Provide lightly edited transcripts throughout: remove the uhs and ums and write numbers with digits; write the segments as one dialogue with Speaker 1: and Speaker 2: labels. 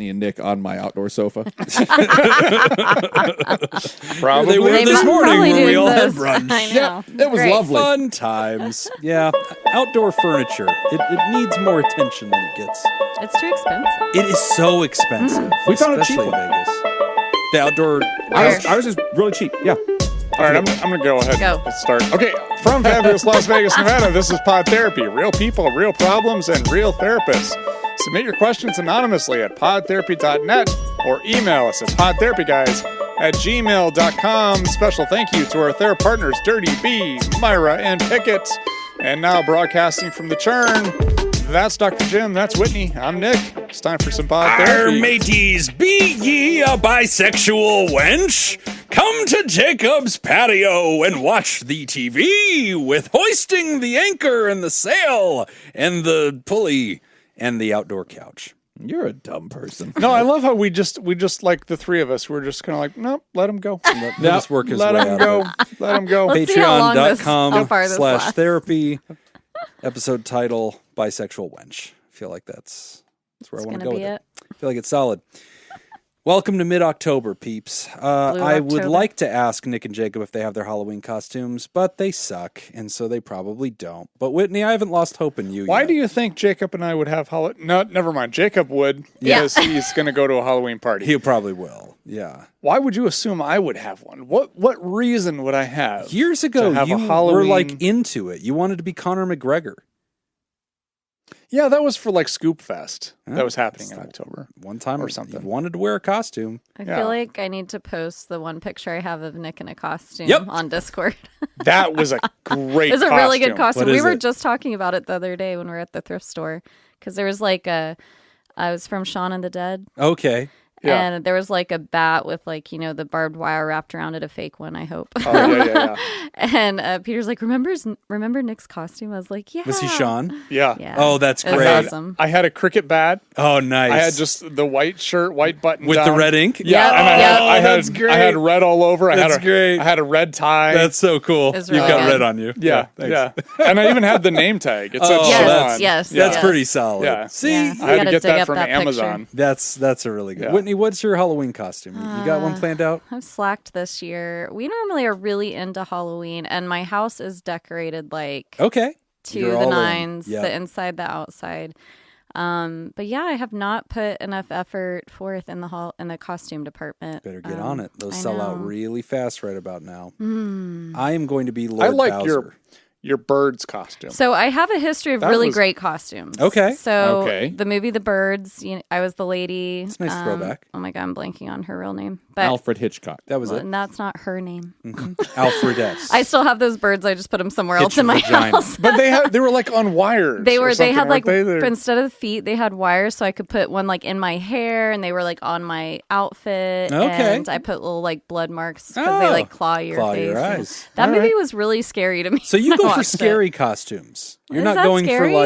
Speaker 1: Whitney and Nick on my outdoor sofa.
Speaker 2: Probably.
Speaker 3: They were this morning when we all had brunch.
Speaker 4: I know.
Speaker 1: Yeah, it was
Speaker 4: Great.
Speaker 1: lovely.
Speaker 3: Fun times. Yeah, outdoor furniture. It needs more attention than it gets.
Speaker 4: It's too expensive.
Speaker 3: It is so expensive.
Speaker 1: We found a cheap
Speaker 3: especially in
Speaker 1: one.
Speaker 3: Vegas. The outdoor.
Speaker 1: Ours is really cheap. Yeah.
Speaker 2: All right, I'm going to go ahead
Speaker 4: Go.
Speaker 2: and start. Okay, from fabulous Las Vegas, Nevada, this is Pod Therapy. Real people, real problems, and real therapists. Submit your questions anonymously at podtherapy.net or email us at podtherapyguys@gmail.com. Special thank you to our therapy partners, Dirty B, Myra, and Pickett. And now broadcasting from the Churn, that's Dr. Jim, that's Whitney, I'm Nick. It's time for some Pod
Speaker 3: Our
Speaker 2: Therapy.
Speaker 3: mateys, be ye a bisexual wench? Come to Jacob's patio and watch the TV with hoisting the anchor and the sail and the pulley and the outdoor couch.
Speaker 1: You're a dumb person.
Speaker 2: No, I love how we just like the three of us. We're just kind of like, nope, let him go.
Speaker 3: Let us work his
Speaker 2: Let
Speaker 3: way
Speaker 2: him
Speaker 3: out
Speaker 2: go.
Speaker 3: of it.
Speaker 2: Let him go.
Speaker 4: Let's see how long this- how far this lasts.
Speaker 3: Patreon.com/therapy. Episode title, Bisexual Wench. I feel like that's where I want to go with it. I feel like it's solid. Welcome to mid-October, peeps. I would
Speaker 4: October.
Speaker 3: like to ask Nick and Jacob if they have their Halloween costumes, but they suck, and so they probably don't. But Whitney, I haven't lost hope in you
Speaker 2: Why
Speaker 3: yet.
Speaker 2: do you think Jacob and I would have Halloween? No, never mind. Jacob would because he's going to go to a Halloween party.
Speaker 3: He probably will, yeah.
Speaker 2: Why would you assume I would have one? What reason would I have?
Speaker 3: Years ago,
Speaker 2: to have
Speaker 3: you
Speaker 2: a Halloween...
Speaker 3: were, like, into it. You wanted to be Conor McGregor.
Speaker 2: Yeah, that was for like Scoop Fest.
Speaker 3: Yeah,
Speaker 2: that was happening in
Speaker 3: so-
Speaker 2: October.
Speaker 3: One time
Speaker 2: Or something.
Speaker 3: you wanted to wear a costume.
Speaker 4: I
Speaker 2: Yeah.
Speaker 4: feel like I need to post the one picture I have of Nick in a costume
Speaker 3: Yep.
Speaker 4: on Discord.
Speaker 2: That was a great
Speaker 4: It's a really good costume.
Speaker 3: What
Speaker 4: We
Speaker 3: is
Speaker 4: were
Speaker 3: it?
Speaker 4: just talking about it the other day when we were at the thrift store because there was like I was from Shaun of the Dead.
Speaker 3: Okay.
Speaker 2: Yeah.
Speaker 4: And there was like a bat with like, the barbed wire wrapped around it, a fake one, I hope.
Speaker 2: Oh, yeah.
Speaker 4: And Peter's like, remember Nick's costume? I was like, yeah.
Speaker 3: Was he Sean?
Speaker 2: Yeah.
Speaker 4: Yeah.
Speaker 3: Oh, that's
Speaker 4: It was
Speaker 3: great.
Speaker 4: awesome.
Speaker 2: I had a cricket bat.
Speaker 3: Oh, nice.
Speaker 2: I had just the white shirt, white button
Speaker 3: with the
Speaker 2: down.
Speaker 3: red ink?
Speaker 2: Yeah,
Speaker 4: Yep,
Speaker 2: and
Speaker 4: yep.
Speaker 2: I had
Speaker 3: that's great.
Speaker 2: I had red all over.
Speaker 3: That's great.
Speaker 2: I had a red tie.
Speaker 3: That's so cool.
Speaker 4: It's
Speaker 3: You've
Speaker 4: really
Speaker 3: got
Speaker 4: good.
Speaker 3: red on you.
Speaker 2: yeah.
Speaker 3: Thanks.
Speaker 2: And I even had the name tag. It said
Speaker 3: Oh,
Speaker 2: Sean.
Speaker 4: Yes.
Speaker 3: That's
Speaker 4: yes.
Speaker 3: pretty solid.
Speaker 2: Yeah.
Speaker 3: See,
Speaker 4: Yeah.
Speaker 2: I had to
Speaker 4: gotta
Speaker 2: get
Speaker 4: dig
Speaker 2: that
Speaker 4: up
Speaker 2: from
Speaker 4: that picture.
Speaker 2: Amazon.
Speaker 3: that's a really good.
Speaker 2: Yeah.
Speaker 3: Whitney, what's your Halloween costume? You got one planned out?
Speaker 4: I've slacked this year. We normally are really into Halloween, and my house is decorated like
Speaker 3: Okay.
Speaker 4: to
Speaker 3: You're
Speaker 4: the
Speaker 3: all in.
Speaker 4: nines,
Speaker 3: Yeah.
Speaker 4: the inside, the outside. But yeah, I have not put enough effort forth in the costume department.
Speaker 3: Better get on it. Those
Speaker 4: I
Speaker 3: sell out
Speaker 4: know.
Speaker 3: really fast right about now. I am going to be Lord
Speaker 2: I like
Speaker 3: Bowser.
Speaker 2: your bird's costume.
Speaker 4: So I have a history of
Speaker 2: That
Speaker 4: really
Speaker 2: was-
Speaker 4: great costumes.
Speaker 3: Okay.
Speaker 4: So
Speaker 1: Okay.
Speaker 4: the movie The Birds, I was the lady.
Speaker 3: It's a nice throwback.
Speaker 4: Oh my God, I'm blanking on her real name. But
Speaker 1: Alfred Hitchcock.
Speaker 3: That was it.
Speaker 4: and that's not her name.
Speaker 3: Alfredess.
Speaker 4: I still have those birds. I just put them somewhere
Speaker 3: Hitch
Speaker 4: else in my
Speaker 3: vagina.
Speaker 4: house.
Speaker 2: But they were like on wires.
Speaker 4: They
Speaker 2: or
Speaker 4: were. They
Speaker 2: something,
Speaker 4: had like
Speaker 2: weren't they?
Speaker 4: instead of feet, they had wires, so I could put one like in my hair, and they were like on my outfit.
Speaker 3: Okay.
Speaker 4: And I put little like blood marks because they
Speaker 3: Oh.
Speaker 4: like claw your
Speaker 3: Claw
Speaker 4: face.
Speaker 3: your
Speaker 4: and
Speaker 3: eyes.
Speaker 4: That
Speaker 3: All
Speaker 4: movie
Speaker 3: right.
Speaker 4: was really scary to me.
Speaker 3: So you
Speaker 4: when I
Speaker 3: go for
Speaker 4: watched
Speaker 3: scary
Speaker 4: it.
Speaker 3: costumes. You're
Speaker 4: Is
Speaker 3: not
Speaker 4: that
Speaker 3: going
Speaker 4: scary?
Speaker 3: for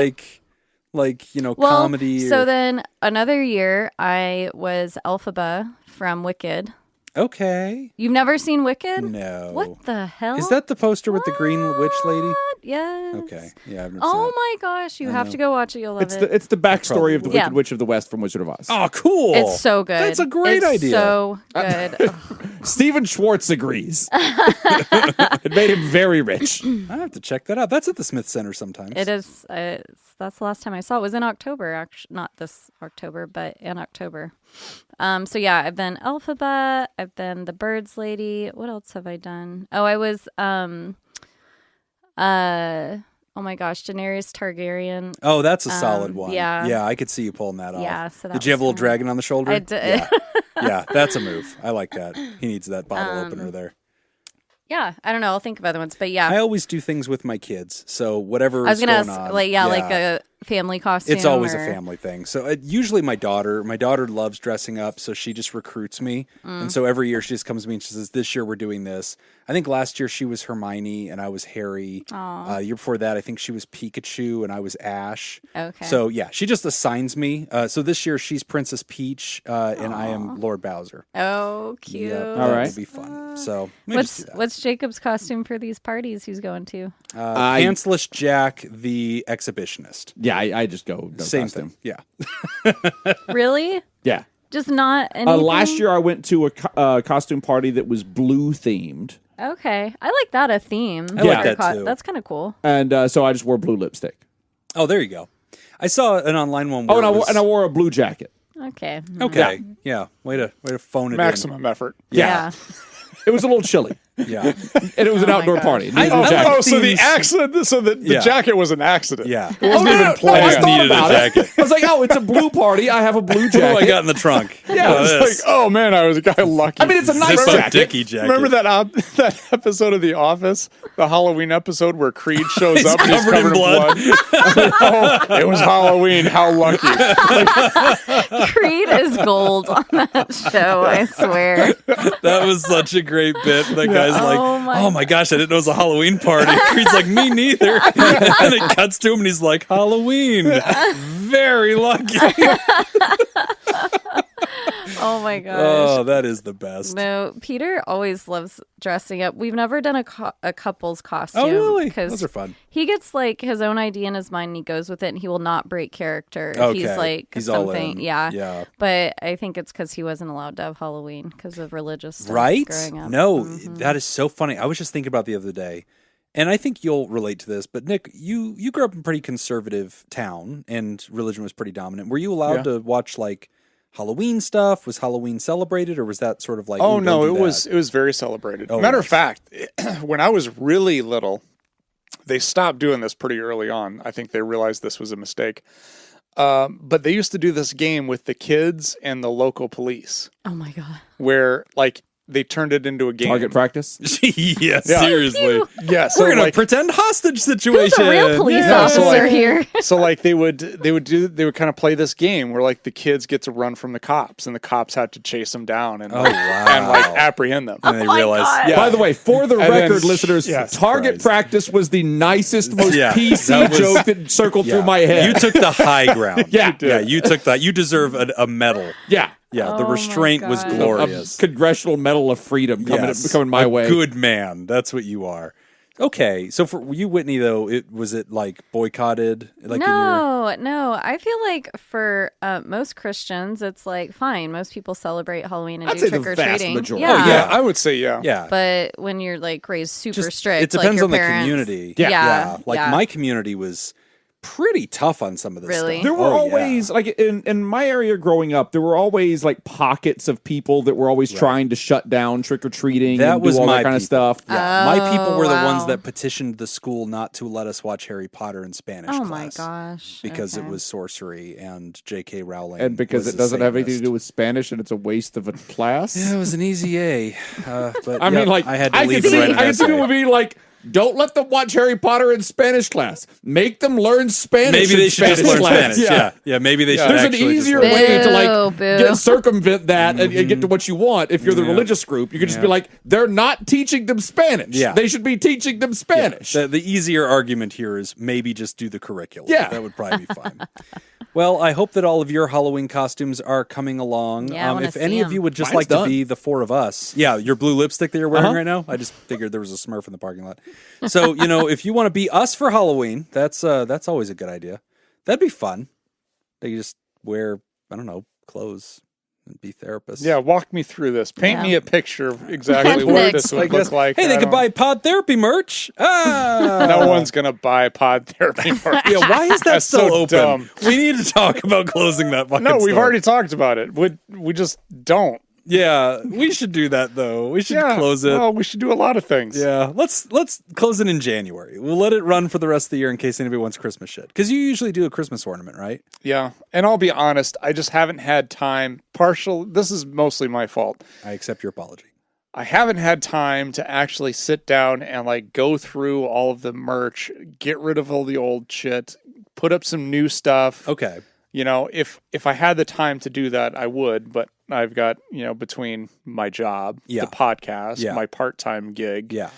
Speaker 3: like
Speaker 4: Well,
Speaker 3: comedy.
Speaker 4: so
Speaker 3: or...
Speaker 4: then another year, I was Elphaba from Wicked.
Speaker 3: Okay.
Speaker 4: You've never seen Wicked?
Speaker 3: No.
Speaker 4: What the hell?
Speaker 3: Is that the poster with the green witch lady?
Speaker 4: What? Yes.
Speaker 3: Okay. Yeah, I've never seen
Speaker 4: Oh
Speaker 3: it.
Speaker 4: my gosh, you
Speaker 3: I
Speaker 4: have
Speaker 3: know.
Speaker 4: to go watch it. You'll love
Speaker 1: It's
Speaker 4: it.
Speaker 1: the backstory of the
Speaker 4: Yeah.
Speaker 1: Wicked Witch of the West from Wizard of Oz.
Speaker 3: Oh, cool.
Speaker 4: It's so good.
Speaker 3: That's a great
Speaker 4: It's
Speaker 3: idea.
Speaker 4: So good. Ugh.
Speaker 1: Stephen Schwartz agrees. It made him very rich.
Speaker 3: I have to check that out. That's at the Smith Center sometimes.
Speaker 4: It is. That's the last time I saw it. It was in October, actually, not this October, but in October. So yeah, I've been Alphabet. I've been the Birds Lady. What else have I done? Oh, I was oh my gosh, Daenerys Targaryen.
Speaker 3: Oh, that's a solid one.
Speaker 4: yeah.
Speaker 3: Yeah, I could see you pulling that off.
Speaker 4: Yeah, so that
Speaker 3: Did you have a
Speaker 4: was
Speaker 3: little
Speaker 4: fun.
Speaker 3: dragon on the shoulder?
Speaker 4: I did.
Speaker 3: Yeah. Yeah, that's a move. I like that. He needs that bottle opener there.
Speaker 4: Yeah, I don't know. I'll think of other ones, but yeah.
Speaker 3: I always do things with my kids. So whatever
Speaker 4: I was
Speaker 3: is
Speaker 4: gonna
Speaker 3: going
Speaker 4: ask,
Speaker 3: on.
Speaker 4: like a family costume.
Speaker 3: It's always
Speaker 4: or...
Speaker 3: a family thing. So usually my daughter loves dressing up, so she just recruits me. And so every year she just comes to me and she says, this year we're doing this. I think last year she was Hermione and I was Harry. Year before that, I think she was Pikachu and I was Ash.
Speaker 4: Okay.
Speaker 3: So yeah, she just assigns me. So this year she's Princess Peach and I am Lord Bowser.
Speaker 4: Oh, cute.
Speaker 3: Yep,
Speaker 1: All right.
Speaker 3: It'll be fun. So let me just do that.
Speaker 4: What's Jacob's costume for these parties he's going to?
Speaker 3: Pantsless Jack, the exhibitionist.
Speaker 1: Yeah, I just go no
Speaker 3: Same
Speaker 1: costume.
Speaker 3: thing. Yeah.
Speaker 4: Really?
Speaker 1: Yeah.
Speaker 4: Just not anything?
Speaker 1: Last year I went to a costume party that was blue themed.
Speaker 4: Okay. I like that, a theme.
Speaker 3: I like that too.
Speaker 4: That's kind of cool.
Speaker 1: And so I just wore blue lipstick.
Speaker 3: Oh, there you go. I saw an online one.
Speaker 1: Oh,
Speaker 3: Where
Speaker 1: and I wore a blue jacket.
Speaker 4: Okay.
Speaker 3: Okay. Yeah. Way to phone it
Speaker 2: Maximum effort.
Speaker 4: Yeah.
Speaker 1: It was a little chilly.
Speaker 3: in. Yeah.
Speaker 1: And it was an
Speaker 4: my
Speaker 1: outdoor
Speaker 4: gosh.
Speaker 1: party.
Speaker 3: I
Speaker 1: Blue
Speaker 3: like
Speaker 1: jacket.
Speaker 2: Oh, so the
Speaker 3: themes.
Speaker 2: accident, so the
Speaker 3: Yeah.
Speaker 2: jacket was an accident.
Speaker 3: Yeah.
Speaker 2: It wasn't even
Speaker 1: I
Speaker 2: planned.
Speaker 3: just
Speaker 1: thought
Speaker 3: needed a
Speaker 1: about it.
Speaker 3: jacket.
Speaker 1: I was like, oh, it's a blue party. I have a blue
Speaker 3: What do I
Speaker 1: jacket.
Speaker 3: got in the trunk?
Speaker 1: Yeah,
Speaker 3: Oh,
Speaker 1: it's
Speaker 3: this.
Speaker 2: Like, oh man, I got lucky.
Speaker 1: I mean, it's a nice
Speaker 3: Zip up
Speaker 1: jacket.
Speaker 3: Dickie jacket.
Speaker 2: Remember that episode of The Office, the Halloween episode where Creed shows
Speaker 3: He's
Speaker 2: up and he's
Speaker 3: covered in
Speaker 2: covered in blood? Oh, it was Halloween. How lucky!
Speaker 4: Creed is gold on that show, I swear.
Speaker 3: That was such a great bit. That guy's like,
Speaker 4: Oh,
Speaker 3: oh my gosh, I didn't know it was a Halloween party. Creed's like, me neither. And it cuts to him and he's like, Halloween. Very lucky.
Speaker 4: Oh my gosh.
Speaker 3: Oh, that is the best.
Speaker 4: No, Peter always loves dressing up. We've never done a couple's costume.
Speaker 3: Oh, really?
Speaker 4: Because
Speaker 3: Those are fun.
Speaker 4: he gets like his own idea in his mind and he goes with it and he will not break character. If
Speaker 3: Okay.
Speaker 4: He's like
Speaker 3: He's all
Speaker 4: something.
Speaker 3: in.
Speaker 4: Yeah.
Speaker 3: Yeah.
Speaker 4: But I think it's because he wasn't allowed to have Halloween because of religious stuff
Speaker 3: Right?
Speaker 4: growing up.
Speaker 3: No, that is so funny. I was just thinking about the other day, and I think you'll relate to this, but Nick, you grew up in a pretty conservative town and religion was pretty dominant. Were you allowed to watch like Halloween stuff? Was Halloween celebrated, or was that sort of like,
Speaker 2: Oh
Speaker 3: ooh,
Speaker 2: no,
Speaker 3: don't
Speaker 2: it
Speaker 3: do
Speaker 2: was
Speaker 3: that?
Speaker 2: very celebrated.
Speaker 3: Oh,
Speaker 2: Matter
Speaker 3: yes.
Speaker 2: of fact, when I was really little, they stopped doing this pretty early on. I think they realized this was a mistake. But they used to do this game with the kids and the local police,
Speaker 4: Oh my God.
Speaker 2: where like they turned it into a game.
Speaker 1: Target practice.
Speaker 3: Yeah, seriously.
Speaker 2: Yeah, so
Speaker 3: We're gonna
Speaker 2: like,
Speaker 3: pretend hostage
Speaker 4: Who's
Speaker 3: situation.
Speaker 4: a real police
Speaker 2: Yeah, so,
Speaker 4: officer
Speaker 2: like-
Speaker 4: here?
Speaker 2: so like they would kind of play this game where like the kids get to run from the cops and the cops had to chase them down and
Speaker 3: Oh,
Speaker 2: like,
Speaker 3: wow.
Speaker 2: and like apprehend them.
Speaker 3: And they
Speaker 4: my
Speaker 3: realize,
Speaker 4: God.
Speaker 2: Yeah.
Speaker 1: By the way, for the
Speaker 2: And then-
Speaker 1: record, listeners,
Speaker 2: yes,
Speaker 1: target
Speaker 3: Christ.
Speaker 1: practice was the nicest, most
Speaker 3: Yeah,
Speaker 1: PC
Speaker 3: that was-
Speaker 1: joke that circled
Speaker 3: yeah.
Speaker 1: through my head.
Speaker 3: You took the high ground.
Speaker 1: Yeah.
Speaker 3: Yeah, you took that. You deserve a medal.
Speaker 1: yeah.
Speaker 3: Yeah, the
Speaker 4: Oh my
Speaker 3: restraint was
Speaker 4: God.
Speaker 3: glorious.
Speaker 1: A Congressional Medal of Freedom coming my
Speaker 3: a
Speaker 1: way.
Speaker 3: Good man. That's what you are. Okay, so for you, Whitney, though, was it like boycotted? Like
Speaker 4: No. I feel like for most Christians, it's like fine. Most people celebrate Halloween and
Speaker 1: I'd
Speaker 4: do
Speaker 1: say the
Speaker 4: trick or
Speaker 1: vast
Speaker 4: treating.
Speaker 1: majority.
Speaker 2: Oh yeah, I would say yeah.
Speaker 3: yeah.
Speaker 4: But when you're like raised super
Speaker 3: Just-
Speaker 4: strict,
Speaker 3: it depends
Speaker 4: like your
Speaker 3: on the
Speaker 4: parents,
Speaker 3: community.
Speaker 4: Yeah.
Speaker 3: Like
Speaker 4: yeah.
Speaker 3: my community was pretty tough on some of this
Speaker 4: Really?
Speaker 3: stuff.
Speaker 1: There were
Speaker 3: Oh, yeah.
Speaker 1: always like in my area growing up, there were always like pockets of people that were always trying to shut down trick or treating.
Speaker 3: That
Speaker 1: and
Speaker 3: was
Speaker 1: do all
Speaker 3: my
Speaker 1: that kind of
Speaker 3: people.
Speaker 1: stuff.
Speaker 3: Yeah. My people were the
Speaker 4: wow.
Speaker 3: ones that petitioned the school not to let us watch Harry Potter in Spanish
Speaker 4: Oh
Speaker 3: class.
Speaker 4: my gosh.
Speaker 3: Because
Speaker 4: Okay.
Speaker 3: it was sorcery and J.K. Rowling.
Speaker 1: And because
Speaker 3: was
Speaker 1: it
Speaker 3: a
Speaker 1: doesn't have anything to
Speaker 3: Satanist.
Speaker 1: do with Spanish and it's a waste of a class.
Speaker 3: Yeah, it was an easy A. But
Speaker 1: I mean, like
Speaker 3: I had to
Speaker 1: I
Speaker 3: leave
Speaker 1: can
Speaker 3: and write
Speaker 1: see,
Speaker 3: an
Speaker 1: I can see
Speaker 3: essay.
Speaker 1: people being like, "Don't let them watch Harry Potter in Spanish class. Make them learn Spanish.
Speaker 3: Maybe
Speaker 1: in
Speaker 3: they should just learn
Speaker 1: class."
Speaker 3: Spanish. Yeah, maybe they should.
Speaker 1: There's an
Speaker 3: actually just
Speaker 1: easier
Speaker 3: learn
Speaker 1: way to
Speaker 4: Boo,
Speaker 1: like
Speaker 4: boo.
Speaker 1: circumvent that and get to what you want. If you're the religious group, you could just be like, "They're not teaching them Spanish.
Speaker 3: Yeah.
Speaker 1: They should be teaching them Spanish."
Speaker 3: The easier argument here is maybe just do the curriculum.
Speaker 1: Yeah.
Speaker 3: That would probably be fine. Well, I hope that all of your Halloween costumes are coming along.
Speaker 4: Yeah, I wanna
Speaker 3: if any
Speaker 4: see
Speaker 3: of you
Speaker 4: 'em.
Speaker 3: would just
Speaker 1: Mine's
Speaker 3: like to
Speaker 1: done.
Speaker 3: be the four of us. Yeah, your blue lipstick that you're wearing
Speaker 1: Uh-huh.
Speaker 3: right now. I just figured there was a Smurf in the parking lot. So, if you want to be us for Halloween, that's always a good idea. That'd be fun. They could just wear, I don't know, clothes and be therapists.
Speaker 2: Yeah, walk me through this. Paint
Speaker 4: Yeah.
Speaker 2: me a picture of exactly what
Speaker 4: Nick.
Speaker 2: this would
Speaker 3: Like
Speaker 2: look
Speaker 3: this.
Speaker 2: like.
Speaker 3: Hey,
Speaker 2: I
Speaker 3: they could
Speaker 2: don't-
Speaker 3: buy Pod Therapy merch. Ah,
Speaker 2: No one's gonna buy pod therapy.
Speaker 3: Yeah, why is that
Speaker 2: That's
Speaker 3: still
Speaker 2: so
Speaker 3: open?
Speaker 2: dumb.
Speaker 3: We need to talk about closing that fucking
Speaker 2: No, we've
Speaker 3: store.
Speaker 2: already talked about it. We just don't.
Speaker 3: Yeah, we should do that though. We should close it.
Speaker 2: Well, we should do a lot of things.
Speaker 3: Yeah, let's close it in January. We'll let it run for the rest of the year in case anybody wants Christmas shit. Because you usually do a Christmas ornament, right?
Speaker 2: Yeah. And I'll be honest, I just haven't had time. This is mostly my fault.
Speaker 3: I accept your apology.
Speaker 2: I haven't had time to actually sit down and like go through all of the merch, get rid of all the old shit, put up some new stuff.
Speaker 3: Okay.
Speaker 2: If I had the time to do that, I would, but I've got, between my job,
Speaker 3: Yeah.
Speaker 2: the podcast,
Speaker 3: Yeah.
Speaker 2: my part-time gig,
Speaker 3: Yeah.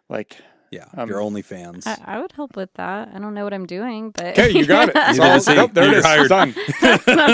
Speaker 2: like,
Speaker 3: Yeah. Your OnlyFans.
Speaker 4: I would help with that. I don't know what I'm doing, but
Speaker 2: okay, you got it. It's
Speaker 3: Neither
Speaker 2: all-
Speaker 3: does he.
Speaker 2: nope, there it
Speaker 3: You're
Speaker 2: is.
Speaker 3: hired.
Speaker 2: Done.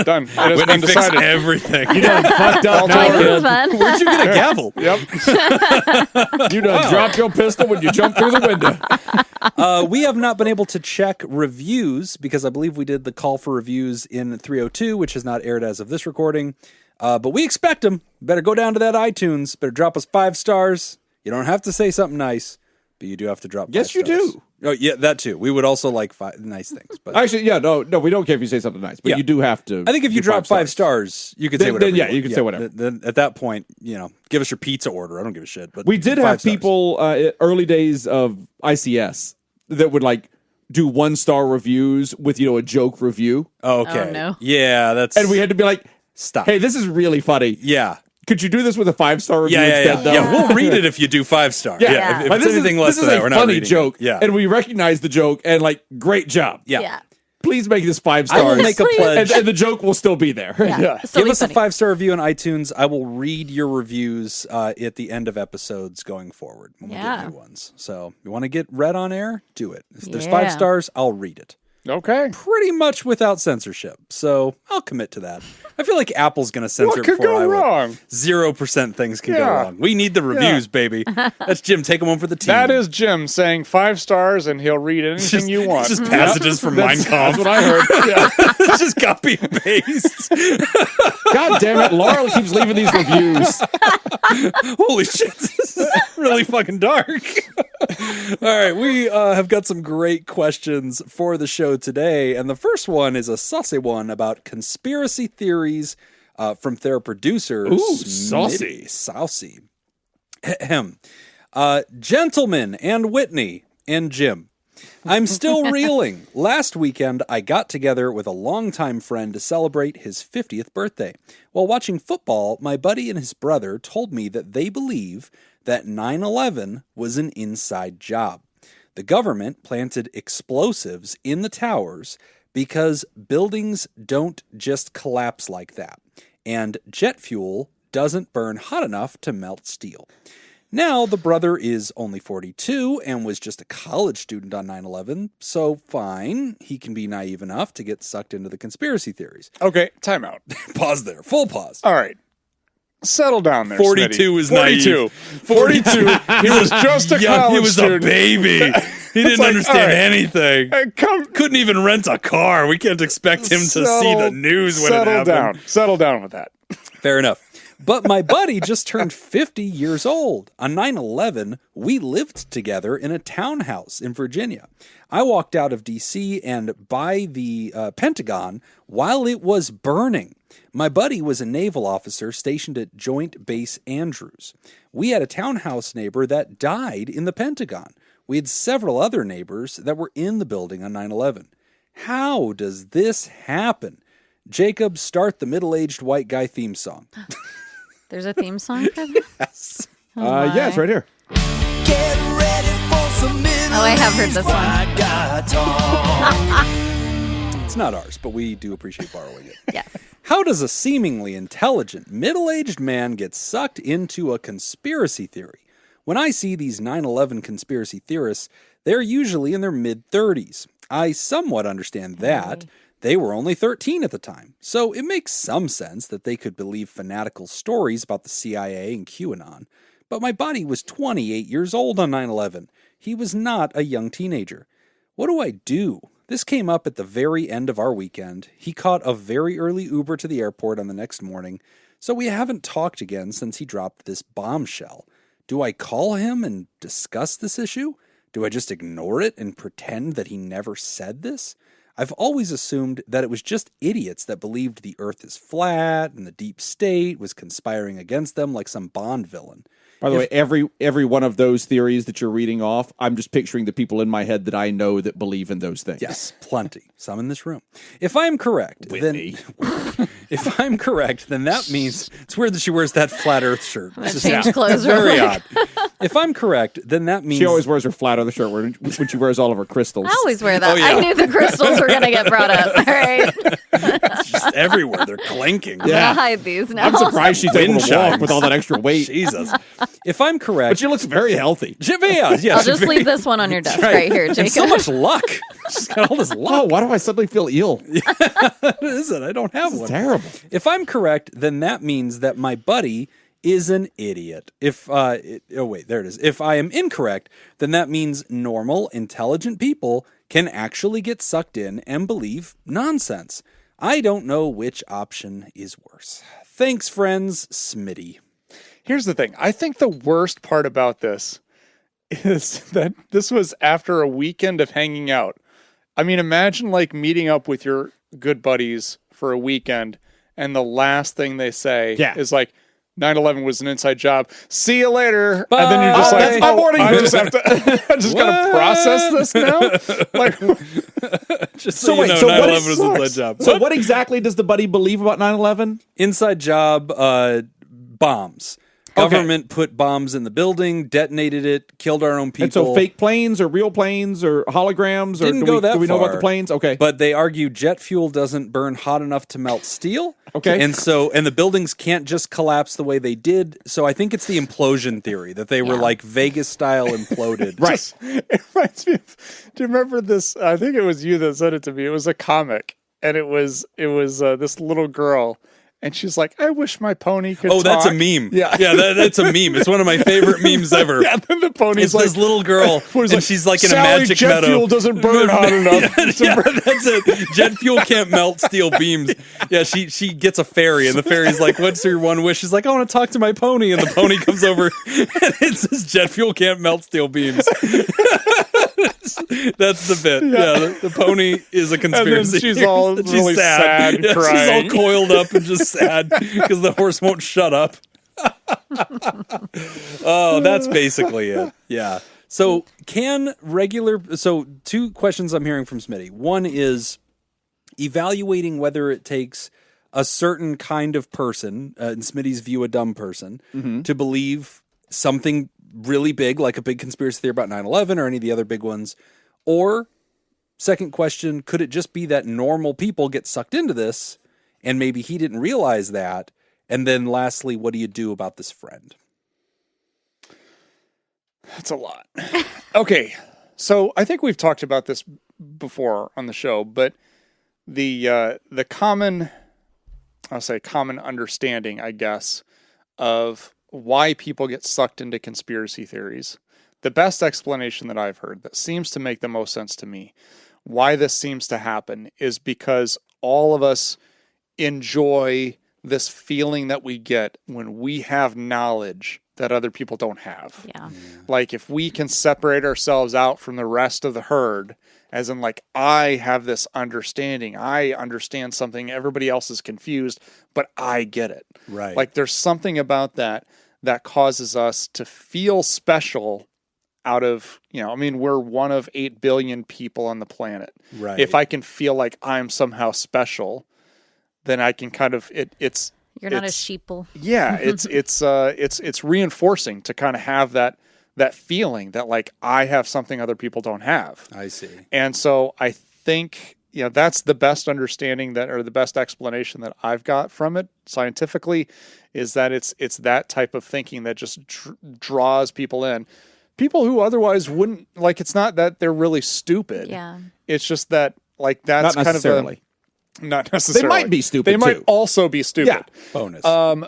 Speaker 2: Done. It has
Speaker 3: Whitney
Speaker 2: been
Speaker 3: fixed
Speaker 2: decided.
Speaker 3: everything.
Speaker 1: You done fucked up now,
Speaker 2: All
Speaker 4: This
Speaker 1: kid.
Speaker 4: is fun.
Speaker 3: Where'd you get a gavel?
Speaker 2: Yep.
Speaker 1: You done dropped your pistol when you jumped through the window.
Speaker 3: We have not been able to check reviews because I believe we did the call for reviews in 302, which has not aired as of this recording. But we expect them. Better go down to that iTunes. Better drop us 5 stars. You don't have to say something nice, but you do have to drop 5
Speaker 1: Yes, you
Speaker 3: stars.
Speaker 1: do.
Speaker 3: Oh, yeah, that too. We would also like 5 nice things. But
Speaker 1: Actually, yeah, no, we don't care if you say something nice, but
Speaker 3: Yeah.
Speaker 1: you do have to.
Speaker 3: I think if you
Speaker 1: do
Speaker 3: drop 5 stars, you can say
Speaker 1: Then-
Speaker 3: whatever.
Speaker 1: then, yeah,
Speaker 3: want.
Speaker 1: you can say whatever.
Speaker 3: Then at that point, give us your pizza order. I don't give a shit. But
Speaker 1: We did
Speaker 3: 5
Speaker 1: have
Speaker 3: stars.
Speaker 1: people early days of ICS that would like do 1-star reviews with a joke review,
Speaker 3: Oh, okay.
Speaker 4: Oh, no.
Speaker 3: Yeah, that's.
Speaker 1: and we had to be like,
Speaker 3: stop.
Speaker 1: "Hey, this is really funny.
Speaker 3: Yeah.
Speaker 1: Could you do this with a 5-star review
Speaker 3: Yeah,
Speaker 1: instead?" though?
Speaker 3: yeah. We'll read it if you do 5 stars.
Speaker 1: Yeah.
Speaker 3: If
Speaker 1: Like,
Speaker 3: it's anything less
Speaker 1: this
Speaker 3: than
Speaker 1: is
Speaker 3: that,
Speaker 1: a
Speaker 3: we're not
Speaker 1: funny
Speaker 3: reading
Speaker 1: joke.
Speaker 3: it. Yeah.
Speaker 1: And we recognize the joke and like, great job.
Speaker 3: Yeah.
Speaker 4: Yeah.
Speaker 1: Please make this 5
Speaker 3: I will
Speaker 1: stars.
Speaker 3: make a pledge.
Speaker 1: and the joke will still be there.
Speaker 4: Yeah. Still
Speaker 3: Give
Speaker 4: be
Speaker 3: us a
Speaker 4: funny.
Speaker 3: 5-star review on iTunes. I will read your reviews at the end of episodes going forward when we
Speaker 4: Yeah.
Speaker 3: get new ones. So you want to get read on air? Do it. If there's
Speaker 4: Yeah.
Speaker 3: 5 stars, I'll read it.
Speaker 2: Okay.
Speaker 3: Pretty much without censorship. So I'll commit to that. I feel like Apple's going to censor
Speaker 2: What
Speaker 3: it
Speaker 2: could
Speaker 3: before I
Speaker 2: go
Speaker 3: will.
Speaker 2: wrong?
Speaker 3: 0% things can go
Speaker 2: Yeah.
Speaker 3: wrong. We need the reviews, baby. That's Jim. Take them home for the team.
Speaker 2: That is Jim saying 5 stars and he'll read anything you want.
Speaker 3: Just passages from Mein Kampf.
Speaker 2: That's what I heard. Yeah.
Speaker 3: It's just copy and paste.
Speaker 1: God damn it. Laura keeps leaving these reviews.
Speaker 3: Holy shit, this is really fucking dark. All right, we have got some great questions for the show today. And the first one is a saucy one about conspiracy theories from their producers.
Speaker 1: Ooh, saucy.
Speaker 3: Saucy. Ahem. Gentlemen and Whitney and Jim. I'm still reeling. Last weekend, I got together with a longtime friend to celebrate his 50th birthday. While watching football, my buddy and his brother told me that they believe that 9/11 was an inside job. The government planted explosives in the towers because buildings don't just collapse like that, and jet fuel doesn't burn hot enough to melt steel. Now, the brother is only 42 and was just a college student on 9/11, so fine, he can be naive enough to get sucked into the conspiracy theories.
Speaker 2: Okay, time out.
Speaker 3: Pause there. Full pause.
Speaker 2: All right. Settle down there,
Speaker 3: 42
Speaker 2: Smitty.
Speaker 3: is
Speaker 2: 42.
Speaker 3: naive.
Speaker 2: 42. He was just a
Speaker 3: Yeah,
Speaker 2: college
Speaker 3: he was
Speaker 2: student.
Speaker 3: a baby. He didn't
Speaker 2: like,
Speaker 3: understand
Speaker 2: all right.
Speaker 3: anything. Couldn't even rent a car. We can't expect him to see the news when it happened.
Speaker 2: Settle down with that.
Speaker 3: Fair enough. But my buddy just turned 50 years old. On 9/11, we lived together in a townhouse in Virginia. I walked out of D.C. and by the Pentagon while it was burning. My buddy was a naval officer stationed at Joint Base Andrews. We had a townhouse neighbor that died in the Pentagon. We had several other neighbors that were in the building on 9/11. How does this happen? Jacob, start the middle-aged white guy theme song.
Speaker 4: There's a theme song for that?
Speaker 3: Yes.
Speaker 1: Yeah, it's right here.
Speaker 5: Get ready for some
Speaker 4: Oh, I have heard this one.
Speaker 3: It's not ours, but we do appreciate borrowing it.
Speaker 4: Yes.
Speaker 3: How does a seemingly intelligent, middle-aged man get sucked into a conspiracy theory? When I see these 9/11 conspiracy theorists, they're usually in their mid-30s. I somewhat understand that. They were only 13 at the time, so it makes some sense that they could believe fanatical stories about the CIA and QAnon. But my buddy was 28 years old on 9/11. He was not a young teenager. What do I do? This came up at the very end of our weekend. He caught a very early Uber to the airport on the next morning, so we haven't talked again since he dropped this bombshell. Do I call him and discuss this issue? Do I just ignore it and pretend that he never said this? I've always assumed that it was just idiots that believed the earth is flat and the deep state was conspiring against them like some Bond villain.
Speaker 1: By the way, every one of those theories that you're reading off, I'm just picturing the people in my head that I know that believe in those things.
Speaker 3: Yes, plenty. Some in this room. If I'm correct, then that means it's weird that she wears that flat Earth shirt.
Speaker 4: I'm gonna
Speaker 3: It's
Speaker 4: change clothes real
Speaker 3: very
Speaker 4: quick.
Speaker 3: odd. If I'm correct, then that means
Speaker 1: She always wears her flat on the shirt when she wears all of her crystals.
Speaker 4: I always wear that.
Speaker 3: Oh, yeah.
Speaker 4: I knew the crystals were going to get brought up. All right.
Speaker 3: it's just everywhere. They're clinking.
Speaker 4: I'm going to hide these now.
Speaker 1: I'm surprised she's able
Speaker 3: Wind
Speaker 1: to walk
Speaker 3: chimes.
Speaker 1: with all that extra weight.
Speaker 3: Jesus. If I'm correct,
Speaker 1: But she looks very healthy.
Speaker 3: yes,
Speaker 4: I'll just leave this one on your desk right here,
Speaker 3: And
Speaker 4: Jacob.
Speaker 3: so much luck. She's got all this
Speaker 1: Oh,
Speaker 3: luck.
Speaker 1: why do I suddenly feel ill?
Speaker 3: What is it? I don't have one.
Speaker 1: Terrible.
Speaker 3: If I'm correct, then that means that my buddy is an idiot. If oh wait, there it is. If I am incorrect, then that means normal, intelligent people can actually get sucked in and believe nonsense. I don't know which option is worse. Thanks, friends, Smitty.
Speaker 2: Here's the thing. I think the worst part about this is that this was after a weekend of hanging out. I mean, imagine like meeting up with your good buddies for a weekend and the last thing they say is like, 9/11 was an inside job. See you later.
Speaker 3: Bye.
Speaker 2: And then you're just like,
Speaker 1: That's my morning
Speaker 2: I
Speaker 1: brew.
Speaker 2: just have to, I just got to process this now. Like,
Speaker 3: Just
Speaker 1: So
Speaker 3: so,
Speaker 1: wait,
Speaker 3: you know,
Speaker 1: so what
Speaker 3: 9/11
Speaker 1: is-
Speaker 3: was an inside job.
Speaker 1: So what exactly does the buddy believe about 9/11?
Speaker 3: Inside job, bombs. Government put bombs in the building, detonated it, killed our own people.
Speaker 1: And so fake planes or real planes or holograms?
Speaker 3: Didn't
Speaker 1: or
Speaker 3: go that
Speaker 1: do we know about
Speaker 3: far.
Speaker 1: the planes? Okay.
Speaker 3: But they argue jet fuel doesn't burn hot enough to melt steel.
Speaker 1: Okay.
Speaker 3: And the buildings can't just collapse the way they did. So I think it's the implosion theory that they were like Vegas style imploded.
Speaker 1: Right.
Speaker 2: it reminds me of, do you remember this? I think it was you that sent it to me. It was a comic, and it was this little girl, and she's like, "I wish my pony could."
Speaker 3: Oh, that's a
Speaker 2: talk."
Speaker 3: meme.
Speaker 2: Yeah,
Speaker 3: That's a meme. It's one of my favorite memes ever.
Speaker 2: Yeah, then the pony's
Speaker 3: It's
Speaker 2: like,
Speaker 3: this little girl, and she's like in a
Speaker 2: Sally,
Speaker 3: magic
Speaker 2: jet
Speaker 3: meadow.
Speaker 2: fuel doesn't burn hot enough.
Speaker 3: Yeah, that's it. Jet fuel can't melt steel beams. Yeah, she gets a fairy, and the fairy's like, "What's your one wish?" She's like, "I want to talk to my pony," and the pony comes over, and it says, "Jet fuel can't melt steel beams." That's the bit. Yeah, the pony is a conspiracy.
Speaker 2: she's all
Speaker 3: theorist.
Speaker 2: really sad,
Speaker 3: Yeah,
Speaker 2: crying.
Speaker 3: she's all coiled up and just sad because the horse won't shut up. Oh, that's basically it. Yeah. So two questions I'm hearing from Smitty. One is evaluating whether it takes a certain kind of person, in Smitty's view, a dumb person, to believe something really big, like a big conspiracy theory about 9/11 or any of the other big ones. Or, second question, could it just be that normal people get sucked into this and maybe he didn't realize that? And then lastly, what do you do about this friend?
Speaker 2: That's a lot. Okay, so I think we've talked about this before on the show, but the common understanding, I guess, of why people get sucked into conspiracy theories. The best explanation that I've heard that seems to make the most sense to me, why this seems to happen, is because all of us enjoy this feeling that we get when we have knowledge that other people don't have.
Speaker 4: Yeah.
Speaker 2: Like if we can separate ourselves out from the rest of the herd, as in like, I have this understanding, I understand something, everybody else is confused, but I get it.
Speaker 3: Right.
Speaker 2: Like there's something about that causes us to feel special out of, I mean, we're one of 8 billion people on the planet.
Speaker 3: Right.
Speaker 2: If I can feel like I'm somehow special, then I can kind of,
Speaker 4: You're not a sheeple.
Speaker 2: yeah, it's reinforcing to kind of have that feeling that like I have something other people don't have.
Speaker 3: I see.
Speaker 2: And so I think that's the best understanding or the best explanation that I've got from it scientifically, is that it's that type of thinking that just draws people in. People who otherwise wouldn't, like, it's not that they're really stupid.
Speaker 4: Yeah.
Speaker 2: It's just that like that's
Speaker 1: Not
Speaker 2: kind
Speaker 1: necessarily.
Speaker 2: of not necessarily.
Speaker 1: They might be stupid,
Speaker 2: They might
Speaker 1: too.
Speaker 2: also be stupid.
Speaker 1: Yeah.
Speaker 3: Bonus.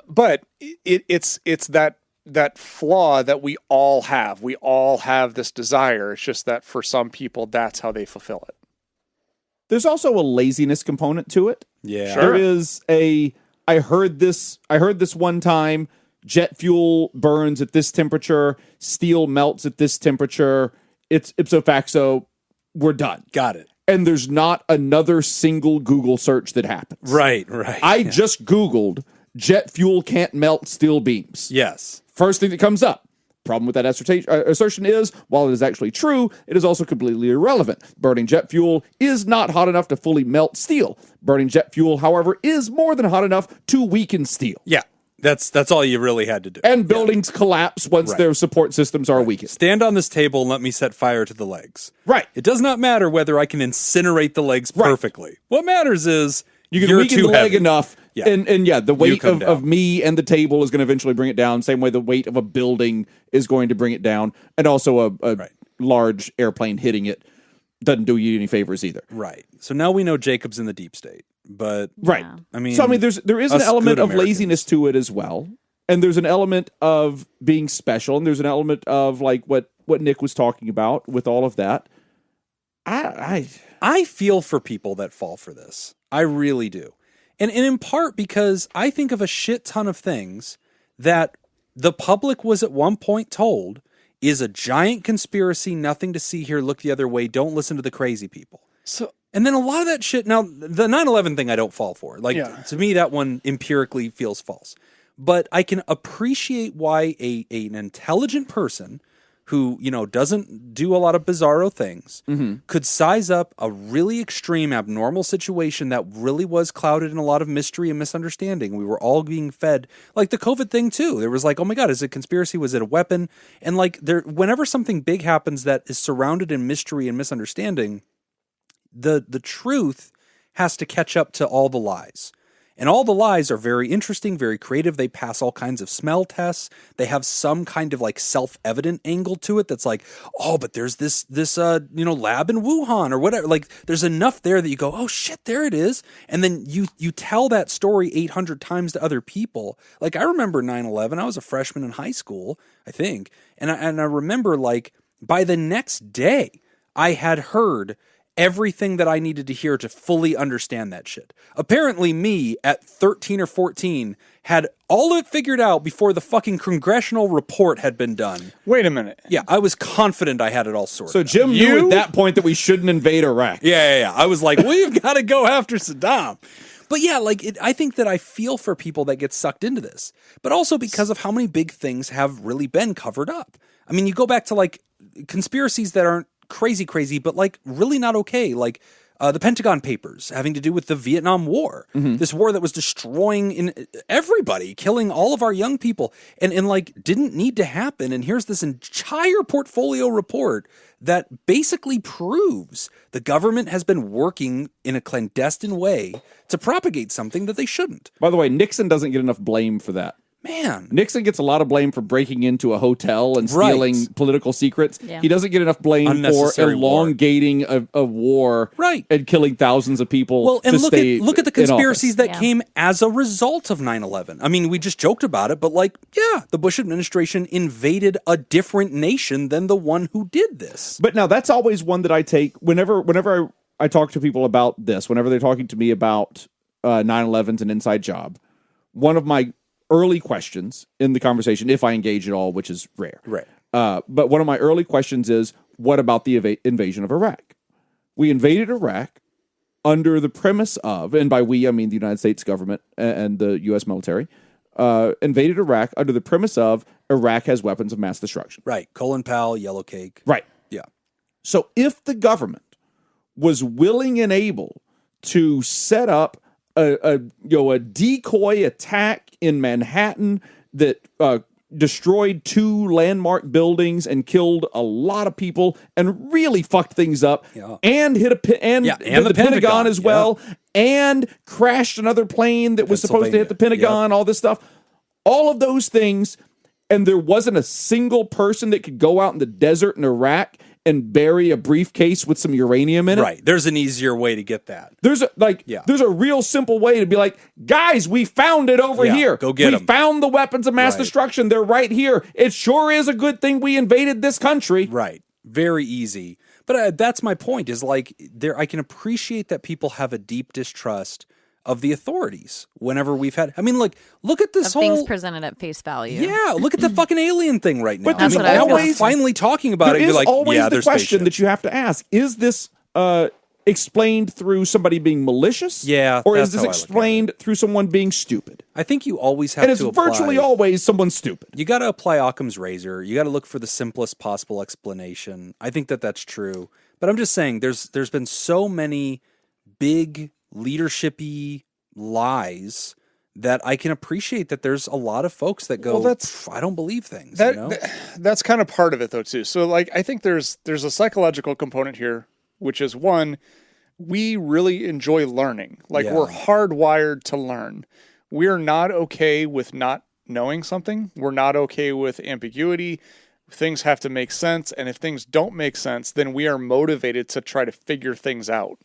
Speaker 2: But it's that flaw that we all have. We all have this desire. It's just that for some people, that's how they fulfill it.
Speaker 1: There's also a laziness component to it.
Speaker 3: Yeah.
Speaker 2: Sure.
Speaker 1: There is I heard this one time, jet fuel burns at this temperature, steel melts at this temperature. It's ipso facto, we're done.
Speaker 3: Got it.
Speaker 1: And there's not another single Google search that happens.
Speaker 3: Right.
Speaker 1: I just Googled jet fuel can't melt steel beams.
Speaker 3: Yes.
Speaker 1: First thing that comes up. Problem with that assertion is, while it is actually true, it is also completely irrelevant. Burning jet fuel is not hot enough to fully melt steel. Burning jet fuel, however, is more than hot enough to weaken steel.
Speaker 3: Yeah. That's all you really had to do.
Speaker 1: And buildings collapse once their support systems are weakened.
Speaker 3: Stand on this table and let me set fire to the legs.
Speaker 1: Right.
Speaker 3: It does not matter whether I can incinerate the legs perfectly. What matters is
Speaker 1: You can
Speaker 3: you're
Speaker 1: weaken
Speaker 3: too
Speaker 1: the leg
Speaker 3: heavy.
Speaker 1: enough,
Speaker 3: Yeah.
Speaker 1: and the weight
Speaker 3: come
Speaker 1: of
Speaker 3: down.
Speaker 1: me and the table is going to eventually bring it down. Same way the weight of a building is going to bring it down, and also a large airplane hitting it doesn't do you any favors either.
Speaker 3: Right. So now we know Jacob's in the deep state, but
Speaker 1: Right.
Speaker 3: I mean,
Speaker 1: So I mean, there is an
Speaker 3: us
Speaker 1: element
Speaker 3: good
Speaker 1: of laziness to it as well, and there's an element of being special, and there's an element of like what Nick was talking about with all of that. I
Speaker 3: I feel for people that fall for this. I really do. And in part because I think of a shit ton of things that the public was at one point told is a giant conspiracy, nothing to see here, look the other way, don't listen to the crazy people. And then a lot of that shit, now the 9/11 thing I don't fall for. Like, to me, that one empirically feels false. But I can appreciate why an intelligent person who, doesn't do a lot of bizarro things could size up a really extreme, abnormal situation that really was clouded in a lot of mystery and misunderstanding. We were all being fed, like the COVID thing too. There was like, oh my God, is it a conspiracy? Was it a weapon? And like whenever something big happens that is surrounded in mystery and misunderstanding, the truth has to catch up to all the lies. And all the lies are very interesting, very creative. They pass all kinds of smell tests. They have some kind of like self-evident angle to it that's like, oh, but there's this lab in Wuhan or whatever. Like there's enough there that you go, oh shit, there it is. And then you tell that story 800 times to other people. Like I remember 9/11. I was a freshman in high school, I think. And I remember like by the next day I had heard everything that I needed to hear to fully understand that shit. Apparently me at 13 or 14 had all it figured out before the fucking congressional report had been done.
Speaker 2: Wait a minute.
Speaker 3: Yeah, I was confident I had it all sorted.
Speaker 1: So Jim knew at that point that we shouldn't invade Iraq.
Speaker 3: Yeah. I was like, we've got to go after Saddam. But yeah, like I think that I feel for people that get sucked into this, but also because of how many big things have really been covered up. I mean, you go back to like conspiracies that aren't crazy, but like really not okay. Like the Pentagon Papers having to do with the Vietnam War, this war that was destroying everybody, killing all of our young people and like didn't need to happen. And here's this entire portfolio report that basically proves the government has been working in a clandestine way to propagate something that they shouldn't.
Speaker 1: By the way, Nixon doesn't get enough blame for that.
Speaker 3: Man.
Speaker 1: Nixon gets a lot of blame for breaking into a hotel and stealing political secrets. Yeah. He doesn't get enough blame for elongating a war and killing thousands of people.
Speaker 3: Well, and look at the conspiracies that came as a result of 9/11. I mean, we just joked about it, but like, yeah, the Bush administration invaded a different nation than the one who did this.
Speaker 1: But now that's always one that I take whenever I talk to people about this, whenever they're talking to me about 9/11's an inside job. One of my early questions in the conversation, if I engage at all, which is rare.
Speaker 3: Right.
Speaker 1: But one of my early questions is, what about the invasion of Iraq? We invaded Iraq under the premise of, and by we, I mean the United States government and the U.S. military, invaded Iraq under the premise of Iraq has weapons of mass destruction.
Speaker 3: Right. Colin Powell, yellow cake.
Speaker 1: Right.
Speaker 3: Yeah.
Speaker 1: So if the government was willing and able to set up a decoy attack in Manhattan that destroyed 2 landmark buildings and killed a lot of people and really fucked things up, and hit the Pentagon as well, and crashed another plane that was supposed to hit the Pentagon, all this stuff, all of those things, and there wasn't a single person that could go out in the desert in Iraq and bury a briefcase with some uranium in it.
Speaker 3: Right. There's an easier way to get that.
Speaker 1: There's a real simple way to be like, guys, we found it over here.
Speaker 3: Go get them.
Speaker 1: We found the weapons of mass destruction. They're right here. It sure is a good thing we invaded this country.
Speaker 3: Right. Very easy. But that's my point is like I can appreciate that people have a deep distrust of the authorities whenever we've had, I mean, like, look at this whole
Speaker 4: things presented at face value.
Speaker 3: Yeah, look at the fucking alien thing right now.
Speaker 1: But now
Speaker 3: we're finally talking about it.
Speaker 1: There is
Speaker 3: like,
Speaker 1: always the question that you have to ask: is this explained through somebody being malicious?
Speaker 3: Yeah,
Speaker 1: or is this explained through someone being stupid?
Speaker 3: I think you always have to apply.
Speaker 1: And it's virtually always someone stupid.
Speaker 3: You got to apply Occam's razor. You got to look for the simplest possible explanation. I think that that's true. But I'm just saying, there's been so many big leadership-y lies that I can appreciate that there's a lot of folks that go, well, I don't believe things.
Speaker 2: That's kind of part of it though too. So like I think there's a psychological component here, which is one, we really enjoy learning. Like we're hardwired to learn. We're not okay with not knowing something. We're not okay with ambiguity. Things have to make sense, and if things don't make sense, then we are motivated to try to figure things out.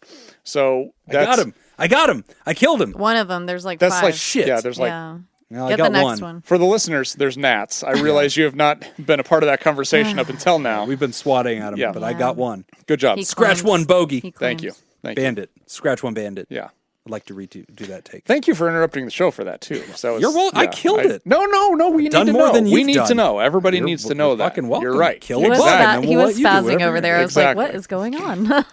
Speaker 2: So
Speaker 3: I got him. I killed him.
Speaker 4: One of them. There's like
Speaker 2: that's
Speaker 4: 5.
Speaker 2: Like shit. Yeah, there's like.
Speaker 3: Well,
Speaker 4: Get the next one.
Speaker 2: For the listeners, there's gnats. I realize you have not been a part of that conversation up until now.
Speaker 3: We've been swatting at him, but I got one.
Speaker 2: Good job.
Speaker 3: Scratch one bogey.
Speaker 2: Thank you.
Speaker 3: Bandit. Scratch one bandit.
Speaker 2: Yeah.
Speaker 3: I'd like to do that take.
Speaker 2: Thank you for interrupting the show for that too. So
Speaker 3: You're welcome. I killed it.
Speaker 2: No. We need
Speaker 3: done
Speaker 2: to
Speaker 3: more
Speaker 2: know.
Speaker 3: than
Speaker 2: We
Speaker 3: you've
Speaker 2: need to
Speaker 3: done.
Speaker 2: know. Everybody needs to know
Speaker 3: You're
Speaker 2: that.
Speaker 3: fucking welcome.
Speaker 2: You're right.
Speaker 3: Kill
Speaker 4: He
Speaker 3: it.
Speaker 4: was,
Speaker 3: Exactly.
Speaker 4: spa-
Speaker 3: And
Speaker 4: he
Speaker 3: we'll
Speaker 4: was
Speaker 3: let you do
Speaker 4: spazzing
Speaker 3: whatever
Speaker 4: over
Speaker 3: you
Speaker 4: there. I was
Speaker 2: Exactly.
Speaker 4: like, what is going on?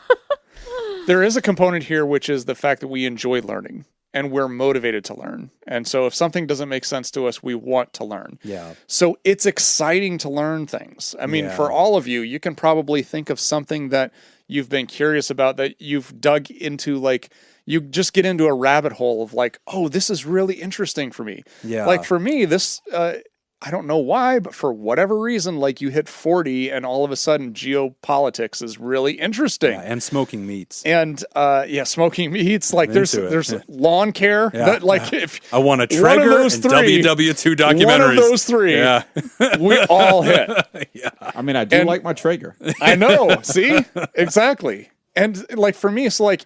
Speaker 2: There is a component here, which is the fact that we enjoy learning and we're motivated to learn. And so if something doesn't make sense to us, we want to learn.
Speaker 3: Yeah.
Speaker 2: So it's exciting to learn things. I mean,
Speaker 3: Yeah.
Speaker 2: for all of you, you can probably think of something that you've been curious about that you've dug into, like, you just get into a rabbit hole of like, oh, this is really interesting for me.
Speaker 3: Yeah.
Speaker 2: Like for me, this, I don't know why, but for whatever reason, like you hit 40 and all of a sudden geopolitics is really interesting.
Speaker 3: Yeah, and smoking meats.
Speaker 2: And smoking meats. Like
Speaker 3: I'm
Speaker 2: there's
Speaker 3: into it.
Speaker 2: there's lawn care.
Speaker 3: Yeah.
Speaker 2: That, like if
Speaker 3: I want a
Speaker 2: one of
Speaker 3: Traeger
Speaker 2: those
Speaker 3: and
Speaker 2: three-
Speaker 3: WW2 documentaries.
Speaker 2: one of those three,
Speaker 3: Yeah.
Speaker 2: we all hit.
Speaker 1: I mean, I do
Speaker 2: And-
Speaker 1: like my Traeger.
Speaker 2: I know. See, exactly. And like for me, so like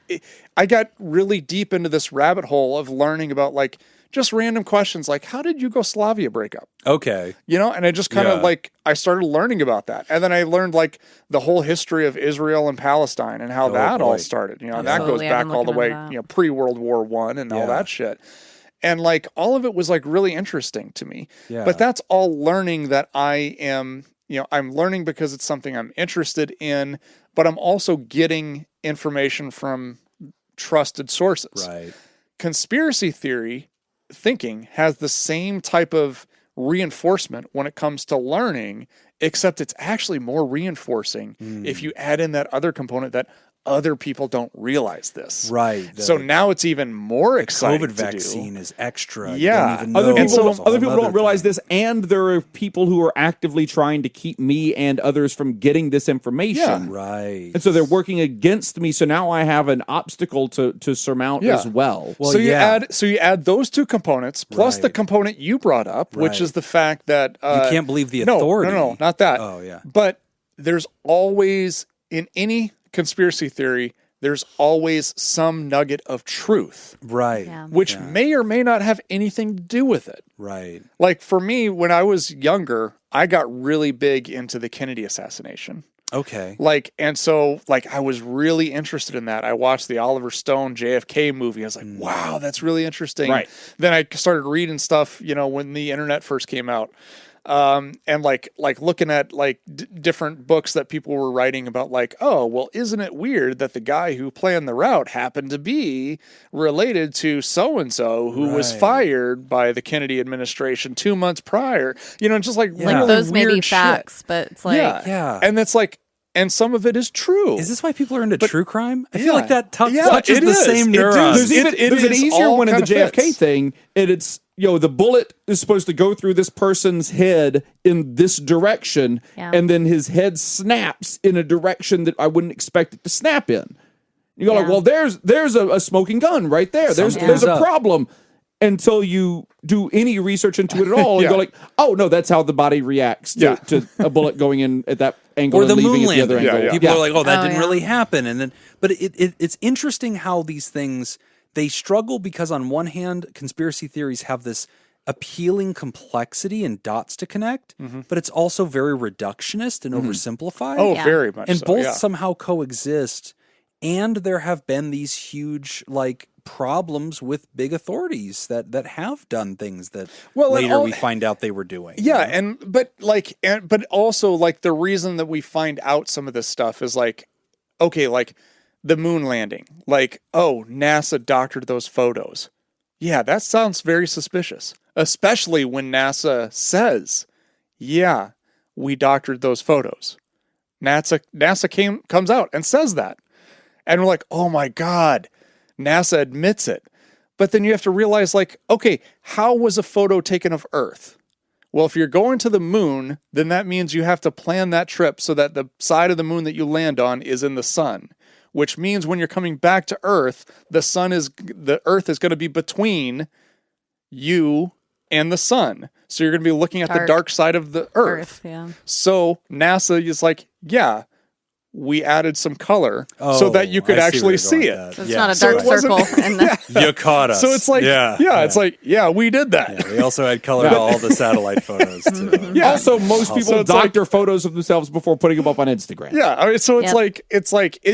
Speaker 2: I got really deep into this rabbit hole of learning about like just random questions, like how did Yugoslavia break up?
Speaker 3: Okay.
Speaker 2: You know, and I just kind of
Speaker 3: Yeah.
Speaker 2: like I started learning about that, and then I learned like the whole history of Israel and Palestine and how that all
Speaker 3: boy.
Speaker 2: started. You know, and that
Speaker 4: Absolutely.
Speaker 2: goes
Speaker 4: I've
Speaker 2: back
Speaker 4: been
Speaker 2: all the
Speaker 4: looking
Speaker 2: way,
Speaker 4: into that.
Speaker 2: you know, pre-World War I and all
Speaker 3: Yeah.
Speaker 2: that shit. And like all of it was like really interesting to me.
Speaker 3: Yeah.
Speaker 2: But that's all learning that I am, you know, I'm learning because it's something I'm interested in, but I'm also getting information from trusted sources.
Speaker 3: Right.
Speaker 2: Conspiracy theory thinking has the same type of reinforcement when it comes to learning, except it's actually more reinforcing if you add in that other component that other people don't realize this.
Speaker 3: Right.
Speaker 2: So now it's even more exciting
Speaker 3: COVID
Speaker 2: to
Speaker 3: vaccine
Speaker 2: do.
Speaker 3: is extra.
Speaker 2: Yeah.
Speaker 3: You don't even
Speaker 1: Other
Speaker 3: know.
Speaker 1: people,
Speaker 3: It's a
Speaker 1: other
Speaker 3: whole
Speaker 1: people
Speaker 3: other
Speaker 1: don't realize
Speaker 3: thing.
Speaker 1: this, and there are people who are actively trying to keep me and others from getting this information.
Speaker 3: Right.
Speaker 1: And so they're working against me. So now I have an obstacle to surmount
Speaker 2: Yeah.
Speaker 1: as well.
Speaker 3: Well,
Speaker 2: so you
Speaker 3: yeah.
Speaker 2: add those two components plus the
Speaker 3: Right.
Speaker 2: component you brought up, which
Speaker 3: Right.
Speaker 2: is the fact that
Speaker 3: You can't believe the
Speaker 2: no,
Speaker 3: authority.
Speaker 2: No, not that.
Speaker 3: Oh, yeah.
Speaker 2: But there's always in any conspiracy theory, there's always some nugget of truth,
Speaker 3: Right.
Speaker 4: Yeah.
Speaker 2: which may or may not have anything to do with it.
Speaker 3: Right.
Speaker 2: Like for me, when I was younger, I got really big into the Kennedy assassination.
Speaker 3: Okay.
Speaker 2: Like, and so like I was really interested in that. I watched the Oliver Stone JFK movie. I was like, wow, that's really interesting.
Speaker 1: Right.
Speaker 2: Then I started reading stuff, you know, when the internet first came out. And like looking at like different books that people were writing about like, oh, well, isn't it weird that the guy who planned the route happened to be related to so-and-so who was
Speaker 3: Right.
Speaker 2: fired by the Kennedy administration 2 months prior, you know, just like
Speaker 3: Yeah.
Speaker 2: really
Speaker 4: Those may be
Speaker 2: weird shit.
Speaker 4: facts, but it's like,
Speaker 2: Yeah. And it's like, and some of it is true.
Speaker 3: Is this why people are into true crime? I
Speaker 2: Yeah.
Speaker 3: feel like that
Speaker 2: Yeah,
Speaker 3: touches
Speaker 2: it
Speaker 3: the
Speaker 2: is.
Speaker 3: same
Speaker 2: It does.
Speaker 3: neurons.
Speaker 1: There's an
Speaker 2: is
Speaker 1: easier
Speaker 2: all
Speaker 1: one in the
Speaker 2: kinda
Speaker 1: JFK
Speaker 2: fits.
Speaker 1: thing, and it's, you know, the bullet is supposed to go through this person's head in this direction,
Speaker 4: Yeah.
Speaker 1: and then his head snaps in a direction that I wouldn't expect it to snap in. You go like,
Speaker 4: Yeah.
Speaker 1: well, there's a smoking gun right there. There's
Speaker 3: Something's
Speaker 1: a
Speaker 3: up.
Speaker 1: problem. Until you do any research into it at all,
Speaker 2: Yeah.
Speaker 1: you go like, oh no, that's how the body reacts to,
Speaker 2: Yeah.
Speaker 1: to a bullet going in at that angle
Speaker 3: or
Speaker 1: and
Speaker 3: the
Speaker 1: leaving
Speaker 3: moon
Speaker 1: at the other
Speaker 3: landing.
Speaker 1: angle.
Speaker 3: People
Speaker 1: Yeah.
Speaker 3: are like, "Oh, that
Speaker 4: Oh,
Speaker 3: didn't
Speaker 4: yeah.
Speaker 3: really happen." And then, but it's interesting how these things they struggle because on one hand, conspiracy theories have this appealing complexity and dots to connect, but it's also very reductionist and oversimplified.
Speaker 2: Oh,
Speaker 4: Yeah.
Speaker 2: very much
Speaker 3: and
Speaker 2: so,
Speaker 3: both
Speaker 2: yeah.
Speaker 3: somehow coexist. And there have been these huge like problems with big authorities that have done things that
Speaker 2: Well, and
Speaker 3: later
Speaker 2: all-
Speaker 3: we find out they were doing.
Speaker 2: Yeah, but also like the reason that we find out some of this stuff is like, okay, like the moon landing, like, oh, NASA doctored those photos. Yeah, that sounds very suspicious, especially when NASA says, yeah, we doctored those photos. NASA comes out and says that. And we're like, oh my God, NASA admits it. But then you have to realize, like, okay, how was a photo taken of Earth? Well, if you're going to the moon, then that means you have to plan that trip so that the side of the moon that you land on is in the sun, which means when you're coming back to Earth, the Earth is going to be between you and the sun. So you're going to be looking at the
Speaker 4: Dark.
Speaker 2: dark side of the Earth.
Speaker 4: yeah.
Speaker 2: So NASA is like, yeah, we added some color so that you could actually see it.
Speaker 4: So it's not a dark circle. In the...
Speaker 3: You caught us.
Speaker 2: So it's like, it's like, we did that.
Speaker 3: Yeah, we also had color to all the satellite photos too.
Speaker 1: Yeah. Also, most people doctor photos of themselves before putting them up on Instagram.
Speaker 2: Yeah. I mean, so it's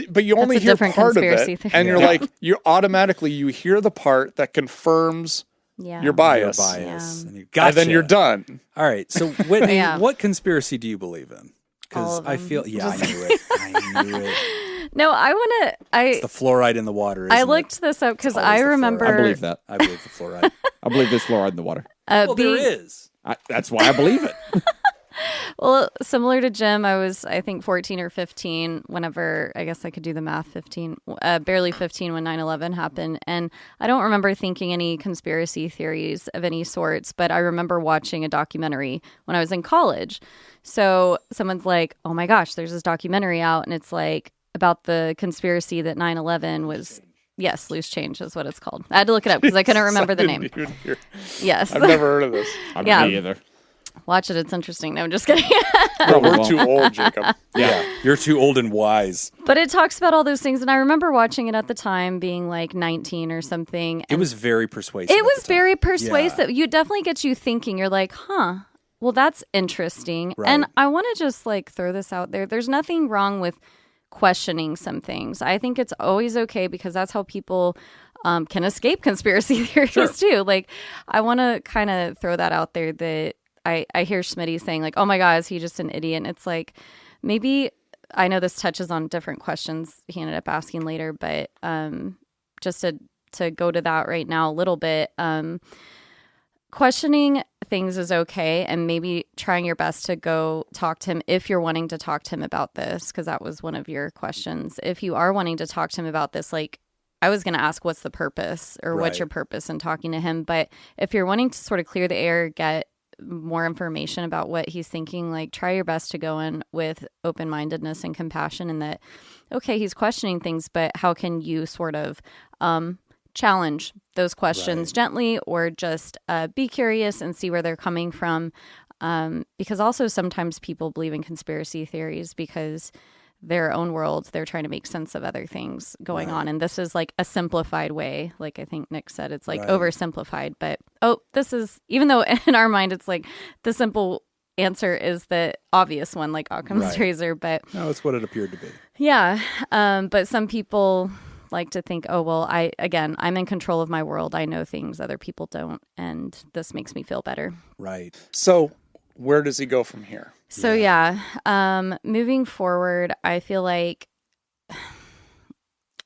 Speaker 2: but you only hear part of it, and you're like, you automatically you hear the part that confirms your bias.
Speaker 3: And,
Speaker 2: and then you're done.
Speaker 3: All right. So Whitney, what conspiracy do you believe in? Because I feel, I knew it. I knew it.
Speaker 4: No, I want to.
Speaker 3: It's the fluoride in the water.
Speaker 4: I looked this up because I remember.
Speaker 1: I believe that.
Speaker 3: I believe the fluoride.
Speaker 1: I believe there's fluoride in the water.
Speaker 3: Well, there is.
Speaker 1: That's why I believe it.
Speaker 4: Well, similar to Jim, I was, I think, 14 or 15 whenever, I guess I could do the math, barely 15 when 9/11 happened. And I don't remember thinking any conspiracy theories of any sorts, but I remember watching a documentary when I was in college. So someone's like, oh my gosh, there's this documentary out, and it's like about the conspiracy that 9/11 was... Yes, loose change is what it's called. I had to look it up because I couldn't remember the name. Yes.
Speaker 2: I've never heard of this.
Speaker 1: I don't either.
Speaker 4: Watch it. It's interesting. No, I'm just kidding.
Speaker 2: No, we're too old, Jacob.
Speaker 3: Yeah. You're too old and wise.
Speaker 4: But it talks about all those things. And I remember watching it at the time being like 19 or something.
Speaker 3: It was very persuasive.
Speaker 4: It was very persuasive. Yeah. You definitely get you thinking. You're like, well, that's interesting. Right. And I want to just like throw this out there. There's nothing wrong with questioning some things. I think it's always okay because that's how people can escape conspiracy theories too. Like, I want to kind of throw that out there that I hear Smitty saying like, oh my God, is he just an idiot? And it's like, maybe, I know this touches on different questions he ended up asking later, but just to go to that right now a little bit, questioning things is okay, and maybe trying your best to go talk to him if you're wanting to talk to him about this, because that was one of your questions. If you are wanting to talk to him about this, like, I was going to ask what's the purpose or what's your purpose in talking to him, but if you're wanting to sort of clear the air, get more information about what he's thinking, like, try your best to go in with open-mindedness and compassion, and that, okay, he's questioning things, but how can you sort of challenge those questions gently, or just be curious and see where they're coming from, because also sometimes people believe in conspiracy theories because their own world, they're trying to make sense of other things going on, and this is like a simplified way, like I think Nick said, it's like oversimplified, but this is, even though in our mind it's like the simple answer is the obvious one, like Occam's razor, but
Speaker 3: no, it's what it appeared to be.
Speaker 4: But some people like to think, oh, well, I'm in control of my world. I know things other people don't, and this makes me feel better. Right.
Speaker 2: So where does he go from here?
Speaker 4: So moving forward, I feel like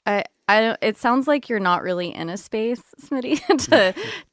Speaker 4: it sounds like you're not really in a space, Smitty,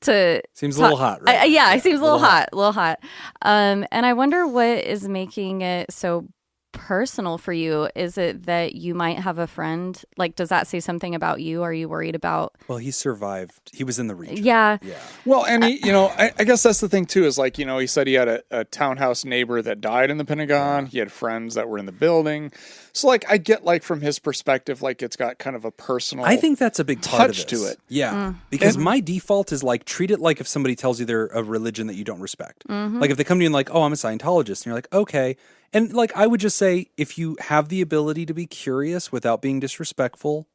Speaker 4: to
Speaker 3: seems a little hot, right?
Speaker 4: It seems a little hot. And I wonder what is making it so personal for you. Is it that you might have a friend? Like, does that say something about you? Are you worried about?
Speaker 3: Well, he survived. He was in the region.
Speaker 4: Yeah.
Speaker 2: Well, and he, I guess that's the thing too, is like, he said he had a townhouse neighbor that died in the Pentagon. He had friends that were in the building. So like, I get like from his perspective, like it's got kind of a personal,
Speaker 3: I think that's a big part
Speaker 2: touch
Speaker 3: of this.
Speaker 2: to it.
Speaker 3: Yeah. Because my default is like, treat it like if somebody tells you they're a religion that you don't respect. Mm-hmm. Like if they come to you and like, oh, I'm a Scientologist, and you're like, okay. And like, I would just say, if you have the ability to be curious without being disrespectful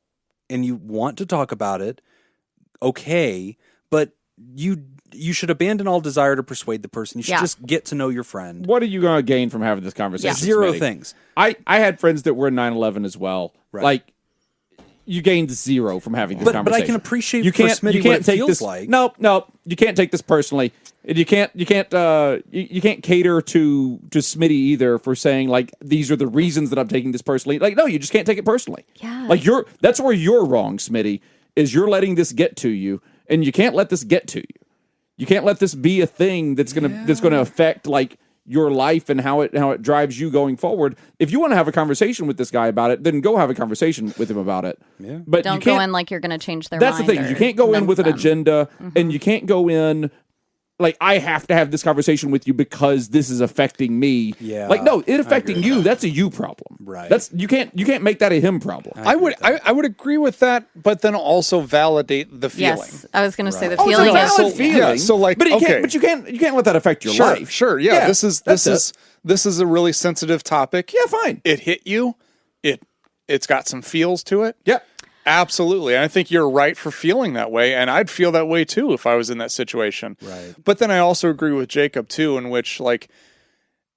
Speaker 3: and you want to talk about it, okay, but you should abandon all desire to persuade the person. You should just get to know your friend.
Speaker 1: What are you going to gain from having this conversation?
Speaker 3: Zero things.
Speaker 1: I had friends that were in 9/11 as well. Right. Like, you gained zero from having this conversation. But
Speaker 3: I can appreciate what it feels like.
Speaker 1: No, you can't take this personally. And you can't cater to Smitty either for saying like, these are the reasons that I'm taking this personally. Like, no, you just can't take it personally.
Speaker 4: Yeah.
Speaker 1: Like that's where you're wrong, Smitty, is you're letting this get to you, and you can't let this get to you. You can't let this be a thing that's gonna affect like your life and how it drives you going forward. If you want to have a conversation with this guy about it, then go have a conversation with him about it. Yeah. But
Speaker 4: don't go in like you're going to change their
Speaker 1: mind.
Speaker 4: That's
Speaker 1: the thing. You can't go in with an agenda, and you can't go in like, I have to have this conversation with you because this is affecting me. Yeah. Like, no, it affecting you, that's a you problem. Right. You can't make that a him problem.
Speaker 2: I would agree with that, but then also validate the feeling.
Speaker 4: Yes. I was going to say the feeling.
Speaker 1: It's a valid feeling.
Speaker 2: Yeah, so like,
Speaker 1: but you can't let that affect your life.
Speaker 2: Sure. Yeah. This is a really sensitive topic.
Speaker 1: Yeah, fine.
Speaker 2: It hit you. It it's got some feels to it.
Speaker 1: Yeah.
Speaker 2: Absolutely. And I think you're right for feeling that way. And I'd feel that way too if I was in that situation.
Speaker 3: Right.
Speaker 2: But then I also agree with Jacob too, in which, like,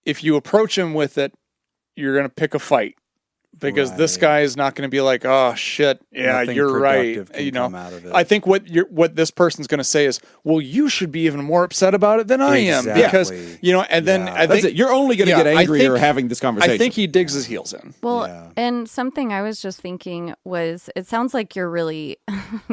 Speaker 2: if you approach him with it, you're going to pick a fight. Because this
Speaker 3: Right.
Speaker 2: guy is not going to be like, oh shit, yeah,
Speaker 3: Nothing
Speaker 2: you're right.
Speaker 3: productive can
Speaker 2: You know,
Speaker 3: come out of it.
Speaker 2: I think what this person's going to say is, well, you should be even more upset about it than I am, because
Speaker 3: Exactly.
Speaker 2: you know. And then
Speaker 3: Yeah.
Speaker 2: I
Speaker 1: That's
Speaker 2: think
Speaker 1: it. You're only going to
Speaker 2: yeah,
Speaker 1: get
Speaker 2: I
Speaker 1: angrier
Speaker 2: think-
Speaker 1: having this conversation.
Speaker 2: I think he digs his heels in.
Speaker 4: Well,
Speaker 3: Yeah.
Speaker 4: and something I was just thinking was, it sounds like you're really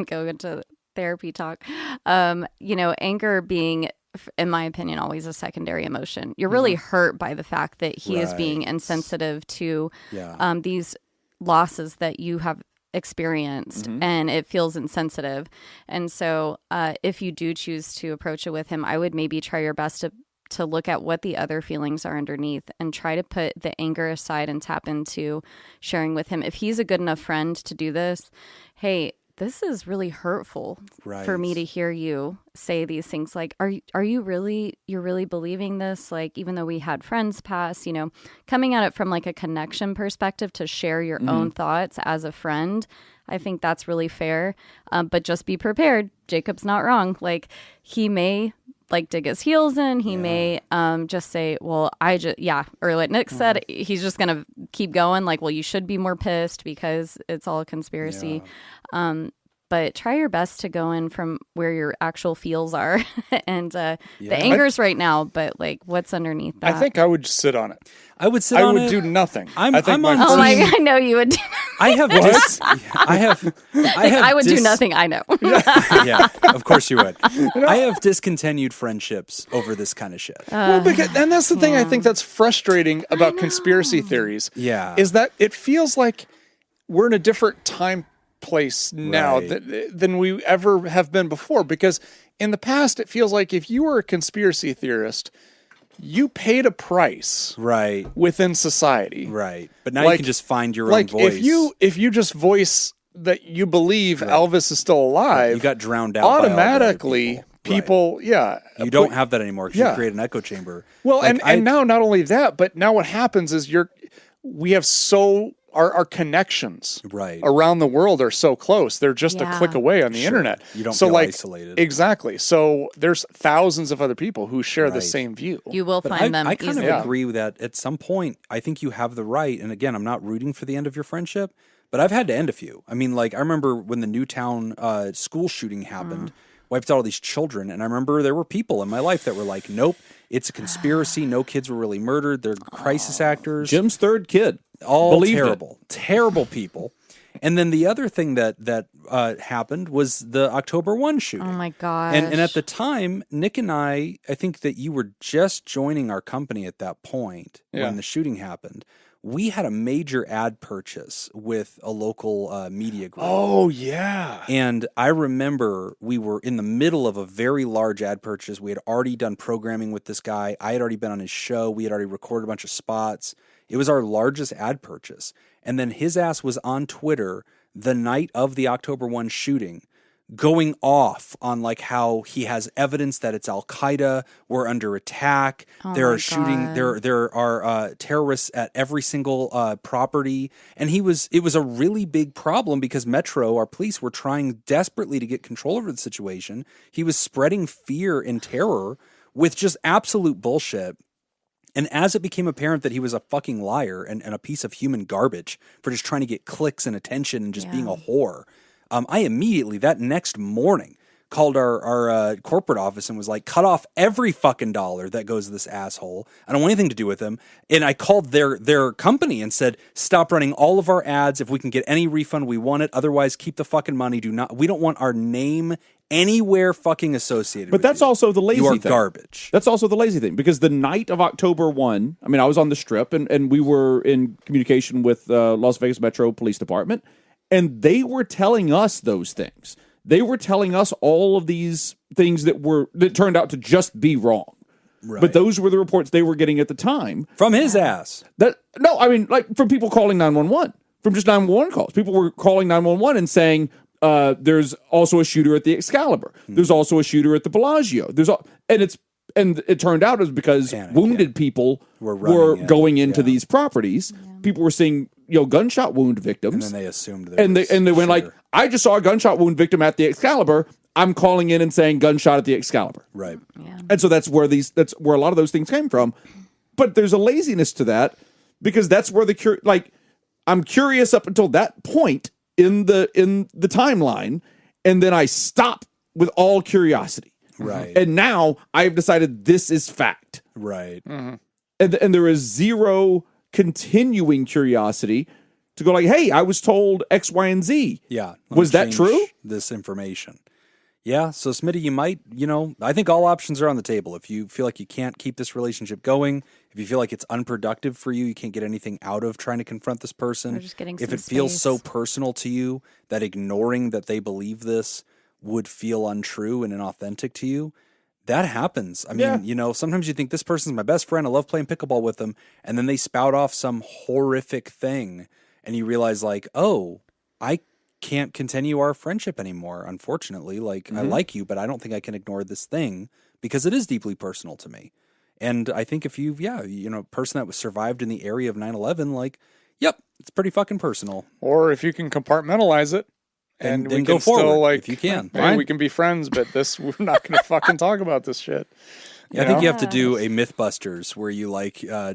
Speaker 4: going into therapy talk. You know, anger being, in my opinion, always a secondary emotion. You're really hurt by the fact that he is being
Speaker 3: Right.
Speaker 4: insensitive to
Speaker 3: Yeah.
Speaker 4: these losses that you have experienced, and it feels insensitive. And so if you do choose to approach it with him, I would maybe try your best to look at what the other feelings are underneath and try to put the anger aside and tap into sharing with him. If he's a good enough friend to do this, hey, this is really hurtful for me
Speaker 3: Right.
Speaker 4: to hear you say these things. Like, are you really, you're really believing this? Like, even though we had friends pass, you know, coming at it from like a connection perspective to share your own thoughts as a friend, I think that's really fair. But just be prepared. Jacob's not wrong. Like, he may like dig his heels in. He may just say, well, or what Nick said, he's just going to keep going. Like, well, you should be more pissed because it's all a conspiracy. But try your best to go in from where your actual feels are. And the anger's right now, but like what's underneath that?
Speaker 2: I think I would just sit on it.
Speaker 3: I would sit
Speaker 2: I
Speaker 3: on
Speaker 2: would
Speaker 3: it.
Speaker 2: do nothing.
Speaker 3: I'm
Speaker 2: my
Speaker 3: on
Speaker 4: Oh my
Speaker 3: team-
Speaker 4: God, I know you would.
Speaker 3: I have
Speaker 4: I would do nothing. I know.
Speaker 3: Yeah, of course you would. I have discontinued friendships over this kind of shit.
Speaker 2: Well, and that's the thing I think that's frustrating about conspiracy theories.
Speaker 3: Yeah.
Speaker 2: Is that it feels like we're in a different time place now
Speaker 3: Right.
Speaker 2: than we ever have been before. Because in the past, it feels like if you were a conspiracy theorist, you paid a price
Speaker 3: Right.
Speaker 2: within society.
Speaker 3: Right. But now you can just find your own
Speaker 2: Like
Speaker 3: voice.
Speaker 2: if you just voice that you believe Elvis is still alive,
Speaker 3: you got drowned out by all the other
Speaker 2: automatically
Speaker 3: people.
Speaker 2: yeah.
Speaker 3: You don't have that anymore because
Speaker 2: Yeah.
Speaker 3: you create an echo chamber.
Speaker 2: Well,
Speaker 3: Like,
Speaker 2: and now not only that, but now what happens is we have our connections
Speaker 3: Right.
Speaker 2: around the world are so close. They're just a
Speaker 4: Yeah.
Speaker 2: click away on the internet.
Speaker 3: You don't
Speaker 2: so
Speaker 3: feel
Speaker 2: like,
Speaker 3: isolated.
Speaker 2: Exactly. So there's thousands of other people who share the
Speaker 3: Right.
Speaker 2: same view.
Speaker 4: You will
Speaker 3: But
Speaker 4: find them
Speaker 3: I kind
Speaker 4: easily.
Speaker 3: of agree with that. At some point, I think you have the right. And again, I'm not rooting for the end of your friendship, but I've had to end a few. I mean, like I remember when the Newtown school shooting happened, wiped out all these children, and I remember there were people in my life that were like, "Nope, it's a conspiracy. No kids were really murdered. They're crisis actors.
Speaker 1: Jim's third kid.
Speaker 3: All
Speaker 1: believed it.
Speaker 3: terrible people." And then the other thing that happened was the October 1 shooting.
Speaker 4: Oh my gosh.
Speaker 3: And at the time, Nick and I think that you were just joining our company at that point when the shooting happened. We had a major ad purchase with a local media group.
Speaker 2: Oh yeah.
Speaker 3: And I remember we were in the middle of a very large ad purchase. We had already done programming with this guy. I had already been on his show. We had already recorded a bunch of spots. It was our largest ad purchase. And then his ass was on Twitter the night of the October 1 shooting, going off on like how he has evidence that it's Al Qaeda. We're under attack. There
Speaker 4: my
Speaker 3: are shooting.
Speaker 4: God.
Speaker 3: There are terrorists at every single property, and it was a really big problem because Metro, our police, were trying desperately to get control over the situation. He was spreading fear and terror with just absolute bullshit. And as it became apparent that he was a fucking liar and a piece of human garbage for just trying to get clicks and attention and just being a whore, I immediately, that next morning, called our corporate office and was like, cut off every fucking dollar that goes to this asshole. I don't want anything to do with him. And I called their company and said, stop running all of our ads. If we can get any refund, we want it. Otherwise, keep the fucking money. We don't want our name anywhere fucking associated with
Speaker 1: But that's
Speaker 3: you.
Speaker 1: also the lazy
Speaker 3: You are
Speaker 1: thing.
Speaker 3: garbage.
Speaker 1: That's also the lazy thing because the night of October 1, I mean, I was on the Strip and we were in communication with Las Vegas Metro Police Department, and they were telling us those things. They were telling us all of these things that turned out to just be wrong.
Speaker 3: Right.
Speaker 1: But those were the reports they were getting at the time.
Speaker 3: From his ass.
Speaker 1: Like from people calling 911, from just 911 calls. People were calling 911 and saying, there's also a shooter at the Excalibur. There's also a shooter at the Bellagio. And it turned out it was because wounded people were
Speaker 3: running in.
Speaker 1: going into these properties. People were seeing gunshot wound
Speaker 3: And
Speaker 1: victims.
Speaker 3: then they assumed
Speaker 1: And they went like, I just saw a gunshot wound victim at the Excalibur. I'm calling in and saying gunshot at the Excalibur.
Speaker 3: right.
Speaker 4: Yeah.
Speaker 1: And so that's where a lot of those things came from. But there's a laziness to that because that's where I'm curious up until that point in the timeline, and then I stop with all curiosity.
Speaker 3: Right.
Speaker 1: And now I've decided this is fact.
Speaker 3: Right.
Speaker 1: And there is zero continuing curiosity to go like, hey, I was told X, Y, and Z.
Speaker 3: Yeah.
Speaker 1: Was that true?
Speaker 3: This information. Yeah. So Smitty, you might, I think all options are on the table. If you feel like you can't keep this relationship going, if you feel like it's unproductive for you, you can't get anything out of trying to confront this person.
Speaker 4: Or just getting
Speaker 3: if
Speaker 4: some
Speaker 3: it feels
Speaker 4: space.
Speaker 3: so personal to you that ignoring that they believe this would feel untrue and inauthentic to you, that happens. I mean, sometimes you think this person's my best friend. I love playing pickleball with them. And then they spout off some horrific thing. And you realize like, oh, I can't continue our friendship anymore. Unfortunately, I like you, but I don't think I can ignore this thing because it is deeply personal to me. And I think if a person that was survived in the area of 9/11, like, yep, it's pretty fucking personal.
Speaker 2: Or if you can compartmentalize it, and
Speaker 3: then
Speaker 2: we
Speaker 3: go
Speaker 2: can still
Speaker 3: forward, if you can.
Speaker 2: hey, we can be friends, but we're not going to fucking talk about this shit.
Speaker 3: Yeah, I think you have to do a Mythbusters where you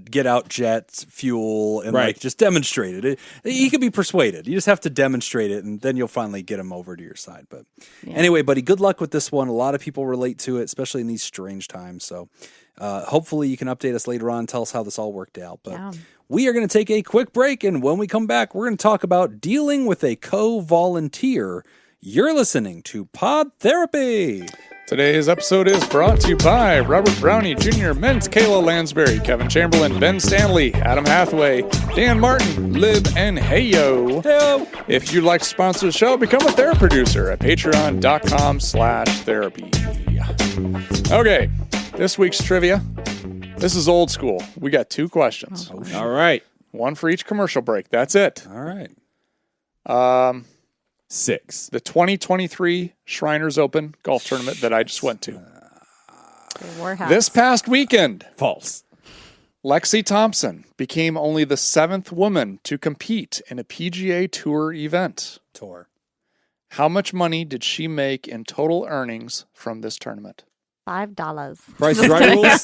Speaker 3: get out jets, fuel, and just demonstrate it. He can be persuaded. You just have to demonstrate it, and then you'll finally get him over to your side. But anyway, buddy, good luck with this one. A lot of people relate to it, especially in these strange times. So hopefully you can update us later on, tell us how this all worked out. But we are going to take a quick break, and when we come back, we're going to talk about dealing with a co-volunteer. You're listening to Pod Therapy.
Speaker 2: Today's episode is brought to you by Robert Brownie Jr., Mint, Kayla Lansbury, Kevin Chamberlain, Ben Stanley, Adam Hathaway, Dan Martin, Lib, and Heyo.
Speaker 3: Heyo.
Speaker 2: If you'd like to sponsor the show, become a therapy producer at patreon.com/therapy. Okay, this week's trivia. This is old school. We got 2 questions.
Speaker 1: All right.
Speaker 2: 1 for each commercial break. That's it.
Speaker 3: All right.
Speaker 1: 6.
Speaker 2: The 2023 Shriners Open golf tournament that I just went to.
Speaker 4: Warhouse.
Speaker 2: This past weekend,
Speaker 1: False.
Speaker 2: Lexi Thompson became only the 7th woman to compete in a PGA Tour event. How much money did she make in total earnings from this tournament?
Speaker 4: $5.
Speaker 1: Price is Right rules?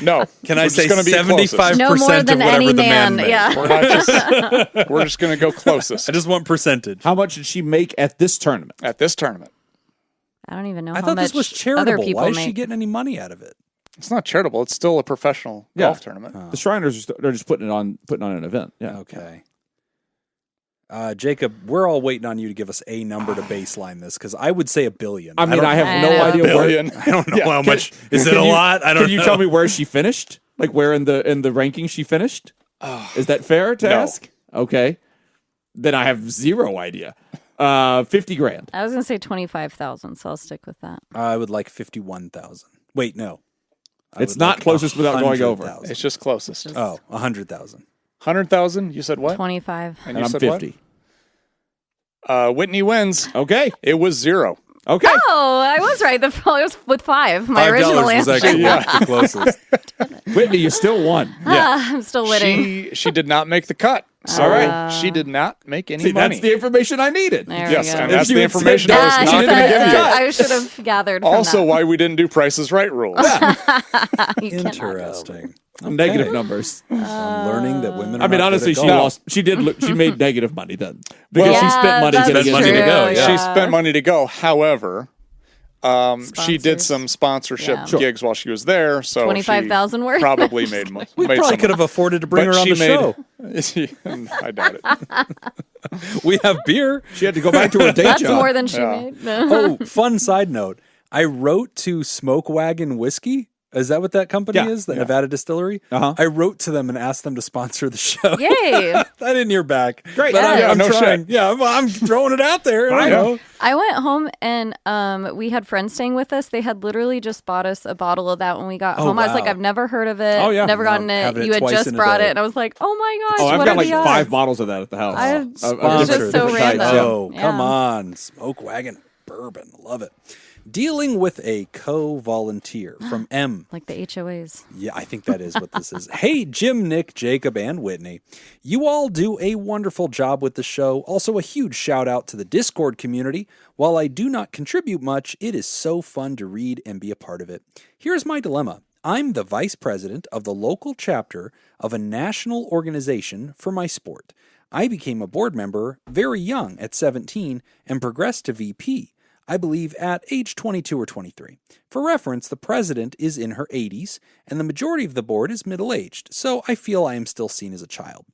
Speaker 2: No.
Speaker 3: Can I
Speaker 2: we're
Speaker 3: say
Speaker 2: just gonna be
Speaker 3: 75%
Speaker 4: No more
Speaker 3: of
Speaker 4: than
Speaker 3: whatever
Speaker 4: any
Speaker 3: the man
Speaker 4: man.
Speaker 3: made?
Speaker 4: Yeah.
Speaker 2: We're just going to go closest
Speaker 3: I just want percentage.
Speaker 1: How much did she make at this tournament?
Speaker 2: at this tournament.
Speaker 4: I don't even know
Speaker 3: I
Speaker 4: how
Speaker 3: thought
Speaker 4: much
Speaker 3: this was
Speaker 4: other
Speaker 3: charitable.
Speaker 4: people
Speaker 3: Why is
Speaker 4: make.
Speaker 3: she getting any money out of it?
Speaker 2: It's not charitable. It's still a professional golf tournament.
Speaker 1: The Shriners are just putting on an event. Yeah.
Speaker 3: Okay. Jacob, we're all waiting on you to give us a number to baseline this because I would say $1 billion.
Speaker 1: I mean, I have
Speaker 4: I
Speaker 1: no
Speaker 4: know.
Speaker 1: idea where.
Speaker 2: Billion.
Speaker 3: I don't know
Speaker 2: Yeah,
Speaker 3: how
Speaker 2: can-
Speaker 3: much. Is it a lot? I don't know.
Speaker 1: Can you tell me where she finished? Like where in the ranking she finished? Is that fair to
Speaker 2: No.
Speaker 1: ask? Okay. Then I have zero idea. $50,000.
Speaker 4: I was going to say 25,000, so I'll stick with that.
Speaker 3: I would like 51,000. Wait, no. I
Speaker 1: It's
Speaker 3: would
Speaker 1: not
Speaker 3: like
Speaker 1: closest without going over.
Speaker 3: 100,000.
Speaker 2: It's just closest.
Speaker 3: Oh, 100,000.
Speaker 2: 100,000? You said what?
Speaker 4: 25.
Speaker 2: And
Speaker 1: And
Speaker 2: you
Speaker 1: I'm
Speaker 2: said
Speaker 1: 50.
Speaker 2: what? Whitney wins.
Speaker 1: Okay.
Speaker 2: It was 0.
Speaker 1: Okay.
Speaker 4: Oh, I was right. The I was with 5. My
Speaker 3: $5
Speaker 4: original
Speaker 3: was
Speaker 4: answer.
Speaker 3: actually the closest.
Speaker 1: Whitney, you still won.
Speaker 4: I'm still winning.
Speaker 2: She did not make the cut. So
Speaker 1: All right.
Speaker 2: she did not make any
Speaker 1: See,
Speaker 2: money.
Speaker 1: that's the information I needed.
Speaker 4: There
Speaker 2: yes,
Speaker 4: we go.
Speaker 2: and that's
Speaker 1: If
Speaker 2: the
Speaker 1: you had said
Speaker 2: information I
Speaker 1: that,
Speaker 2: was
Speaker 1: she
Speaker 2: not
Speaker 1: didn't
Speaker 2: going to
Speaker 1: make
Speaker 2: give
Speaker 1: the
Speaker 2: you.
Speaker 1: cut.
Speaker 4: I should have gathered from
Speaker 2: Also,
Speaker 4: that.
Speaker 2: why we didn't do Prices Right rules.
Speaker 4: You cannot go
Speaker 3: Interesting.
Speaker 1: Negative numbers.
Speaker 3: I'm learning that women are
Speaker 1: I mean,
Speaker 3: not good
Speaker 1: honestly,
Speaker 3: at
Speaker 1: she
Speaker 3: golf.
Speaker 1: lost. She made negative money then because
Speaker 2: Well-
Speaker 1: she spent money
Speaker 4: that's
Speaker 1: getting
Speaker 3: Spent money to
Speaker 1: into
Speaker 3: go,
Speaker 1: it.
Speaker 3: yeah.
Speaker 2: She spent money to go. However, she did
Speaker 4: Sponsors.
Speaker 2: some sponsorship
Speaker 4: Yeah.
Speaker 1: Sure.
Speaker 2: gigs while she was there. So
Speaker 4: 25,000
Speaker 2: she
Speaker 4: worth?
Speaker 2: Probably made money.
Speaker 3: We probably could have afforded to bring her on the show.
Speaker 2: I doubt it.
Speaker 3: We have beer.
Speaker 1: She had to go back to her day
Speaker 4: That's
Speaker 1: job.
Speaker 4: more than she
Speaker 2: Yeah.
Speaker 4: made.
Speaker 3: Oh, fun side note. I wrote to Smoke Wagon Whiskey. Is that what that company
Speaker 1: Yeah.
Speaker 3: is? The Nevada distillery?
Speaker 1: Uh-huh.
Speaker 3: I wrote to them and asked them to sponsor the show.
Speaker 4: Yay.
Speaker 3: I didn't hear back.
Speaker 1: Great.
Speaker 3: But
Speaker 4: Yeah,
Speaker 3: I'm
Speaker 2: no
Speaker 3: trying.
Speaker 2: shit.
Speaker 3: Yeah, I'm throwing it out there. I
Speaker 2: Fine.
Speaker 3: know.
Speaker 4: I went home and we had friends staying with us. They had literally just bought us a bottle of that when we got
Speaker 3: Oh,
Speaker 4: home. I was like,
Speaker 3: wow.
Speaker 4: I've never heard of it.
Speaker 1: Oh, yeah.
Speaker 4: Never
Speaker 3: No,
Speaker 4: gotten it.
Speaker 3: having it
Speaker 4: You had
Speaker 3: twice
Speaker 4: just
Speaker 3: in a
Speaker 4: brought
Speaker 3: day.
Speaker 4: it. And I was like, oh my gosh,
Speaker 1: Oh, I've
Speaker 4: what
Speaker 1: got
Speaker 4: are
Speaker 1: like
Speaker 4: the
Speaker 1: 5
Speaker 4: odds?
Speaker 1: bottles of that at the house.
Speaker 4: I-
Speaker 1: Of
Speaker 4: it's
Speaker 1: different
Speaker 4: just so
Speaker 1: types,
Speaker 4: random.
Speaker 1: yeah.
Speaker 3: Oh,
Speaker 4: Yeah.
Speaker 3: come on. Smoke Wagon Bourbon. Love it. Dealing with a co-volunteer from M.
Speaker 4: Like the HOAs.
Speaker 3: Yeah, I think that is what this is. Hey, Jim, Nick, Jacob, and Whitney. You all do a wonderful job with the show. Also, a huge shout out to the Discord community. While I do not contribute much, it is so fun to read and be a part of it. Here's my dilemma. I'm the vice president of the local chapter of a national organization for my sport. I became a board member very young at 17 and progressed to VP. I believe at age 22 or 23. For reference, the president is in her 80s, and the majority of the board is middle-aged, so I feel I am still seen as a child.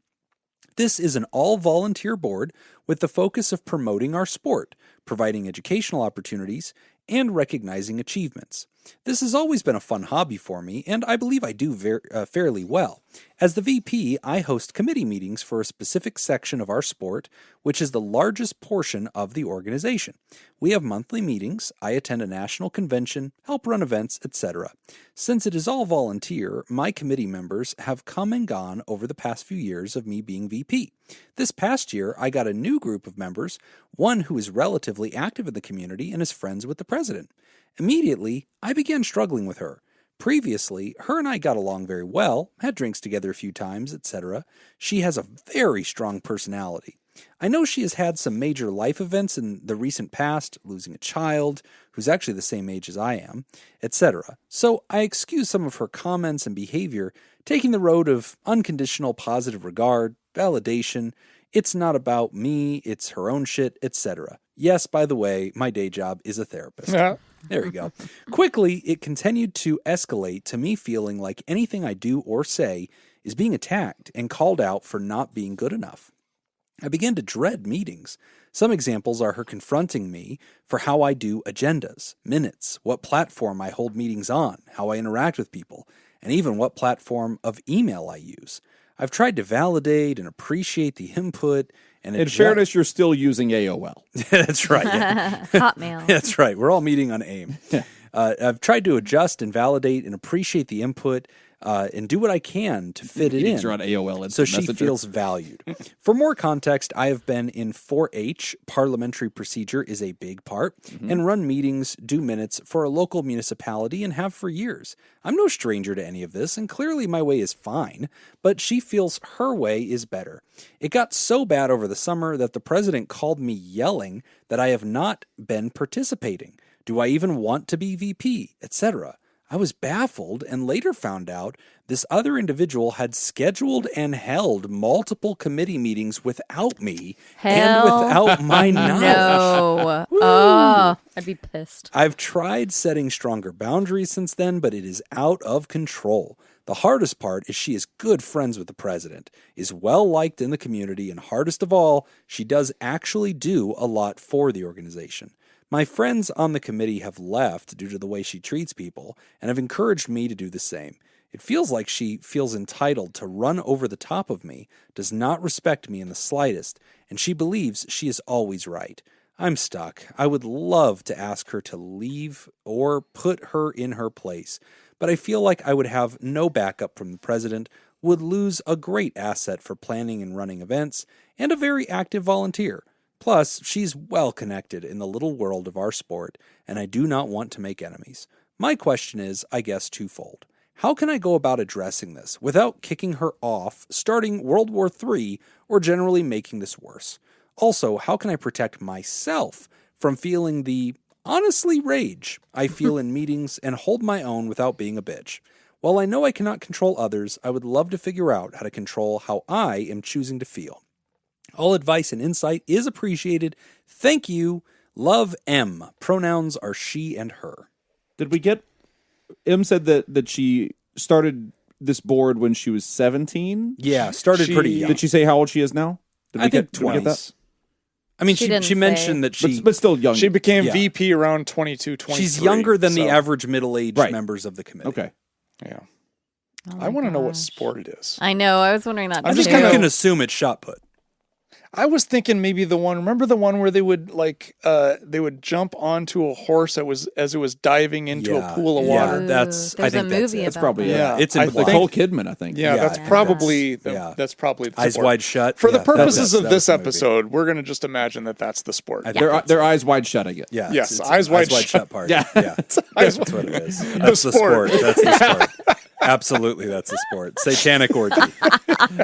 Speaker 3: This is an all-volunteer board with the focus of promoting our sport, providing educational opportunities, and recognizing achievements. This has always been a fun hobby for me, and I believe I do fairly well. As the VP, I host committee meetings for a specific section of our sport, which is the largest portion of the organization. We have monthly meetings, I attend a national convention, help run events, etc. Since it is all volunteer, my committee members have come and gone over the past few years of me being VP. This past year, I got a new group of members, one who is relatively active in the community and is friends with the president. Immediately, I began struggling with her. Previously, her and I got along very well, had drinks together a few times, etc. She has a very strong personality. I know she has had some major life events in the recent past, losing a child, who's actually the same age as I am, etc. So I excuse some of her comments and behavior, taking the road of unconditional positive regard, validation. It's not about me, it's her own shit, etc. Yes, by the way, my day job is a therapist.
Speaker 2: Yeah.
Speaker 3: There we go. Quickly, it continued to escalate to me feeling like anything I do or say is being attacked and called out for not being good enough. I began to dread meetings. Some examples are her confronting me for how I do agendas, minutes, what platform I hold meetings on, how I interact with people, and even what platform of email I use. I've tried to validate and appreciate the input. And
Speaker 1: in fairness, you're still using AOL.
Speaker 3: That's right. Yeah.
Speaker 4: Hotmail.
Speaker 3: That's right. We're all meeting on AIM. I've tried to adjust and validate and appreciate the input and do what I can to fit it in.
Speaker 1: Are on AOL
Speaker 3: so she feels valued. For more context, I have been in 4-H. Parliamentary procedure is a big part, and run meetings, do minutes for a local municipality and have for years. I'm no stranger to any of this, and clearly my way is fine, but she feels her way is better. It got so bad over the summer that the president called me yelling that I have not been participating. Do I even want to be VP, etc.? I was baffled and later found out this other individual had scheduled and held multiple committee meetings without me and without my knowledge.
Speaker 4: No. Oh, I'd be pissed.
Speaker 3: I've tried setting stronger boundaries since then, but it is out of control. The hardest part is she is good friends with the president, is well liked in the community, and hardest of all, she does actually do a lot for the organization. My friends on the committee have left due to the way she treats people and have encouraged me to do the same. It feels like she feels entitled to run over the top of me, does not respect me in the slightest, and she believes she is always right. I'm stuck. I would love to ask her to leave or put her in her place, but I feel like I would have no backup from the president, would lose a great asset for planning and running events, and a very active volunteer. Plus, she's well connected in the little world of our sport, and I do not want to make enemies. My question is, I guess, twofold. How can I go about addressing this without kicking her off, starting World War III, or generally making this worse? Also, how can I protect myself from feeling the, honestly, rage I feel in meetings and hold my own without being a bitch? While I know I cannot control others, I would love to figure out how to control how I am choosing to feel. All advice and insight is appreciated. Thank you. Love, M. Pronouns are she and her.
Speaker 1: Did we get... M said that she started this board when she was 17?
Speaker 3: Yeah, started pretty young.
Speaker 1: Did she say how old she is now?
Speaker 3: I think 20s. I mean, she mentioned that she...
Speaker 1: But still young.
Speaker 2: She became VP around 22, 23.
Speaker 3: She's younger than the average middle-aged members of the committee.
Speaker 1: Okay.
Speaker 2: Yeah.
Speaker 4: Oh
Speaker 2: I want to know what sport it is.
Speaker 4: I know. I was wondering that.
Speaker 3: I'm just going to assume it's shot put.
Speaker 2: I was thinking maybe the one. Remember the one where they would they would jump onto a horse as it was diving into a pool of water.
Speaker 3: Yeah, that's. I
Speaker 4: There's
Speaker 3: think
Speaker 4: a
Speaker 3: that's
Speaker 4: movie
Speaker 3: it.
Speaker 1: That's
Speaker 4: about
Speaker 1: probably
Speaker 4: that.
Speaker 2: Yeah.
Speaker 3: It's
Speaker 2: I
Speaker 3: implied.
Speaker 1: Nicole Kidman, I think.
Speaker 2: Yeah, that's
Speaker 4: Yeah.
Speaker 2: probably
Speaker 3: Yeah.
Speaker 2: that's probably the
Speaker 3: Eyes
Speaker 2: sport.
Speaker 3: Wide Shut.
Speaker 2: For the
Speaker 3: Yeah,
Speaker 2: purposes
Speaker 3: that
Speaker 2: of
Speaker 3: was
Speaker 2: this
Speaker 3: the movie.
Speaker 2: episode, we're going to just imagine that that's the sport.
Speaker 3: I think that's
Speaker 1: Their eyes wide shut, I guess.
Speaker 3: Yeah.
Speaker 2: Yes,
Speaker 3: it's
Speaker 2: Eyes Wide
Speaker 3: Shut part.
Speaker 1: Yeah.
Speaker 3: Yeah.
Speaker 2: Eyes-
Speaker 3: That's what it is. That's the
Speaker 2: sport.
Speaker 3: sport. That's the sport. Absolutely, that's the sport. Satanic orgy.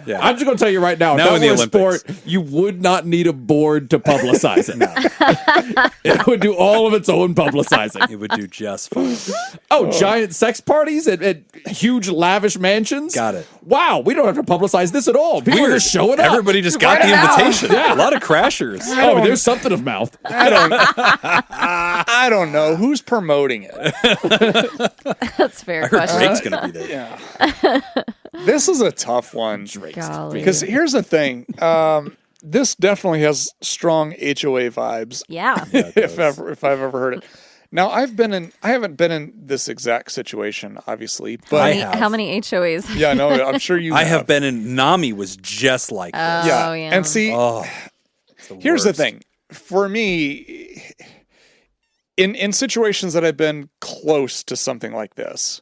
Speaker 3: Yeah.
Speaker 1: I'm just going to tell you right now,
Speaker 3: Now
Speaker 1: if
Speaker 3: in
Speaker 1: that
Speaker 3: the
Speaker 1: were a
Speaker 3: Olympics.
Speaker 1: sport, you would not need a board to publicize it. It would do all of its own publicizing.
Speaker 3: It would do just fine.
Speaker 1: Oh, giant sex parties at huge lavish mansions?
Speaker 3: Got it.
Speaker 1: Wow, we don't have to publicize this at all. People are just showing up.
Speaker 3: Everybody just got the invitation. A lot of crashers.
Speaker 1: Oh, there's something of mouth.
Speaker 2: I don't know who's promoting it.
Speaker 4: That's a fair
Speaker 3: I heard
Speaker 4: question.
Speaker 3: Drake's going to be there.
Speaker 2: Yeah. This is a tough one.
Speaker 4: Golly.
Speaker 2: Because here's the thing. This definitely has strong HOA vibes.
Speaker 4: Yeah.
Speaker 2: if I've ever heard it. Now I haven't been in this exact situation, obviously, but
Speaker 3: I have.
Speaker 4: How many HOAs?
Speaker 2: yeah, no, I'm sure you
Speaker 3: I have been in. Nami was just like this.
Speaker 2: Yeah.
Speaker 4: Oh, yeah.
Speaker 2: And see,
Speaker 3: Oh, it's the
Speaker 2: here's the
Speaker 3: worst.
Speaker 2: thing. For me, in situations that I've been close to something like this,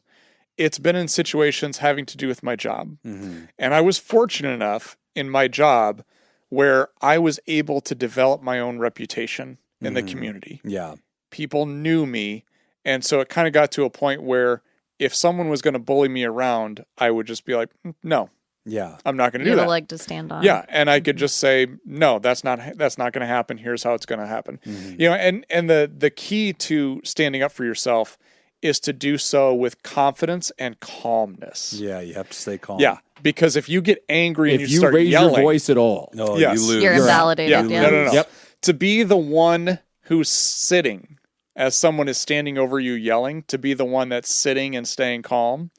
Speaker 2: it's been in situations having to do with my job.
Speaker 3: Mm-hmm.
Speaker 2: And I was fortunate enough in my job where I was able to develop my own reputation in the community.
Speaker 3: Yeah.
Speaker 2: People knew me. And so it kind of got to a point where if someone was going to bully me around, I would just be like, no,
Speaker 3: Yeah.
Speaker 2: I'm not going to
Speaker 4: You
Speaker 2: do
Speaker 4: have a
Speaker 2: that.
Speaker 4: leg to stand on.
Speaker 2: Yeah, and I could just say, no, that's not going to happen. Here's how it's going to happen. You know, and the key to standing up for yourself is to do so with confidence and calmness.
Speaker 3: Yeah. You have to stay calm.
Speaker 2: Yeah, because if you get angry and
Speaker 1: If
Speaker 2: you
Speaker 1: you
Speaker 2: start
Speaker 1: raise
Speaker 2: yelling,
Speaker 1: your voice at all.
Speaker 3: No,
Speaker 2: Yes.
Speaker 3: you lose.
Speaker 4: You're
Speaker 1: You're out.
Speaker 4: invalidated.
Speaker 2: yeah,
Speaker 4: Yeah.
Speaker 2: no.
Speaker 1: Yep.
Speaker 2: To be the one who's sitting as someone is standing over you yelling, to be the one that's sitting and staying calm,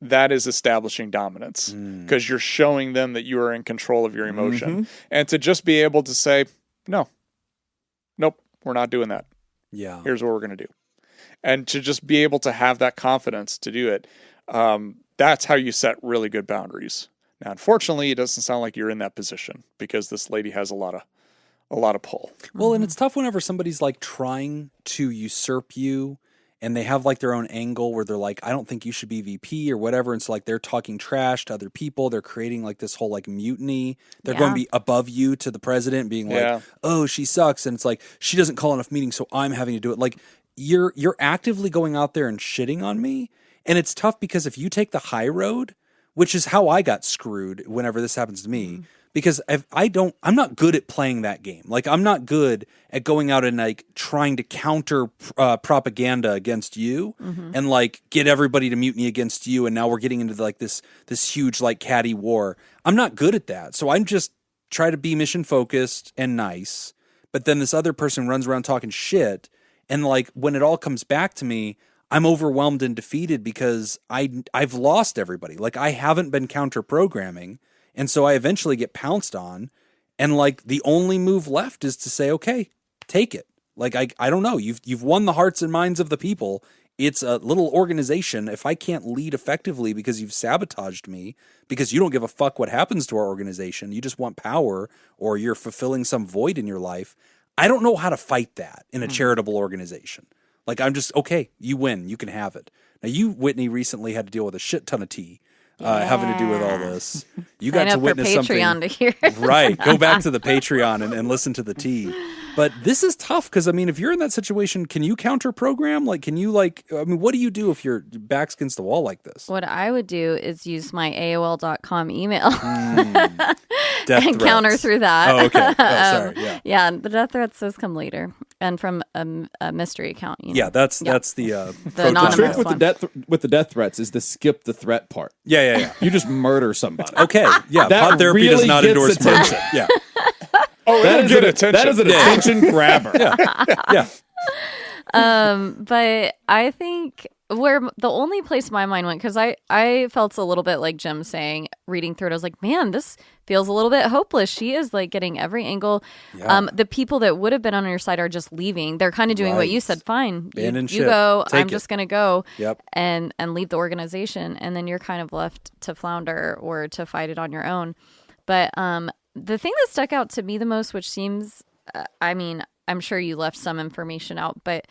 Speaker 2: that is establishing dominance because you're showing them that you are in control of your emotion. And to just be able to say, nope, we're not doing that.
Speaker 3: Yeah.
Speaker 2: Here's what we're going to do. And to just be able to have that confidence to do it, that's how you set really good boundaries. Now, unfortunately, it doesn't sound like you're in that position because this lady has a lot of pull.
Speaker 3: Well, and it's tough whenever somebody's like trying to usurp you and they have like their own angle where they're like, I don't think you should be VP or whatever. And so like they're talking trash to other people. They're creating like this whole like mutiny. They're going to be above you to the president being like, oh, she sucks. And it's like, she doesn't call enough meetings, so I'm having to do it. Like you're actively going out there and shitting on me. And it's tough because if you take the high road, which is how I got screwed whenever this happens to me, because I'm not good at playing that game. Like I'm not good at going out and like trying to counter propaganda against you and like get everybody to mutiny against you. And now we're getting into like this huge like catty war. I'm not good at that. So I'm just try to be mission focused and nice. But then this other person runs around talking shit. And like when it all comes back to me, I'm overwhelmed and defeated because I've lost everybody. Like I haven't been counter programming. And so I eventually get pounced on, and like the only move left is to say, okay, take it. Like I don't know. You've won the hearts and minds of the people. It's a little organization. If I can't lead effectively because you've sabotaged me, because you don't give a fuck what happens to our organization, you just want power or you're fulfilling some void in your life. I don't know how to fight that in a charitable organization. Like I'm just, okay, you win, you can have it. Now you, Whitney, recently had to deal with a shit ton of tea. Having to do with all this. You got
Speaker 4: Sign
Speaker 3: to
Speaker 4: up
Speaker 3: witness
Speaker 4: for Patreon
Speaker 3: something.
Speaker 4: to hear.
Speaker 3: Right. Go back to the Patreon and listen to the tea. But this is tough because, I mean, if you're in that situation, can you counter program? Like, can you what do you do if your back's against the wall like this?
Speaker 4: What I would do is use my AOL.com email
Speaker 3: Death
Speaker 4: and counter
Speaker 3: threats.
Speaker 4: through that.
Speaker 3: Oh, okay. Oh, sorry. Yeah.
Speaker 4: Yeah, the death threats those come later, and from a mystery account. You know?
Speaker 3: Yeah, that's the
Speaker 4: The
Speaker 3: pro
Speaker 4: anonymous
Speaker 1: Trick
Speaker 3: tip.
Speaker 1: with
Speaker 4: one.
Speaker 1: the death threats is to skip the threat part.
Speaker 3: Yeah.
Speaker 1: You just murder somebody.
Speaker 3: Okay. Yeah.
Speaker 1: That
Speaker 3: Pod therapy does
Speaker 1: really
Speaker 3: not
Speaker 1: gets
Speaker 3: endorse
Speaker 1: attention.
Speaker 3: murder. Yeah.
Speaker 2: Oh,
Speaker 1: That
Speaker 2: it'll
Speaker 1: is
Speaker 2: get
Speaker 1: an
Speaker 2: attention.
Speaker 1: That is an attention grabber.
Speaker 3: Yeah.
Speaker 4: But I think where the only place my mind went, because I felt a little bit like Jim saying, reading through it, I was like, man, this feels a little bit hopeless. She is like getting every angle.
Speaker 3: Yeah.
Speaker 4: The people that would have been on your side are just leaving. They're kind of doing what you
Speaker 3: Right.
Speaker 4: said. Fine,
Speaker 3: Abandon
Speaker 4: you
Speaker 3: ship.
Speaker 4: go.
Speaker 3: Take
Speaker 4: I'm
Speaker 3: it.
Speaker 4: just gonna go.
Speaker 3: Yep.
Speaker 4: And leave the organization, and then you're kind of left to flounder or to fight it on your own. But the thing that stuck out to me the most, which seems, I mean, I'm sure you left some information out, but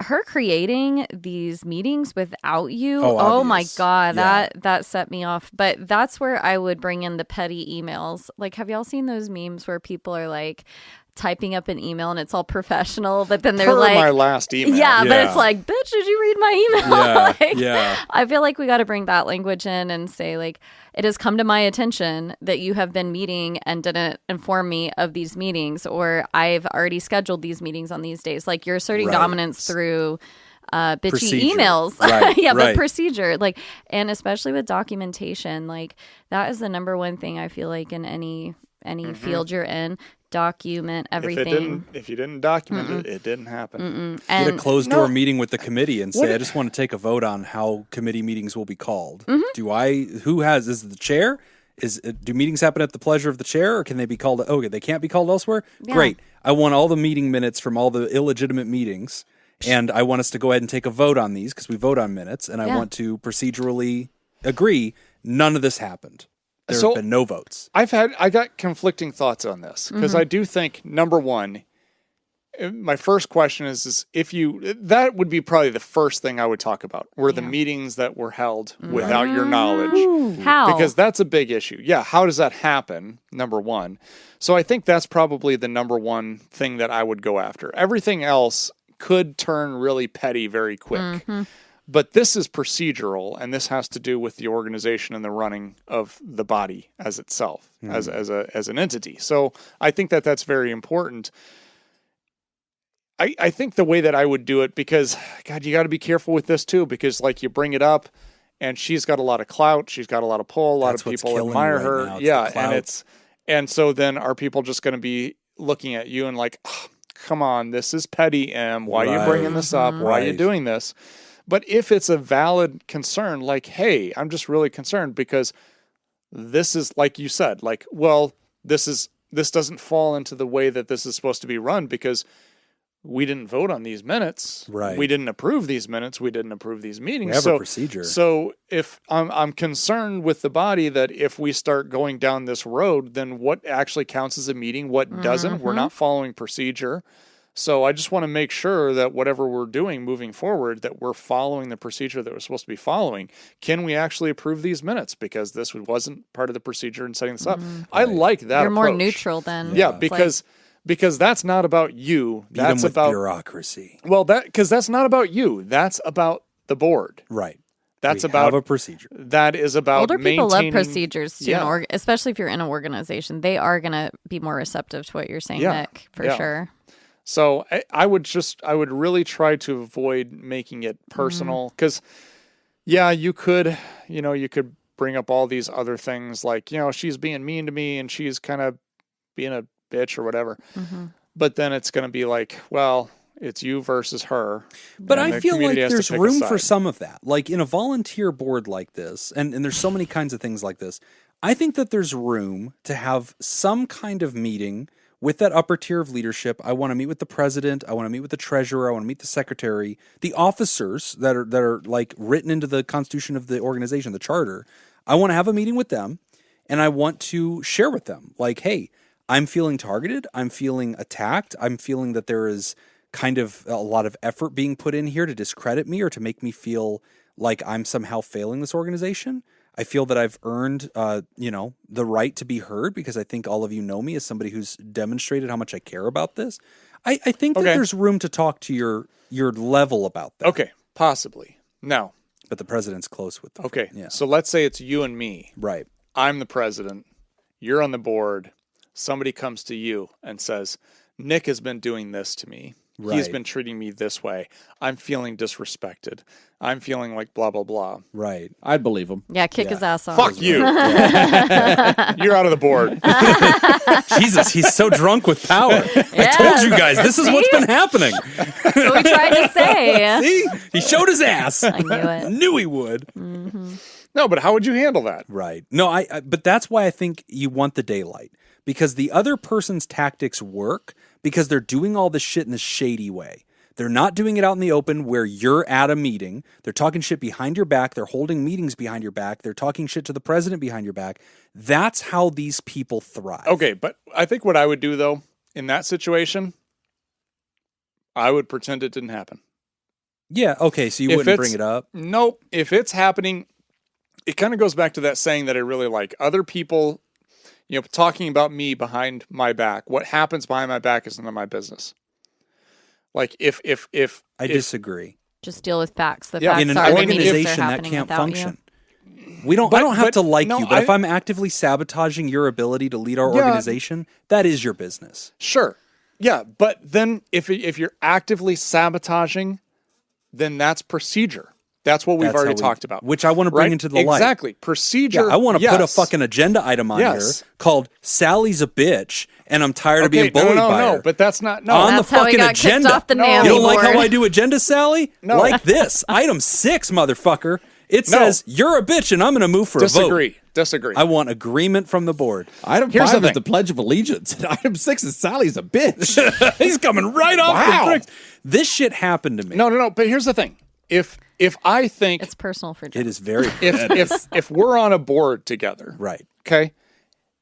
Speaker 4: her creating these meetings without you, oh my God, that set me off. But that's where I would bring in the petty emails. Like, have y'all seen those memes where people are like typing up an email and it's all professional, but then they're like,
Speaker 2: my last email.
Speaker 4: Yeah, but it's like, bitch, did you read my email?
Speaker 3: Yeah,
Speaker 4: I feel like we got to bring that language in and say, like, it has come to my attention that you have been meeting and didn't inform me of these meetings, or I've already scheduled these meetings on these days. Like, you're asserting dominance through bitchy
Speaker 3: Procedure.
Speaker 4: emails.
Speaker 3: Right,
Speaker 4: yeah,
Speaker 3: right.
Speaker 4: but procedure. Like, and especially with documentation, like, that is the number one thing I feel like in any field you're in. Document everything.
Speaker 2: If you didn't document it, it didn't happen.
Speaker 3: Get a closed door meeting with the committee and say, I just want to take a vote on how committee meetings will be called. Is it the chair? Do meetings happen at the pleasure of the chair, or can they be called? Okay, they can't be called elsewhere?
Speaker 4: Yeah.
Speaker 3: Great. I want all the meeting minutes from all the illegitimate meetings, and I want us to go ahead and take a vote on these because we vote on minutes, and I want to procedurally agree none of this happened. There have been no votes.
Speaker 2: I got conflicting thoughts on this because I do think, number one, my first question is that would be probably the first thing I would talk about were the meetings that were held without your knowledge.
Speaker 4: How?
Speaker 2: Because that's a big issue. Yeah. How does that happen? Number one. So I think that's probably the number one thing that I would go after. Everything else could turn really petty very quick. But this is procedural, and this has to do with the organization and the running of the body as itself, as an entity. So I think that that's very important. I think the way that I would do it, because, God, you got to be careful with this too, because, like, you bring it up, and she's got a lot of clout, she's got a lot of pull, a lot of people admire her. Yeah, and so then are people just going to be looking at you and like, oh, come on, this is petty, Em. Why are you bringing this up? Why are you doing this? But if it's a valid concern, like, hey, I'm just really concerned because this is, like you said, like, well, this doesn't fall into the way that this is supposed to be run because we didn't vote on these minutes.
Speaker 3: Right.
Speaker 2: We didn't approve these minutes. We didn't approve these meetings.
Speaker 3: We have a procedure.
Speaker 2: So if I'm concerned with the body that if we start going down this road, then what actually counts as a meeting, what doesn't? We're not following procedure. So I just want to make sure that whatever we're doing moving forward, that we're following the procedure that we're supposed to be following. Can we actually approve these minutes? Because this wasn't part of the procedure in setting this up. I like that
Speaker 4: You're more
Speaker 2: approach.
Speaker 4: neutral then.
Speaker 2: Yeah, because that's not about you. That's about
Speaker 3: bureaucracy.
Speaker 2: Well, because that's not about you. That's about the board.
Speaker 3: Right.
Speaker 2: That's
Speaker 3: we
Speaker 2: about
Speaker 3: have a procedure.
Speaker 2: That is about
Speaker 4: older people
Speaker 2: maintaining,
Speaker 4: love procedures too, especially if you're in an organization. They are going to be more receptive to what you're saying, Nick, for sure.
Speaker 2: So I would really try to avoid making it personal because, you could bring up all these other things like, she's being mean to me and she's kind of being a bitch or whatever. But then it's going to be like, well, it's you versus her.
Speaker 3: But I feel like there's room for some of that. Like in a volunteer board like this, and there's so many kinds of things like this, I think that there's room to have some kind of meeting with that upper tier of leadership. I want to meet with the president. I want to meet with the treasurer. I want to meet the secretary, the officers that are like written into the constitution of the organization, the charter. I want to have a meeting with them, and I want to share with them, like, hey, I'm feeling targeted. I'm feeling attacked. I'm feeling that there is kind of a lot of effort being put in here to discredit me or to make me feel like I'm somehow failing this organization. I feel that I've earned, the right to be heard because I think all of you know me as somebody who's demonstrated how much I care about this. I think that there's room to talk to your level about that.
Speaker 2: Okay, possibly. No.
Speaker 3: But the president's close with them.
Speaker 2: Okay,
Speaker 3: yeah.
Speaker 2: So let's say it's you and me.
Speaker 3: Right.
Speaker 2: I'm the president. You're on the board. Somebody comes to you and says, Nick has been doing this to me.
Speaker 3: Right.
Speaker 2: He's been treating me this way. I'm feeling disrespected. I'm feeling like blah, blah, blah.
Speaker 3: Right.
Speaker 1: I'd believe him.
Speaker 4: Yeah, kick his ass off.
Speaker 2: Fuck you. You're out of the board.
Speaker 3: Jesus, he's so drunk with power. I told you guys, this is what's been happening.
Speaker 4: That's what we tried to say.
Speaker 3: See? He showed his ass.
Speaker 4: I knew it.
Speaker 3: Knew he would.
Speaker 2: No, but how would you handle that?
Speaker 3: Right. No, but that's why I think you want the daylight. Because the other person's tactics work because they're doing all this shit in this shady way. They're not doing it out in the open where you're at a meeting. They're talking shit behind your back. They're holding meetings behind your back. They're talking shit to the president behind your back. That's how these people thrive.
Speaker 2: Okay, but I think what I would do, though, in that situation, I would pretend it didn't happen.
Speaker 3: Yeah, okay, so you wouldn't bring it up?
Speaker 2: Nope. If it's happening, it kind of goes back to that saying that I really like. Other people, talking about me behind my back. What happens behind my back is none of my business. Like, if
Speaker 3: I disagree.
Speaker 4: Just deal with facts. The
Speaker 2: Yeah.
Speaker 4: facts
Speaker 3: In an
Speaker 4: are the news
Speaker 3: organization
Speaker 4: are
Speaker 3: that
Speaker 4: happening
Speaker 3: can't
Speaker 4: without
Speaker 3: function.
Speaker 4: You.
Speaker 3: I don't have to like
Speaker 2: no,
Speaker 3: you, but if I'm actively sabotaging your ability to lead our organization, that is your business.
Speaker 2: Sure. Yeah, but then if you're actively sabotaging, then that's procedure. That's what we've already talked about.
Speaker 3: Which I want to bring into the light.
Speaker 2: Exactly. Procedure.
Speaker 3: Yeah, I want to put a fucking agenda item on here called Sally's a bitch and I'm tired of being bullied by her.
Speaker 2: No, but that's not, no.
Speaker 3: On
Speaker 4: That's
Speaker 3: the
Speaker 4: how we
Speaker 3: fucking
Speaker 4: got kicked
Speaker 3: agenda.
Speaker 4: off the
Speaker 3: You
Speaker 4: NAMI
Speaker 3: don't like how
Speaker 4: board.
Speaker 3: I do agenda, Sally?
Speaker 2: No.
Speaker 3: Like this. Item 6, motherfucker. It says, you're a bitch and I'm going to move for a vote.
Speaker 2: Disagree.
Speaker 3: I want agreement from the board.
Speaker 1: Item
Speaker 2: Here's
Speaker 1: 5
Speaker 2: the
Speaker 1: is the
Speaker 2: thing.
Speaker 1: Pledge of Allegiance. And item 6 is Sally's a bitch.
Speaker 3: He's coming right off
Speaker 1: Wow.
Speaker 3: the bricks. This shit happened to me.
Speaker 2: No. But here's the thing. If I think
Speaker 4: It's personal for Joe.
Speaker 3: It is very
Speaker 2: if we're on a board together,
Speaker 3: right.
Speaker 2: okay,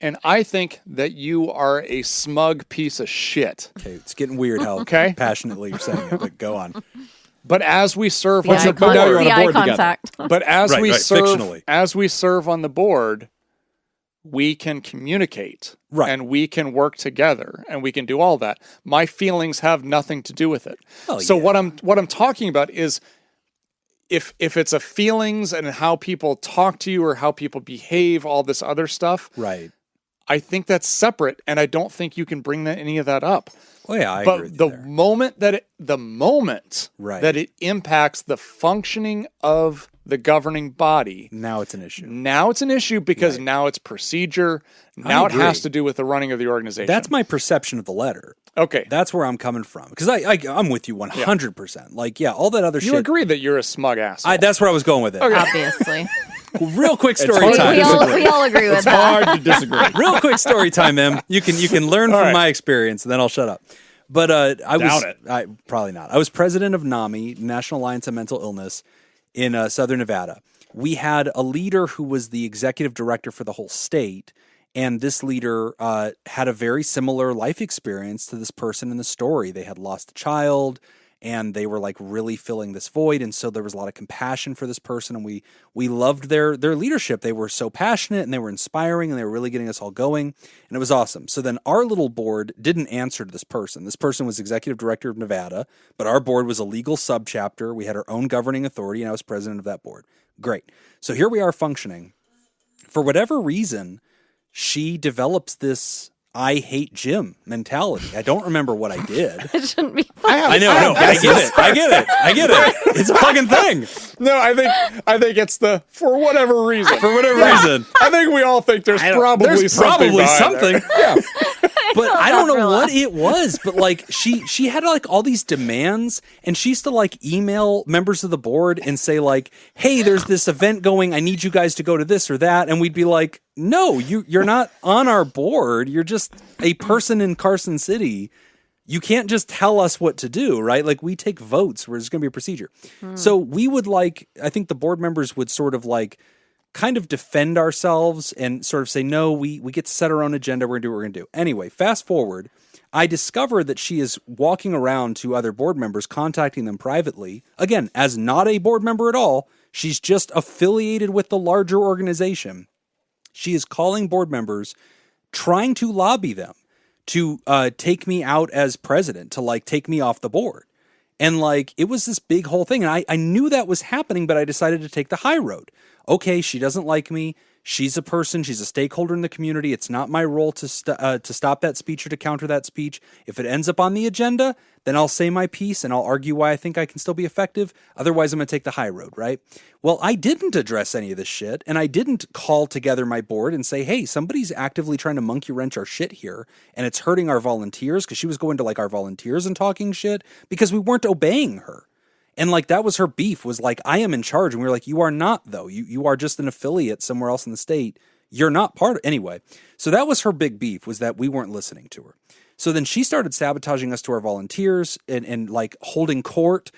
Speaker 2: and I think that you are a smug piece of shit,
Speaker 3: Okay, it's getting weird how passionately you're saying it, but go on.
Speaker 2: but as we serve
Speaker 4: The
Speaker 2: on
Speaker 4: eye,
Speaker 2: the board,
Speaker 1: now you're on a
Speaker 4: the eye
Speaker 1: board together.
Speaker 4: contact.
Speaker 2: but as
Speaker 3: Right,
Speaker 2: we
Speaker 3: right,
Speaker 2: serve
Speaker 3: fictionally.
Speaker 2: as we serve on the board, we can communicate,
Speaker 3: Right.
Speaker 2: and we can work together, and we can do all that. My feelings have nothing to do with it.
Speaker 3: Oh,
Speaker 2: So
Speaker 3: yeah.
Speaker 2: what I'm talking about is if it's a feelings and how people talk to you or how people behave, all this other stuff,
Speaker 3: Right.
Speaker 2: I think that's separate, and I don't think you can bring any of that up.
Speaker 3: Well, yeah, I agree
Speaker 2: But
Speaker 3: with
Speaker 2: the
Speaker 3: you there.
Speaker 2: moment
Speaker 3: Right.
Speaker 2: that it impacts the functioning of the governing body,
Speaker 3: Now it's an issue.
Speaker 2: now it's an issue because now it's procedure. Now it
Speaker 3: agree.
Speaker 2: has to do with the running of the organization.
Speaker 3: That's my perception of the letter.
Speaker 2: okay.
Speaker 3: That's where I'm coming from. Because I'm with you 100%. Like, yeah, all that other
Speaker 2: You
Speaker 3: shit.
Speaker 2: agree that you're a smug asshole.
Speaker 3: That's where I was going with it.
Speaker 4: Obviously.
Speaker 3: Real quick story
Speaker 1: hard to
Speaker 3: time.
Speaker 4: we all agree with
Speaker 1: It's
Speaker 4: that.
Speaker 1: hard to disagree.
Speaker 3: Real quick story time, Em. You can learn from my experience, and then I'll shut up. But I was probably not. I was president of NAMI, National Alliance on Mental Illness, in Southern Nevada. We had a leader who was the executive director for the whole state, and this leader had a very similar life experience to this person in the story. They had lost a child, and they were like really filling this void, and so there was a lot of compassion for this person, and we loved their leadership. They were so passionate, and they were inspiring, and they were really getting us all going, and it was awesome. So then our little board didn't answer to this person. This person was executive director of Nevada, but our board was a legal subchapter. We had our own governing authority, and I was president of that board. Great. So here we are functioning. For whatever reason, she develops this I hate Jim mentality. I don't remember what I did.
Speaker 4: It shouldn't be fun.
Speaker 3: I know. I get it. It's a fucking thing.
Speaker 2: No, I think it's the for whatever reason.
Speaker 3: For whatever reason.
Speaker 2: I think we all think there's probably something. behind there.
Speaker 3: Yeah. But I don't know
Speaker 4: Umbrella.
Speaker 3: what it was, but like she had like all these demands, and she used to like email members of the board and say like, "Hey, there's this event going. I need you guys to go to this or that." And we'd be like, "No, you're not on our board. You're just a person in Carson City. You can't just tell us what to do, right? Like we take votes where there's going to be a procedure." So we would like, I think the board members would sort of like kind of defend ourselves and sort of say, no, we get to set our own agenda. We're going to do what we're going to do. Anyway, fast forward, I discover that she is walking around to other board members, contacting them privately. Again, as not a board member at all, she's just affiliated with the larger organization. She is calling board members, trying to lobby them to take me out as president, to like take me off the board. And like, it was this big whole thing. And I knew that was happening, but I decided to take the high road. Okay, she doesn't like me. She's a person. She's a stakeholder in the community. It's not my role to stop that speech or to counter that speech. If it ends up on the agenda, then I'll say my piece and I'll argue why I think I can still be effective. Otherwise, I'm going to take the high road, right? Well, I didn't address any of this shit, and I didn't call together my board and say, hey, somebody's actively trying to monkey wrench our shit here, and it's hurting our volunteers, because she was going to like our volunteers and talking shit because we weren't obeying her. And like, that was her beef, was like, I am in charge. And we were like, you are not, though. You are just an affiliate somewhere else in the state. You're not part of, anyway. So that was her big beef, was that we weren't listening to her. So then she started sabotaging us to our volunteers and like holding court,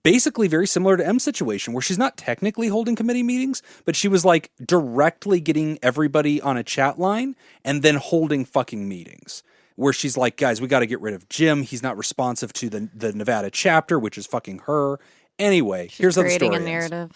Speaker 3: basically very similar to M's situation, where she's not technically holding committee meetings, but she was like directly getting everybody on a chat line and then holding fucking meetings. Where she's like, guys, we got to get rid of Jim. He's not responsive to the Nevada chapter, which is fucking her. Anyway, here's how the story
Speaker 4: creating a
Speaker 3: ends.
Speaker 4: narrative.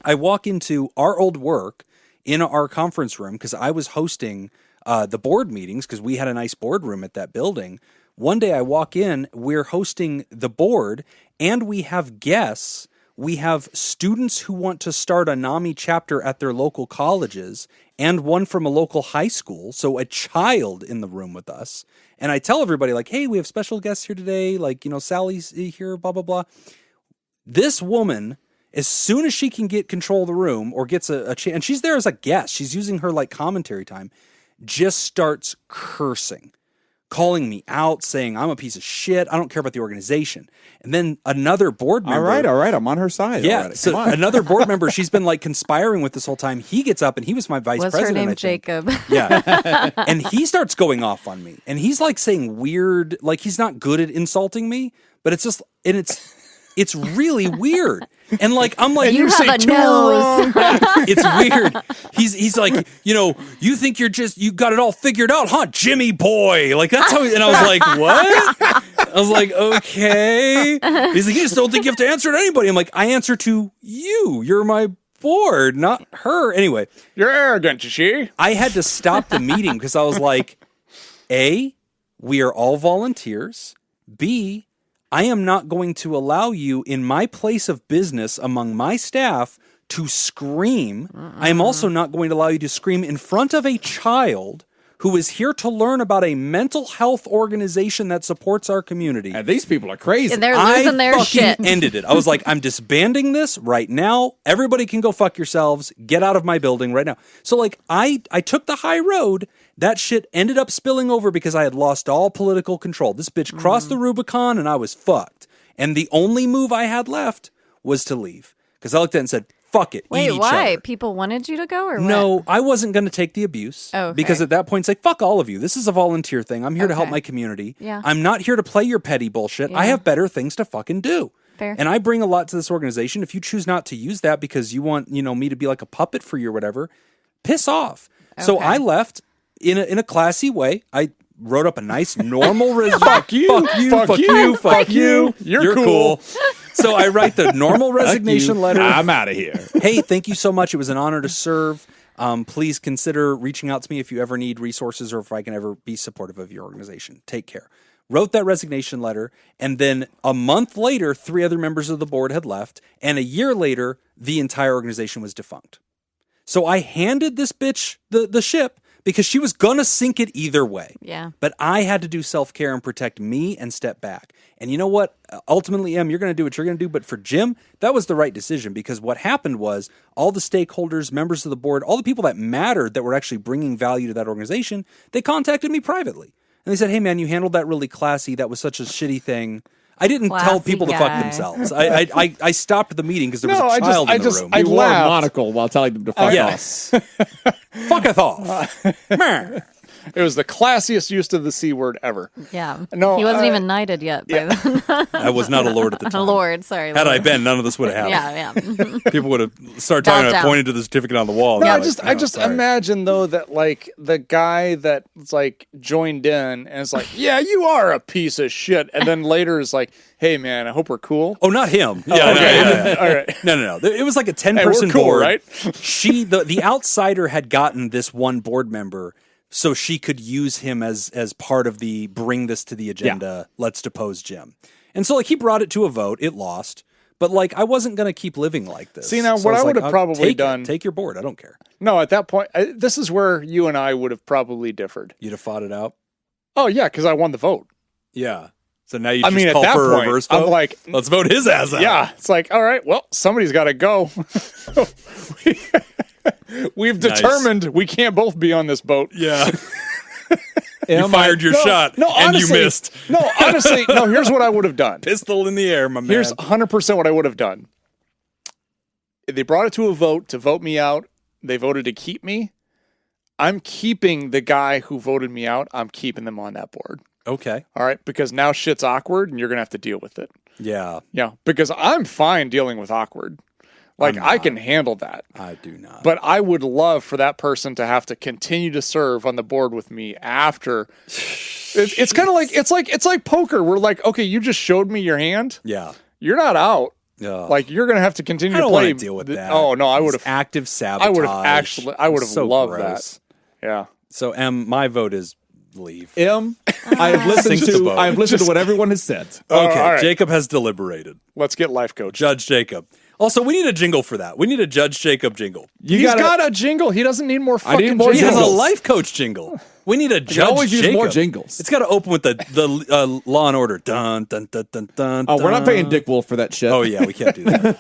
Speaker 3: I walk into our old work in our conference room because I was hosting the board meetings because we had a nice boardroom at that building. One day I walk in, we're hosting the board, and we have guests. We have students who want to start a NAMI chapter at their local colleges and one from a local high school. So a child in the room with us. And I tell everybody like, hey, we have special guests here today. Like, Sally's here, blah, blah, blah. This woman, as soon as she can get control of the room or gets a chance, and she's there as a guest, she's using her like commentary time, just starts cursing, calling me out, saying I'm a piece of shit. I don't care about the organization. And then another board member.
Speaker 1: All right. I'm on her side.
Speaker 3: Yeah.
Speaker 1: Already.
Speaker 3: So another board member, she's been like conspiring with this whole time. He gets up and he was my vice
Speaker 4: Was
Speaker 3: president.
Speaker 4: her name
Speaker 3: I think.
Speaker 4: Jacob?
Speaker 3: Yeah. And he starts going off on me. And he's like saying weird, like he's not good at insulting me, but it's just, and it's really weird. And like, I'm like,
Speaker 4: You have a nose.
Speaker 3: it's weird. He's like, you think you got it all figured out, huh, Jimmy boy? Like that's how. And I was like, what? I was like, okay. He's like, you just don't think you have to answer to anybody. I'm like, I answer to you. You're my board, not her. Anyway,
Speaker 2: You're arrogant, you see?
Speaker 3: I had to stop the meeting because I was like, A, we are all volunteers. B, I am not going to allow you in my place of business among my staff to scream. I am also not going to allow you to scream in front of a child who is here to learn about a mental health organization that supports our community.
Speaker 1: And these people are crazy.
Speaker 4: And they're losing their
Speaker 3: fucking
Speaker 4: shit.
Speaker 3: ended it. I was like, I'm disbanding this right now. Everybody can go fuck yourselves. Get out of my building right now. So like I took the high road. That shit ended up spilling over because I had lost all political control. This bitch crossed the Rubicon and I was fucked. And the only move I had left was to leave. Because I looked at it and said, fuck it.
Speaker 4: Wait,
Speaker 3: eat each
Speaker 4: why?
Speaker 3: other.
Speaker 4: People wanted you to go or what?
Speaker 3: No, I wasn't going to take the abuse.
Speaker 4: Oh, okay.
Speaker 3: Because at that point, it's like, fuck all of you. This is a volunteer thing. I'm here to help
Speaker 4: Okay.
Speaker 3: my community.
Speaker 4: Yeah.
Speaker 3: I'm not here to play your petty bullshit. I
Speaker 4: Yeah.
Speaker 3: have better things to fucking do.
Speaker 4: Fair.
Speaker 3: And I bring a lot to this organization. If you choose not to use that because you want, me to be like a puppet for you or whatever, piss off. So
Speaker 4: Okay.
Speaker 3: I left in a classy way. I wrote up a nice normal
Speaker 2: Fuck you.
Speaker 3: fuck you.
Speaker 2: You're cool.
Speaker 3: So I write the normal resignation letter.
Speaker 1: I'm out of here.
Speaker 3: Hey, thank you so much. It was an honor to serve. Please consider reaching out to me if you ever need resources or if I can ever be supportive of your organization. Take care. Wrote that resignation letter, and then a month later, 3 other members of the board had left, and a year later, the entire organization was defunct. So I handed this bitch the ship because she was going to sink it either way.
Speaker 4: Yeah.
Speaker 3: But I had to do self-care and protect me and step back. And you know what? Ultimately, Em, you're going to do what you're going to do. But for Jim, that was the right decision because what happened was all the stakeholders, members of the board, all the people that mattered that were actually bringing value to that organization, they contacted me privately. And they said, hey, man, you handled that really classy. That was such a shitty thing. I didn't tell
Speaker 4: Classy
Speaker 3: people to
Speaker 4: guy.
Speaker 3: fuck themselves. I stopped the meeting because there was
Speaker 2: No,
Speaker 3: a child in the room.
Speaker 2: I
Speaker 1: You wore a
Speaker 2: laughed.
Speaker 1: monocle while telling them to fuck
Speaker 3: Yes. Fucketh off. Meh.
Speaker 2: It was the classiest use of the C word ever.
Speaker 4: Yeah.
Speaker 2: No,
Speaker 4: He wasn't even knighted yet by then.
Speaker 3: I was not a lord at the
Speaker 4: A
Speaker 3: time.
Speaker 4: Lord, sorry.
Speaker 3: Had I
Speaker 4: Lord.
Speaker 3: been, none of this would have happened.
Speaker 4: Yeah.
Speaker 3: People would have started talking
Speaker 4: Bowed
Speaker 3: about
Speaker 4: down.
Speaker 3: pointing to the certificate on the wall.
Speaker 2: No,
Speaker 3: They're
Speaker 2: I
Speaker 3: like,
Speaker 2: just, I
Speaker 3: "Oh,
Speaker 2: just
Speaker 3: sorry."
Speaker 2: imagine though that like the guy that's like joined in and is like, yeah, you are a piece of shit, and then later is like, hey man, I hope we're cool.
Speaker 3: Oh, not him. Yeah,
Speaker 2: okay.
Speaker 3: yeah.
Speaker 2: All right.
Speaker 3: No. It was like a
Speaker 2: Hey,
Speaker 3: 10-person
Speaker 2: we're cool,
Speaker 3: board.
Speaker 2: right?
Speaker 3: She, the outsider, had gotten this one board member, so she could use him as part of the bring this to the agenda. Let's depose Jim. And so like he brought it to a vote. It lost. But like I wasn't going to keep living like this.
Speaker 2: See, now,
Speaker 3: So
Speaker 2: what
Speaker 3: was
Speaker 2: I
Speaker 3: like,
Speaker 2: would have
Speaker 3: "I'll
Speaker 2: probably
Speaker 3: take it.
Speaker 2: done-
Speaker 3: Take your board. I don't care.
Speaker 2: No, at that point, this is where you and I would have probably differed.
Speaker 3: You'd have fought it out.
Speaker 2: Oh yeah, because I won the vote.
Speaker 3: Yeah. So now you
Speaker 2: I
Speaker 3: just
Speaker 2: mean, at
Speaker 3: call
Speaker 2: that
Speaker 3: for a
Speaker 2: point,
Speaker 3: reverse vote.
Speaker 2: I'm like,
Speaker 3: let's vote his ass out.
Speaker 2: yeah, it's like, all right, well, somebody's got to go. We've
Speaker 3: Nice.
Speaker 2: determined we can't both be on this boat.
Speaker 3: Yeah. You fired your shot and
Speaker 2: honestly,
Speaker 3: you missed.
Speaker 2: No, honestly, no, here's what I would have done.
Speaker 3: Pistol in the air, my man.
Speaker 2: Here's 100% what I would have done. They brought it to a vote to vote me out. They voted to keep me. I'm keeping the guy who voted me out. I'm keeping them on that board.
Speaker 3: Okay.
Speaker 2: All right, because now shit's awkward and you're going to have to deal with it.
Speaker 3: Yeah.
Speaker 2: Yeah, because I'm fine dealing with awkward. Like, I can handle that.
Speaker 3: I do not.
Speaker 2: But I would love for that person to have to continue to serve on the board with me after. It's kind of like it's like poker. We're like, okay, you just showed me your hand.
Speaker 3: Yeah.
Speaker 2: You're not out.
Speaker 3: Ugh.
Speaker 2: Like, you're going to have to continue
Speaker 3: I don't
Speaker 2: to play.
Speaker 3: want to deal with that.
Speaker 2: Oh no, I would have
Speaker 3: active sabotage.
Speaker 2: I would have
Speaker 3: So
Speaker 2: loved
Speaker 3: gross.
Speaker 2: that. Yeah.
Speaker 3: So M, my vote is leave.
Speaker 1: M, I have listened
Speaker 3: Sink the boat.
Speaker 1: to what everyone has said.
Speaker 3: Okay,
Speaker 2: all right.
Speaker 3: Jacob has deliberated.
Speaker 2: Let's get life coach.
Speaker 3: Judge Jacob. Also, we need a jingle for that. We need a Judge Jacob jingle.
Speaker 2: He's got a jingle. He doesn't need more fucking
Speaker 1: need more
Speaker 3: He has a
Speaker 1: jingles.
Speaker 3: life coach jingle. We need a Judge
Speaker 1: always use
Speaker 3: Jacob.
Speaker 1: more jingles.
Speaker 3: It's got to open with the Law and Order. Dun dun dun dun dun.
Speaker 1: Oh, we're not paying
Speaker 3: dun.
Speaker 1: Dick Wolf for that shit.
Speaker 3: Oh yeah, we can't do that.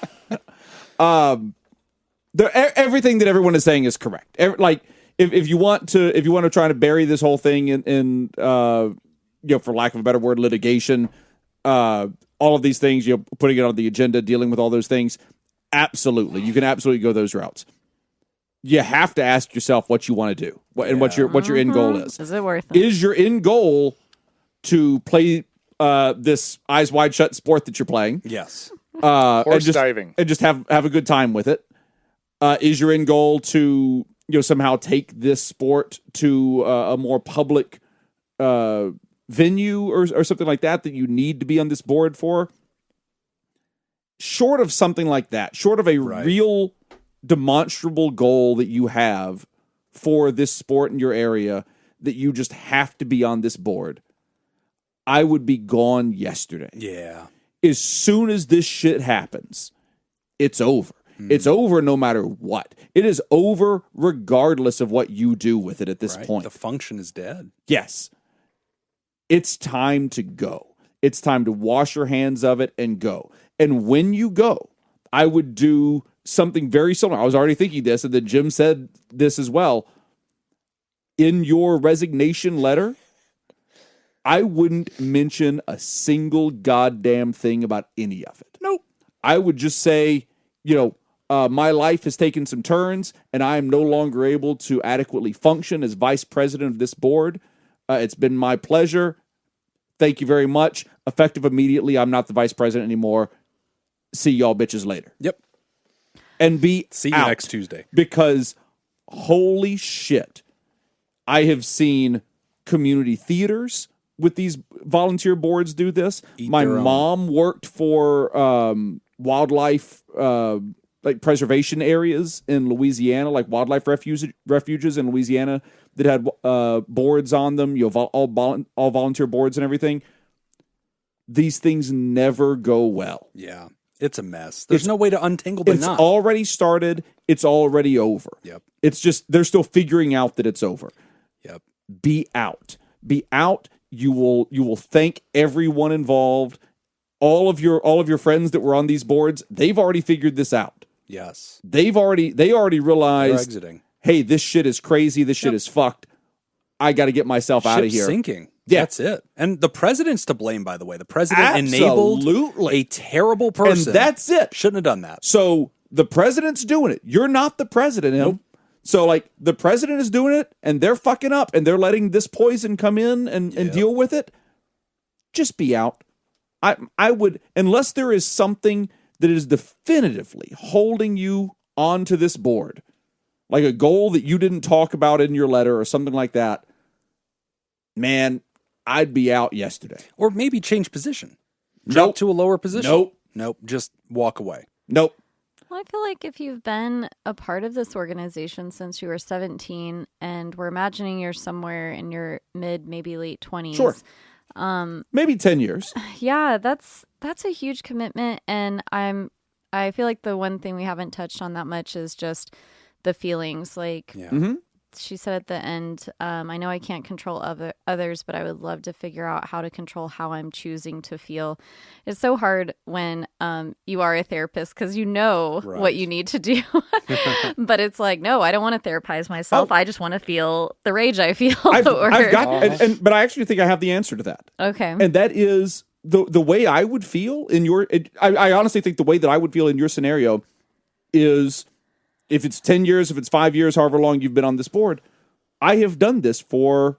Speaker 1: Everything that everyone is saying is correct. If you want to try to bury this whole thing in for lack of a better word, litigation, all of these things, putting it on the agenda, dealing with all those things, absolutely, you can absolutely go those routes. You have to ask yourself what you want to do, what your end goal is.
Speaker 4: Is it worth it?
Speaker 1: Is your end goal to play this eyes wide shut sport that you're playing?
Speaker 3: Yes.
Speaker 2: Horse diving.
Speaker 1: And just have a good time with it. Is your end goal to somehow take this sport to a more public venue or something like that you need to be on this board for? Short of something like that, short of a real demonstrable goal that you have for this sport in your area that you just have to be on this board, I would be gone yesterday.
Speaker 3: Yeah.
Speaker 1: As soon as this shit happens, it's over. It's over no matter what. It is over regardless of what you do with it at this point.
Speaker 3: The function is dead.
Speaker 1: Yes. It's time to go. It's time to wash your hands of it and go. And when you go, I would do something very similar. I was already thinking this, and then Jim said this as well. In your resignation letter, I wouldn't mention a single goddamn thing about any of it. Nope. I would just say, my life has taken some turns, and I am no longer able to adequately function as vice president of this board. It's been my pleasure. Thank you very much. Effective immediately, I'm not the vice president anymore. See y'all bitches later.
Speaker 3: Yep.
Speaker 1: And
Speaker 3: See you
Speaker 1: out.
Speaker 3: next Tuesday.
Speaker 1: Because holy shit, I have seen community theaters with these volunteer boards do this. My mom worked for wildlife preservation areas in Louisiana, like wildlife refuges in Louisiana that had boards on them, all volunteer boards and everything. These things never go well.
Speaker 3: Yeah. It's a mess. There's no way to untangle the knot.
Speaker 1: It's already started. It's already over.
Speaker 3: Yep.
Speaker 1: It's just they're still figuring out that it's over.
Speaker 3: Yep.
Speaker 1: Be out. Be out. You will thank everyone involved. All of your friends that were on these boards, they've already figured this out.
Speaker 3: Yes.
Speaker 1: They already
Speaker 3: They're
Speaker 1: realized,
Speaker 3: exiting.
Speaker 1: hey, this shit is crazy. This shit is fucked. I got to get myself out of
Speaker 3: Ship's
Speaker 1: here.
Speaker 3: sinking.
Speaker 1: Yeah.
Speaker 3: That's it. And the president's to blame, by the way. The president enabled
Speaker 1: Absolutely.
Speaker 3: a terrible person.
Speaker 1: And that's it.
Speaker 3: Shouldn't have done that.
Speaker 1: So the president's doing it. You're not the president, Em. So the president is doing it, and they're fucking up, and they're letting this poison come in and deal with it. Just be out. I would, unless there is something that is definitively holding you onto this board, like a goal that you didn't talk about in your letter or something like that, man, I'd be out yesterday.
Speaker 3: Or maybe change position. Drop
Speaker 1: Nope.
Speaker 3: to a lower position.
Speaker 1: Nope.
Speaker 3: Just walk away.
Speaker 1: Nope.
Speaker 4: Well, I feel like if you've been a part of this organization since you were 17, and we're imagining you're somewhere in your mid, maybe late 20s.
Speaker 1: Sure. Maybe 10 years.
Speaker 4: Yeah, that's a huge commitment, and I feel like the one thing we haven't touched on that much is just the feelings. Like she said at the end, I know I can't control others, but I would love to figure out how to control how I'm choosing to feel. It's so hard when you are a therapist because you know what you need to do. But it's like, no, I don't want to therapize myself. I just want to feel the rage I feel.
Speaker 1: I've got, but I actually think I have the answer to that.
Speaker 4: Okay.
Speaker 1: And that is the way I would feel in your. I honestly think the way that I would feel in your scenario is, if it's 10 years, if it's 5 years, however long you've been on this board, I have done this for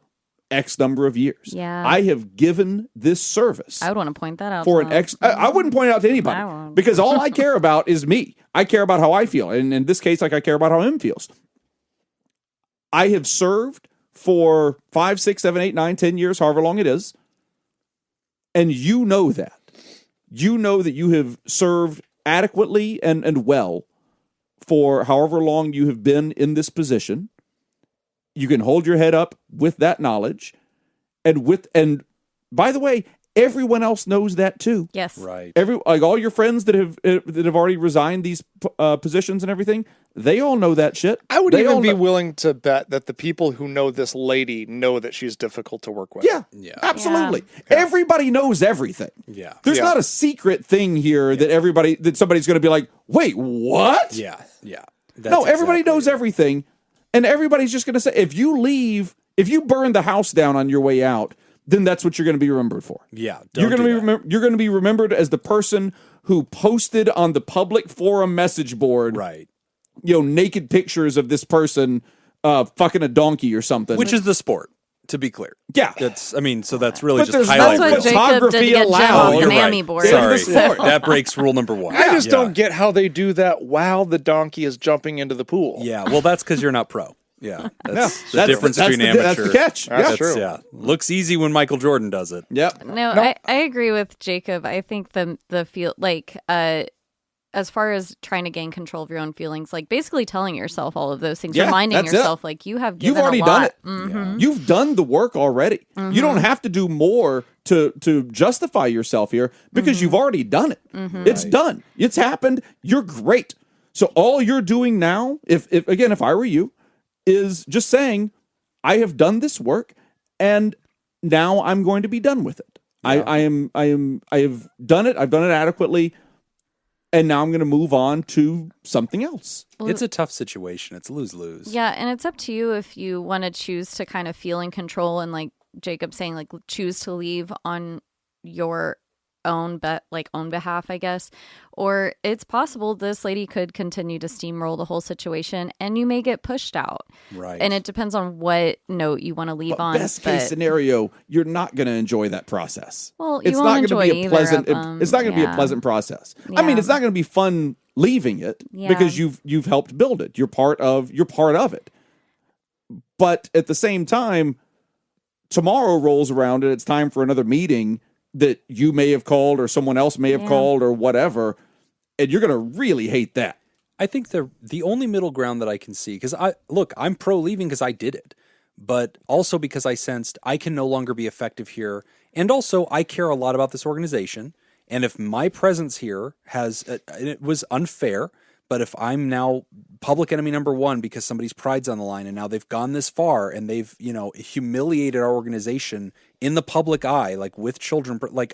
Speaker 1: X number of years.
Speaker 4: Yeah.
Speaker 1: I have given this service
Speaker 4: I would want to point that out
Speaker 1: for
Speaker 4: to
Speaker 1: an
Speaker 4: them.
Speaker 1: X. I wouldn't point it out to
Speaker 4: I
Speaker 1: anybody
Speaker 4: won't.
Speaker 1: because all I care about is me. I care about how I feel. And in this case, like I care about how him feels. I have served for 5, 6, 7, 8, 9, 10 years, however long it is. And you know that. You know that you have served adequately and well for however long you have been in this position. You can hold your head up with that knowledge. And by the way, everyone else knows that too.
Speaker 4: Yes.
Speaker 3: Right.
Speaker 1: Like all your friends that have already resigned these positions and everything, they all know that shit.
Speaker 2: I would
Speaker 1: They
Speaker 2: even
Speaker 1: all
Speaker 2: be
Speaker 1: know-
Speaker 2: willing to bet that the people who know this lady know that she's difficult to work with.
Speaker 1: Yeah,
Speaker 3: Yeah.
Speaker 1: absolutely. Everybody knows everything.
Speaker 3: Yeah.
Speaker 1: There's
Speaker 2: Yeah.
Speaker 1: not a secret thing here that somebody's going to be like, wait, what?
Speaker 3: Yeah. Yeah.
Speaker 1: No,
Speaker 3: That's
Speaker 1: everybody
Speaker 3: exactly
Speaker 1: knows
Speaker 3: it.
Speaker 1: everything, and everybody's just going to say, if you leave, if you burn the house down on your way out, then that's what you're going to be remembered for.
Speaker 3: Yeah.
Speaker 1: You're
Speaker 3: don't
Speaker 1: going
Speaker 3: do
Speaker 1: to be
Speaker 3: that.
Speaker 1: you're going to be remembered as the person who posted on the public forum message board,
Speaker 3: Right.
Speaker 1: Naked pictures of this person fucking a donkey or something.
Speaker 3: Which is the sport, to be clear.
Speaker 1: yeah,
Speaker 3: So that's really
Speaker 1: But
Speaker 3: just
Speaker 1: there's
Speaker 3: highlight
Speaker 1: no
Speaker 4: That's what
Speaker 3: reel.
Speaker 4: Jacob did to
Speaker 1: photography
Speaker 4: get Jim
Speaker 1: allowed.
Speaker 4: off
Speaker 1: You're
Speaker 4: the
Speaker 3: right.
Speaker 4: Mammy board.
Speaker 3: Sorry.
Speaker 1: In the sport.
Speaker 3: That breaks rule number 1.
Speaker 2: I just
Speaker 3: Yeah.
Speaker 2: don't get how they do that while the donkey is jumping into the pool.
Speaker 3: Yeah. Well, that's because you're not pro. Yeah. That's the
Speaker 1: That's-
Speaker 3: difference
Speaker 1: that's
Speaker 3: between
Speaker 1: the-
Speaker 3: amateur.
Speaker 1: That's the catch.
Speaker 2: That's
Speaker 1: yeah.
Speaker 2: true.
Speaker 3: Yeah. Looks easy when Michael Jordan does it.
Speaker 1: Yep.
Speaker 4: No, I agree with Jacob. I think the feel like as far as trying to gain control of your own feelings, like basically telling yourself all of those things,
Speaker 1: Yeah,
Speaker 4: reminding
Speaker 1: that's it.
Speaker 4: yourself like you have given
Speaker 1: You've already
Speaker 4: a
Speaker 1: done
Speaker 4: lot.
Speaker 1: it.
Speaker 4: Mhm.
Speaker 1: You've done the work already. You don't have to do more to justify yourself here because you've already done it. It's done. It's happened. You're great. So all you're doing now, if I were you, is just saying, I have done this work and now I'm going to be done with it. I have done it. I've done it adequately. And now I'm going to move on to something else.
Speaker 3: It's a tough situation. It's lose-lose.
Speaker 4: Yeah, and it's up to you if you want to choose to kind of feel in control and like Jacob saying, like choose to leave on your own behalf, I guess. Or it's possible this lady could continue to steamroll the whole situation and you may get pushed out.
Speaker 3: Right.
Speaker 4: And it depends on what note you want to leave
Speaker 1: But
Speaker 4: on.
Speaker 1: best case scenario, you're not going to enjoy that process.
Speaker 4: Well, you
Speaker 1: it's
Speaker 4: won't
Speaker 1: not
Speaker 4: enjoy
Speaker 1: gonna be a
Speaker 4: either
Speaker 1: pleasant.
Speaker 4: of them.
Speaker 1: It's not going to be a
Speaker 4: Yeah.
Speaker 1: pleasant process. I mean,
Speaker 4: Yeah.
Speaker 1: it's not going to be fun leaving it
Speaker 4: Yeah.
Speaker 1: because you've helped build it. You're part of it. But at the same time, tomorrow rolls around and it's time for another meeting that you may have called or someone else may have called or whatever, and you're going to really hate that.
Speaker 3: I think the only middle ground that I can see, because I'm pro leaving because I did it, but also because I sensed I can no longer be effective here. And also I care a lot about this organization. And if my presence here it was unfair, but if I'm now public enemy number 1 because somebody's pride's on the line and now they've gone this far and they've, humiliated our organization in the public eye, like with children, like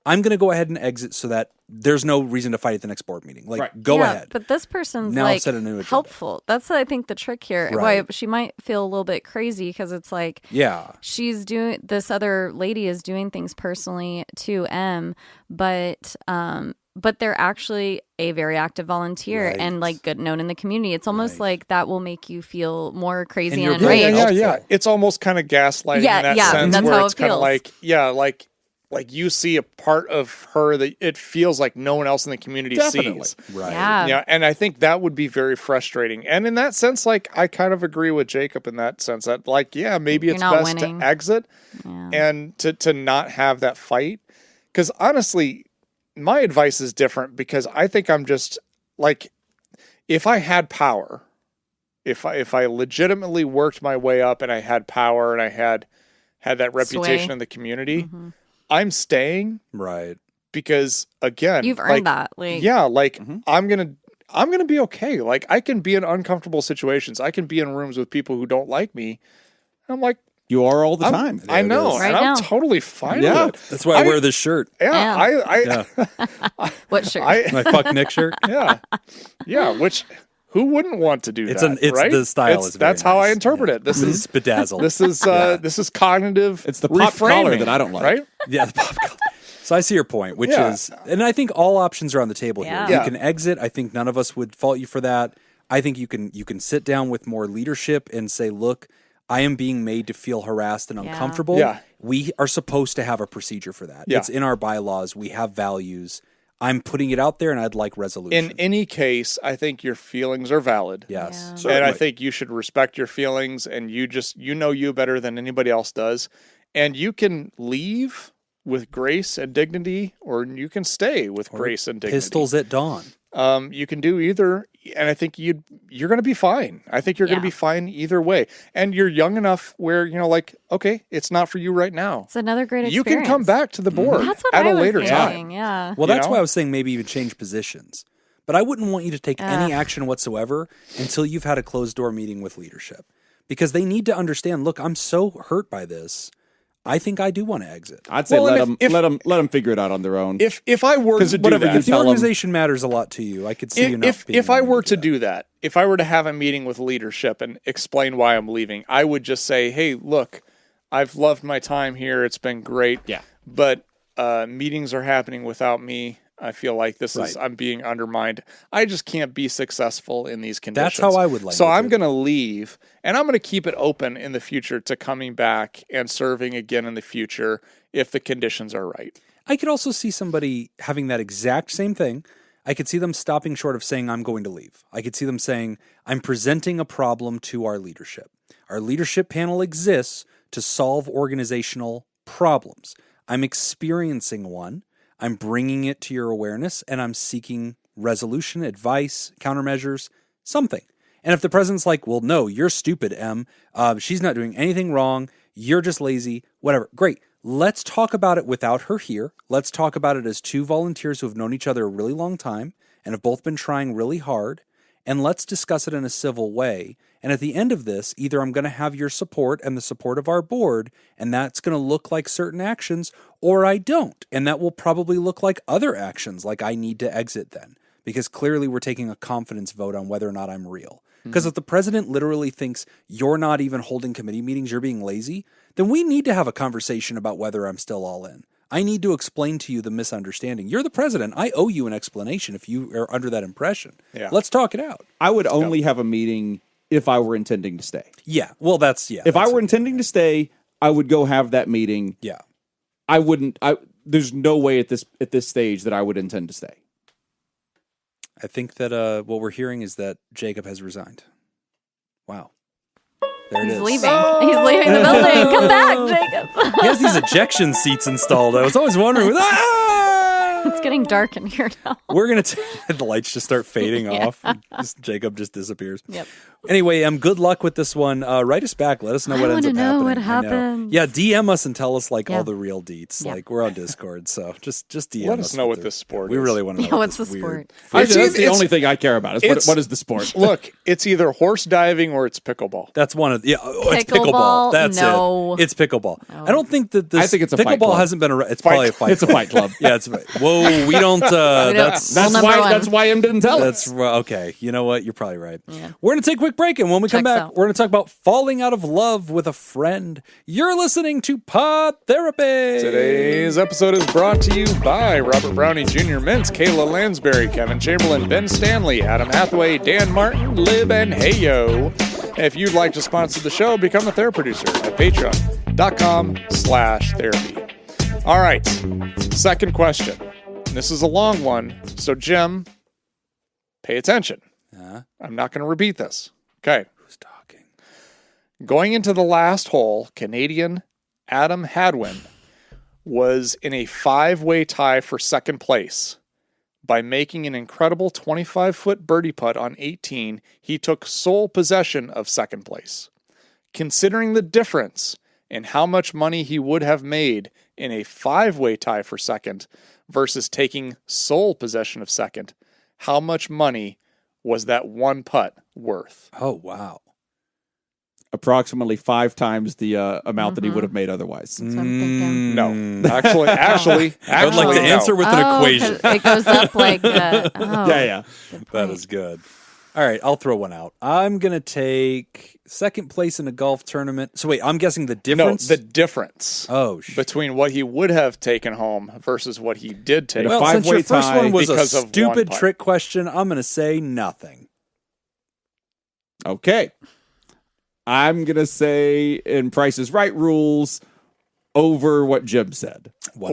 Speaker 3: I'm going to go ahead and exit so that there's no reason to fight at the next board meeting. Like,
Speaker 1: Right.
Speaker 3: go
Speaker 4: Yeah,
Speaker 3: ahead.
Speaker 4: But this person's
Speaker 3: Now
Speaker 4: like
Speaker 3: set a new agenda.
Speaker 4: helpful. That's I think the trick here.
Speaker 3: Right.
Speaker 4: Why she might feel a little bit crazy because it's like
Speaker 3: Yeah.
Speaker 4: she's doing this other lady is doing things personally to M, but they're actually a very active volunteer
Speaker 3: Right.
Speaker 4: and like good known in the community. It's almost
Speaker 3: Right.
Speaker 4: like that will make you feel more crazy
Speaker 3: And
Speaker 4: and,
Speaker 3: you're
Speaker 2: Yeah,
Speaker 4: enraged.
Speaker 2: yeah.
Speaker 3: Helpful.
Speaker 2: It's almost kind of gaslighting
Speaker 4: Yeah,
Speaker 2: in that
Speaker 4: yeah,
Speaker 2: sense
Speaker 4: that's
Speaker 2: where
Speaker 4: how
Speaker 2: it's
Speaker 4: it
Speaker 2: kind of
Speaker 4: feels.
Speaker 2: like you see a part of her that it feels like no one else in the community
Speaker 1: Definitely.
Speaker 2: sees.
Speaker 3: Right.
Speaker 4: Yeah.
Speaker 2: Yeah, and I think that would be very frustrating. And in that sense, like I kind of agree with Jacob in that sense that like, yeah, maybe
Speaker 4: You're
Speaker 2: it's
Speaker 4: not
Speaker 2: best
Speaker 4: winning.
Speaker 2: to exit
Speaker 4: Yeah.
Speaker 2: and to not have that fight. Because honestly, my advice is different because I think I'm just like, if I had power, if I legitimately worked my way up and I had power and I had that reputation
Speaker 4: Sway.
Speaker 2: in the community,
Speaker 4: Mm-hmm.
Speaker 2: I'm staying
Speaker 3: Right.
Speaker 2: because again,
Speaker 4: You've earned
Speaker 2: like,
Speaker 4: that. Like
Speaker 2: yeah, like I'm gonna be okay. Like I can be in uncomfortable situations. I can be in rooms with people who don't like me. I'm like,
Speaker 1: You are all the time.
Speaker 2: I know,
Speaker 3: is.
Speaker 2: and
Speaker 4: Right
Speaker 2: I'm
Speaker 4: now.
Speaker 2: totally fine
Speaker 1: Yeah.
Speaker 2: with it.
Speaker 3: That's why I wear this shirt.
Speaker 2: Yeah,
Speaker 3: Yeah.
Speaker 4: what shirt?
Speaker 3: My fuck Nick shirt.
Speaker 2: yeah. Which who wouldn't want to do
Speaker 3: It's
Speaker 2: that?
Speaker 3: it's
Speaker 2: right?
Speaker 3: the style is very
Speaker 2: that's how I
Speaker 3: nice.
Speaker 2: interpret
Speaker 3: Yeah.
Speaker 2: it. This is
Speaker 3: bedazzled.
Speaker 2: this is cognitive.
Speaker 1: It's the pop collar
Speaker 2: reframing,
Speaker 1: that I don't like.
Speaker 2: Right?
Speaker 3: Yeah, the pop color. So I see your point, which
Speaker 2: Yeah.
Speaker 3: is, and I think all options are on the table
Speaker 4: Yeah.
Speaker 3: here.
Speaker 2: Yeah.
Speaker 3: You can exit. I think none of us would fault you for that. I think you can sit down with more leadership and say, look, I am being made to feel harassed and uncomfortable.
Speaker 2: Yeah.
Speaker 3: We are supposed to have a procedure for that.
Speaker 2: Yeah.
Speaker 3: It's in our bylaws. We have values. I'm putting it out there, and I'd like resolution.
Speaker 2: In any case, I think your feelings are valid.
Speaker 3: Yes.
Speaker 4: Yeah.
Speaker 2: And I think you should respect your feelings, and you know you better than anybody else does. And you can leave with grace and dignity, or you can stay with grace and dignity.
Speaker 3: Pistols at dawn.
Speaker 2: You can do either, and I think you're going to be fine. I think you're going to be fine either way. And you're young enough where, like, okay, it's not for you right now.
Speaker 4: It's another great
Speaker 2: You
Speaker 4: experience.
Speaker 2: can come back to the board
Speaker 4: That's what
Speaker 2: at
Speaker 4: I
Speaker 2: a
Speaker 4: was
Speaker 2: later
Speaker 4: thinking.
Speaker 2: time.
Speaker 4: Yeah.
Speaker 3: Well, that's
Speaker 2: know?
Speaker 3: why I was saying maybe even change positions. But I wouldn't want you to take any action whatsoever until you've had a closed door meeting with leadership. Because they need to understand, look, I'm so hurt by this. I think I do want to exit.
Speaker 1: I'd say
Speaker 2: Well,
Speaker 1: let
Speaker 2: and
Speaker 1: them figure it out on their own.
Speaker 2: If I were to do
Speaker 1: whatever
Speaker 2: that,
Speaker 1: you
Speaker 3: If the
Speaker 1: tell 'em-
Speaker 3: organization matters a lot to you, I could see you not being
Speaker 2: if I
Speaker 3: willing
Speaker 2: were to
Speaker 3: that.
Speaker 2: do that, if I were to have a meeting with leadership and explain why I'm leaving, I would just say, hey, look, I've loved my time here. It's been great.
Speaker 1: Yeah.
Speaker 2: But meetings are happening without me. I feel like I'm being undermined. I just can't be successful in these conditions.
Speaker 3: That's how I would
Speaker 2: So
Speaker 3: language
Speaker 2: I'm
Speaker 3: it.
Speaker 2: going to leave, and I'm going to keep it open in the future to coming back and serving again in the future if the conditions are right.
Speaker 3: I could also see somebody having that exact same thing. I could see them stopping short of saying, I'm going to leave. I could see them saying, I'm presenting a problem to our leadership. Our leadership panel exists to solve organizational problems. I'm experiencing one. I'm bringing it to your awareness, and I'm seeking resolution, advice, countermeasures, something. And if the president's like, well, no, you're stupid, Em. She's not doing anything wrong. You're just lazy, whatever. Great. Let's talk about it without her here. Let's talk about it as two volunteers who have known each other a really long time and have both been trying really hard. And let's discuss it in a civil way. And at the end of this, either I'm going to have your support and the support of our board, and that's going to look like certain actions, or I don't. And that will probably look like other actions, like I need to exit then. Because clearly we're taking a confidence vote on whether or not I'm real. Because if the president literally thinks you're not even holding committee meetings, you're being lazy, then we need to have a conversation about whether I'm still all in. I need to explain to you the misunderstanding. You're the president. I owe you an explanation if you are under that impression.
Speaker 2: Yeah.
Speaker 3: Let's talk it out.
Speaker 1: I would only have a meeting if I were intending to stay.
Speaker 3: Yeah. Well, that's, yeah.
Speaker 1: If I
Speaker 3: that's
Speaker 1: were
Speaker 3: it.
Speaker 1: intending to stay, I would go have that meeting.
Speaker 3: Yeah.
Speaker 1: I wouldn't. There's no way at this stage that I would intend to stay.
Speaker 3: I think that what we're hearing is that Jacob has resigned. Wow. There it
Speaker 4: He's
Speaker 3: is.
Speaker 4: leaving. He's leaving the building. Come back, Jacob.
Speaker 3: He has these ejection seats installed. I was always wondering.
Speaker 4: It's getting dark in here now.
Speaker 3: We're going to the lights just start fading off. Jacob just disappears.
Speaker 4: Yep.
Speaker 3: Anyway, good luck with this one. Write us back. Let us know what ends up
Speaker 4: wanna
Speaker 3: happening.
Speaker 4: know what
Speaker 3: I know.
Speaker 4: happens.
Speaker 3: Yeah, DM us and tell us like
Speaker 4: Yeah.
Speaker 3: all the real deets.
Speaker 4: Yeah.
Speaker 3: Like we're on Discord, so just DM
Speaker 2: Let us know what
Speaker 3: the-
Speaker 2: this sport
Speaker 3: We
Speaker 2: is.
Speaker 3: really want to know.
Speaker 4: Yeah,
Speaker 3: what
Speaker 4: what's
Speaker 3: this
Speaker 4: the
Speaker 3: weird-
Speaker 4: sport?
Speaker 1: Actually, that's the
Speaker 2: it's-
Speaker 1: only thing I care about.
Speaker 2: it's-
Speaker 1: What is the sport?
Speaker 2: Look, it's either horse diving or it's pickleball.
Speaker 3: That's one of it's
Speaker 4: Pickleball?
Speaker 3: pickleball. That's
Speaker 4: No.
Speaker 3: it. It's pickleball. I don't think that this.
Speaker 1: I think it's a fight
Speaker 3: pickleball
Speaker 1: club.
Speaker 3: hasn't been. It's probably a fight.
Speaker 1: It's a fight club.
Speaker 3: Yeah, it's. Whoa, we don't. That's
Speaker 4: Rule number one.
Speaker 1: That's why M didn't tell
Speaker 3: That's
Speaker 1: us.
Speaker 3: okay. You know what? You're probably right. We're going to take a quick break, and when we come
Speaker 4: Checks
Speaker 3: back,
Speaker 4: out.
Speaker 3: we're going to talk about falling out of love with a friend. You're listening to Pod Therapy.
Speaker 2: Today's episode is brought to you by Robert Brownie Jr., Mintz, Kayla Lansbury, Kevin Chamberlain, Ben Stanley, Adam Hathaway, Dan Martin, Lib, and Heyo. If you'd like to sponsor the show, become a therapy producer at patreon.com/therapy. All right, second question. This is a long one, so Jim, pay attention. I'm not going to repeat this. Okay.
Speaker 3: Who's talking?
Speaker 2: Going into the last hole, Canadian Adam Hadwin was in a 5-way tie for second place. By making an incredible 25-foot birdie putt on 18, he took sole possession of second place. Considering the difference in how much money he would have made in a 5-way tie for second versus taking sole possession of second, how much money was that one putt worth?
Speaker 3: Oh wow.
Speaker 1: Approximately 5 times the amount that he would have made otherwise.
Speaker 4: That's what I'm thinking.
Speaker 2: No, actually,
Speaker 3: I would like to
Speaker 2: no.
Speaker 3: answer with an equation.
Speaker 4: 'Cause it goes up like that. Oh,
Speaker 1: Yeah.
Speaker 4: good
Speaker 3: That
Speaker 4: point.
Speaker 3: is good. All right, I'll throw one out. I'm going to take second place in a golf tournament. So wait, I'm guessing the
Speaker 2: No,
Speaker 3: difference?
Speaker 2: the difference
Speaker 3: Oh,
Speaker 2: between what he would have taken home versus what he did take.
Speaker 3: Well,
Speaker 1: Five-way
Speaker 3: since your first
Speaker 1: tie
Speaker 3: one was a
Speaker 2: because of one
Speaker 3: stupid
Speaker 2: putt.
Speaker 3: trick question, I'm going to say nothing.
Speaker 1: Okay. I'm going to say in Price is Right rules over what Jim said.
Speaker 3: $1.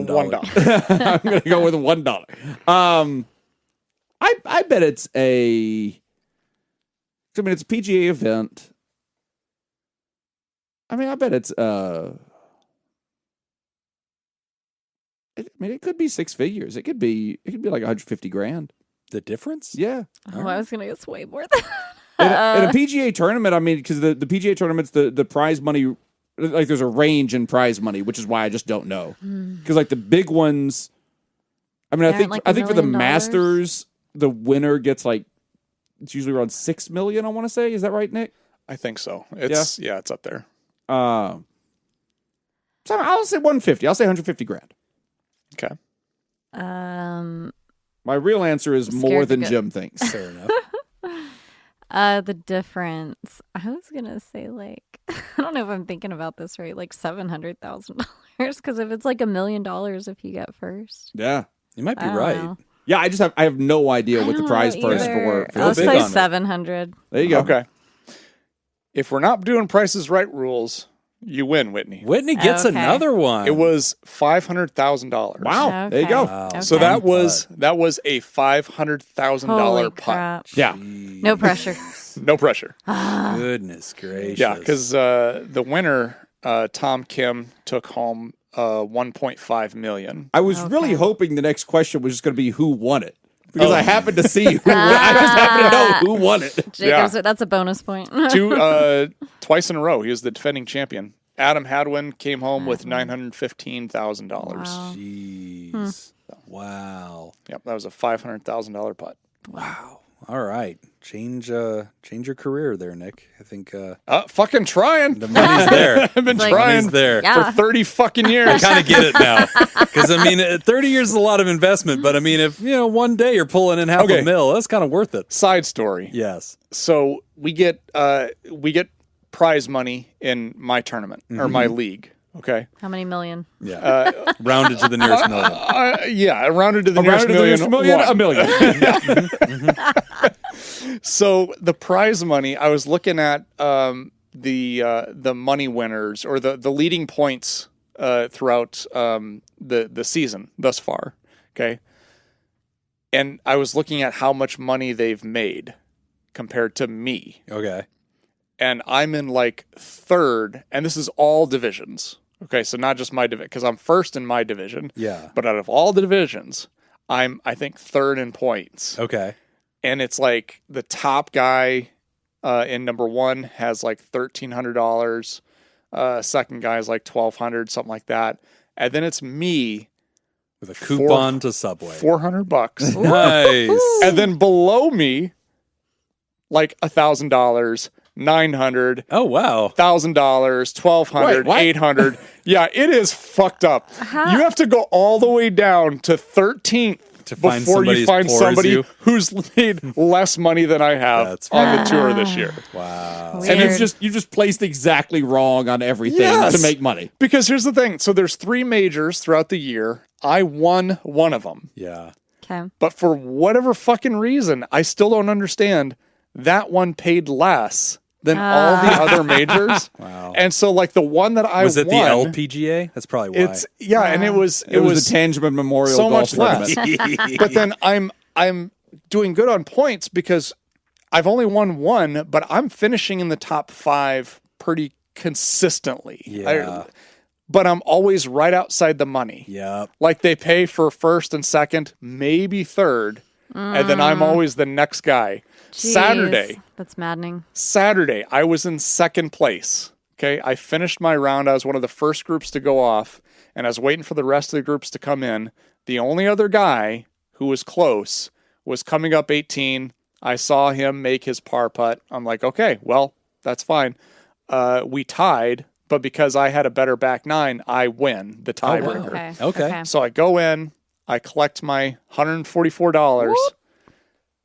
Speaker 1: I'm going to go with $1. I bet it's it's a PGA event. I mean, I bet it's it could be six figures. It could be like 150 grand.
Speaker 3: The difference?
Speaker 1: Yeah.
Speaker 4: Oh, I was gonna guess way more than
Speaker 1: In a PGA tournament, I mean, because the PGA tournaments, the prize money, like there's a range in prize money, which is why I just don't know. Because like the big ones, I mean, I think for the
Speaker 4: $1 million?
Speaker 1: Masters, the winner gets like it's usually around $6 million. I want to say, is that right, Nick?
Speaker 2: I think so. It's up there.
Speaker 1: So I'll say 150. I'll say 150 grand.
Speaker 2: Okay.
Speaker 1: My real answer is
Speaker 4: Scared
Speaker 1: more
Speaker 4: to
Speaker 1: than
Speaker 4: go.
Speaker 1: Jim thinks.
Speaker 3: Fair enough.
Speaker 4: the difference. I was gonna say like I don't know if I'm thinking about this right, like $700,000. Because if it's like $1 million if you get first,
Speaker 1: Yeah.
Speaker 3: You might be
Speaker 4: I don't
Speaker 3: right.
Speaker 4: know.
Speaker 1: Yeah, I have no idea what the prize
Speaker 4: I don't know
Speaker 1: purse
Speaker 4: either.
Speaker 1: for
Speaker 4: I'll
Speaker 1: the big
Speaker 4: say
Speaker 1: on it.
Speaker 4: 700.
Speaker 1: There you go.
Speaker 2: Okay. If we're not doing Prices Right rules, you win, Whitney.
Speaker 3: Whitney gets
Speaker 4: Okay.
Speaker 3: another one.
Speaker 2: It was $500,000.
Speaker 1: Wow. There you go.
Speaker 3: Wow.
Speaker 2: So
Speaker 4: Okay.
Speaker 2: that was a $500,000
Speaker 4: Holy
Speaker 2: putt.
Speaker 4: crap.
Speaker 1: Yeah.
Speaker 4: No pressure.
Speaker 2: No pressure.
Speaker 3: Goodness gracious.
Speaker 2: Yeah, because the winner, Tom Kim, took home $1.5 million.
Speaker 1: I was really
Speaker 4: Okay.
Speaker 1: hoping the next question was just going to be who won it. Because I happened to see who won. I just happened to know who won it.
Speaker 4: Jacob's, that's a bonus point.
Speaker 2: Twice in a row, he was the defending champion. Adam Hadwin came home with $915,000.
Speaker 4: Wow.
Speaker 3: Jeez. Wow.
Speaker 2: Yep, that was a $500,000 putt.
Speaker 3: Wow. All right. Change your career there, Nick. I think
Speaker 2: Fucking trying.
Speaker 3: the money's there.
Speaker 2: I've been
Speaker 4: like-
Speaker 2: trying
Speaker 3: Money's there.
Speaker 4: Yeah.
Speaker 2: for 30 fucking
Speaker 3: I
Speaker 2: years.
Speaker 3: kind of get it now. Because, I mean, 30 years is a lot of investment, but, I mean, if, one day you're pulling in half
Speaker 2: Okay.
Speaker 3: a mil, that's kind of worth it.
Speaker 2: Side story.
Speaker 3: Yes.
Speaker 2: So we get prize money in my tournament or my league. Okay.
Speaker 4: How many million?
Speaker 3: Yeah. Rounded to the nearest million.
Speaker 2: Yeah, rounded to the nearest
Speaker 1: Around to the
Speaker 2: million.
Speaker 1: nearest million,
Speaker 2: one.
Speaker 1: a million.
Speaker 2: So the prize money, I was looking at the money winners or the leading points throughout the season thus far. Okay. And I was looking at how much money they've made compared to me.
Speaker 3: Okay.
Speaker 2: And I'm in like third, and this is all divisions. Okay, so not just my division, because I'm first in my division.
Speaker 3: Yeah.
Speaker 2: But out of all the divisions, I'm, I think, third in points.
Speaker 3: Okay.
Speaker 2: And it's like the top guy in number one has like $1,300. Second guy is like $1,200, something like that. And then it's me,
Speaker 3: With a coupon to Subway.
Speaker 2: $400.
Speaker 3: Nice.
Speaker 2: And then below me, like $1,000, $900.
Speaker 3: Oh, wow.
Speaker 2: $1,000, $1,200,
Speaker 1: Wait, what?
Speaker 2: $800. Yeah, it is fucked up. You have to go all the way down to 13th
Speaker 3: To find
Speaker 2: before
Speaker 3: somebody
Speaker 2: you
Speaker 3: as
Speaker 2: find
Speaker 3: poor as
Speaker 2: somebody
Speaker 3: you?
Speaker 2: who's made less money than I have
Speaker 3: That's
Speaker 2: on the tour this year.
Speaker 3: Wow.
Speaker 1: And
Speaker 4: Weird.
Speaker 1: you just placed exactly wrong on everything
Speaker 2: Yes.
Speaker 1: to make money.
Speaker 2: Because here's the thing. So there's 3 majors throughout the year. I won one of them.
Speaker 3: Yeah.
Speaker 4: Okay.
Speaker 2: But for whatever fucking reason, I still don't understand. That one paid less than all the other majors.
Speaker 3: Wow.
Speaker 2: And so like the one that I
Speaker 3: Was it the
Speaker 2: won,
Speaker 3: LPGA? That's probably why.
Speaker 2: it's and it was
Speaker 1: It was the Tangiman Memorial
Speaker 2: so
Speaker 1: Golf
Speaker 2: much less.
Speaker 1: Tournament.
Speaker 2: But then I'm doing good on points because I've only won one, but I'm finishing in the top 5 pretty consistently.
Speaker 3: Yeah.
Speaker 2: But I'm always right outside the money.
Speaker 3: Yep.
Speaker 2: Like they pay for first and second, maybe third, and then I'm always the next guy.
Speaker 4: Jeez, that's maddening.
Speaker 2: Saturday, I was in second place. Okay. I finished my round. I was one of the first groups to go off, and I was waiting for the rest of the groups to come in. The only other guy who was close was coming up 18. I saw him make his par putt. I'm like, okay, well, that's fine. We tied, but because I had a better back 9, I win the tiebreaker.
Speaker 3: Okay.
Speaker 2: So I go in, I collect my $144.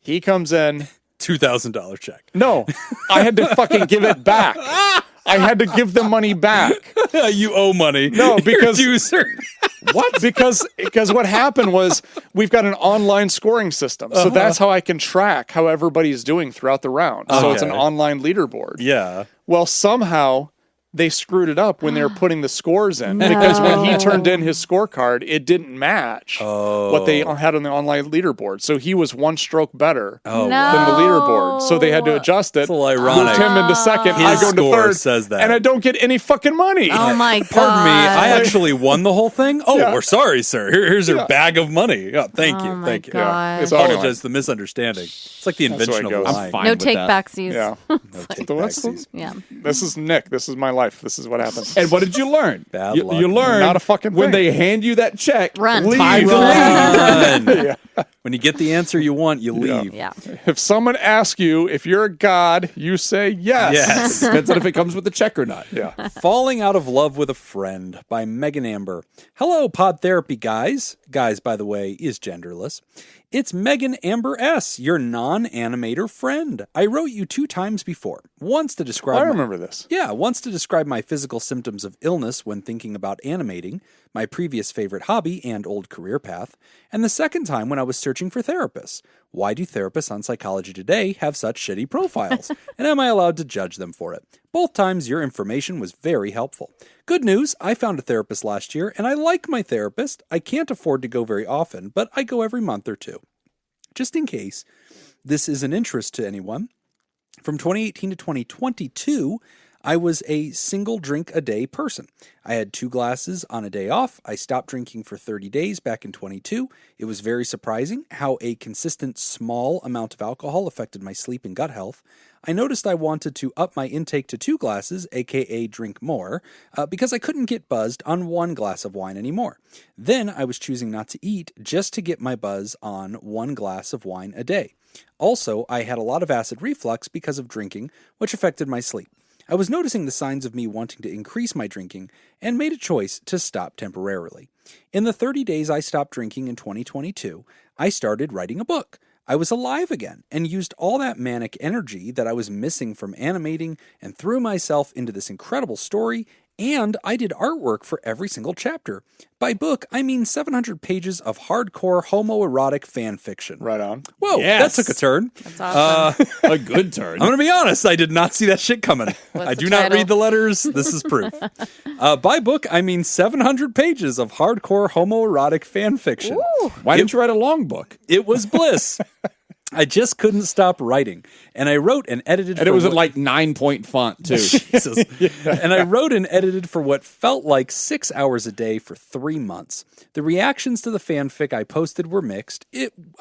Speaker 2: He comes in.
Speaker 3: $2,000 check.
Speaker 2: No, I had to fucking give it back. I had to give the money back.
Speaker 3: You owe money.
Speaker 2: No, because-
Speaker 3: Your dues are-
Speaker 2: What? Because what happened was we've got an online scoring system. So that's how I can track how everybody's doing throughout the round. So it's an
Speaker 3: Okay.
Speaker 2: online leaderboard.
Speaker 3: Yeah.
Speaker 2: Well, somehow they screwed it up when they were putting the scores in because when he turned in his scorecard, it didn't match what they had on the online leaderboard. So he was one stroke better
Speaker 3: Oh,
Speaker 4: No.
Speaker 2: than the leaderboard. So they had to adjust it.
Speaker 3: It's a little ironic.
Speaker 2: Moved him into second. I
Speaker 3: His
Speaker 2: go into
Speaker 3: score
Speaker 2: third.
Speaker 3: says that.
Speaker 2: And I don't get any fucking money.
Speaker 4: Oh my god.
Speaker 3: Pardon me, I actually won the whole thing? Oh,
Speaker 2: Yeah.
Speaker 3: we're sorry, sir. Here's your bag of money. Oh, thank you.
Speaker 4: Oh my
Speaker 3: Thank you.
Speaker 4: God.
Speaker 2: It's
Speaker 3: I
Speaker 2: anyway.
Speaker 3: apologize for the misunderstanding. It's like the
Speaker 2: That's the way
Speaker 3: invention
Speaker 2: it
Speaker 3: of
Speaker 2: goes.
Speaker 3: lying.
Speaker 1: I'm fine
Speaker 4: No
Speaker 1: with
Speaker 4: take
Speaker 1: that.
Speaker 4: backsies.
Speaker 2: Yeah.
Speaker 3: No take
Speaker 2: So what's
Speaker 3: backsies.
Speaker 4: Yeah.
Speaker 2: This is Nick. This is my life. This is what happens.
Speaker 1: And what did you learn?
Speaker 3: Bad
Speaker 1: you,
Speaker 3: luck,
Speaker 1: you
Speaker 3: man.
Speaker 1: learn
Speaker 2: Not a fucking
Speaker 1: when
Speaker 2: thing.
Speaker 1: they hand you that check.
Speaker 4: Run.
Speaker 1: Leave.
Speaker 3: Time to
Speaker 1: Run.
Speaker 3: leave. When you get the answer you want, you leave.
Speaker 4: Yeah.
Speaker 2: If someone asks you if you're a god, you say yes.
Speaker 3: Yes.
Speaker 1: Depends on if it comes with the check or not.
Speaker 2: Yeah.
Speaker 3: Falling Out of Love with a Friend by Megan Amber. Hello, Pod Therapy Guys. Guys, by the way, is genderless. It's Megan Amber S., your non-animator friend. I wrote you 2 times before. Once to describe
Speaker 2: I remember this.
Speaker 3: Yeah, once to describe my physical symptoms of illness when thinking about animating, my previous favorite hobby and old career path, and the second time when I was searching for therapists. Why do therapists on Psychology Today have such shitty profiles? And am I allowed to judge them for it? Both times your information was very helpful. Good news, I found a therapist last year, and I like my therapist. I can't afford to go very often, but I go every month or 2. Just in case this is an interest to anyone, from 2018 to 2022, I was a single drink a day person. I had 2 glasses on a day off. I stopped drinking for 30 days back in 22. It was very surprising how a consistent small amount of alcohol affected my sleep and gut health. I noticed I wanted to up my intake to 2 glasses, aka drink more, because I couldn't get buzzed on 1 glass of wine anymore. Then I was choosing not to eat just to get my buzz on 1 glass of wine a day. Also, I had a lot of acid reflux because of drinking, which affected my sleep. I was noticing the signs of me wanting to increase my drinking and made a choice to stop temporarily. In the 30 days I stopped drinking in 2022, I started writing a book. I was alive again and used all that manic energy that I was missing from animating and threw myself into this incredible story, and I did artwork for every single chapter. By book, I mean 700 pages of hardcore homoerotic fan fiction.
Speaker 2: Right on.
Speaker 3: Whoa,
Speaker 1: Yes.
Speaker 3: that took a turn.
Speaker 4: That's awesome.
Speaker 1: A good turn.
Speaker 3: I'm going to be honest, I did not see that shit coming.
Speaker 4: What's
Speaker 3: I
Speaker 4: the
Speaker 3: do not
Speaker 4: title?
Speaker 3: read the letters. This is proof. By book, I mean 700 pages of hardcore homoerotic fan fiction.
Speaker 1: Why didn't you write a long book?
Speaker 3: It was bliss. I just couldn't stop writing. And I wrote and edited
Speaker 1: And it was at like 9-point font too.
Speaker 3: Jesus. And I wrote and edited for what felt like 6 hours a day for 3 months. The reactions to the fanfic I posted were mixed.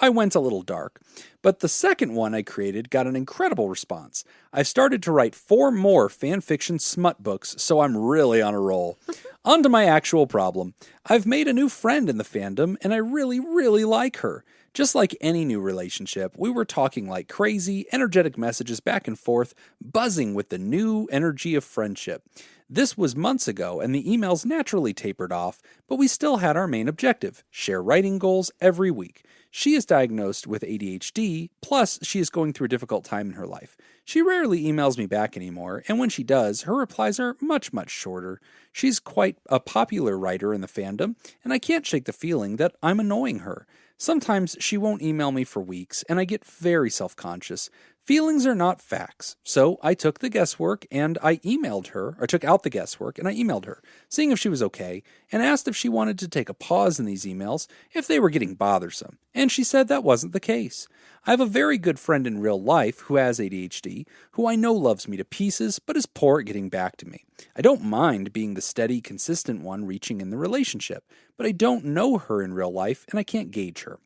Speaker 3: I went a little dark. But the second one I created got an incredible response. I've started to write 4 more fanfiction smut books, so I'm really on a roll. On to my actual problem. I've made a new friend in the fandom, and I really, really like her. Just like any new relationship, we were talking like crazy, energetic messages back and forth, buzzing with the new energy of friendship. This was months ago, and the emails naturally tapered off, but we still had our main objective, share writing goals every week. She is diagnosed with ADHD, plus she is going through a difficult time in her life. She rarely emails me back anymore, and when she does, her replies are much, much shorter. She's quite a popular writer in the fandom, and I can't shake the feeling that I'm annoying her. Sometimes she won't email me for weeks, and I get very self-conscious. Feelings are not facts, so I took the guesswork and I emailed her, or took out the guesswork and I emailed her, seeing if she was okay, and asked if she wanted to take a pause in these emails if they were getting bothersome, and she said that wasn't the case. I have a very good friend in real life who has ADHD, who I know loves me to pieces, but is poor at getting back to me. I don't mind being the steady, consistent one reaching in the relationship, but I don't know her in real life and I can't gauge her.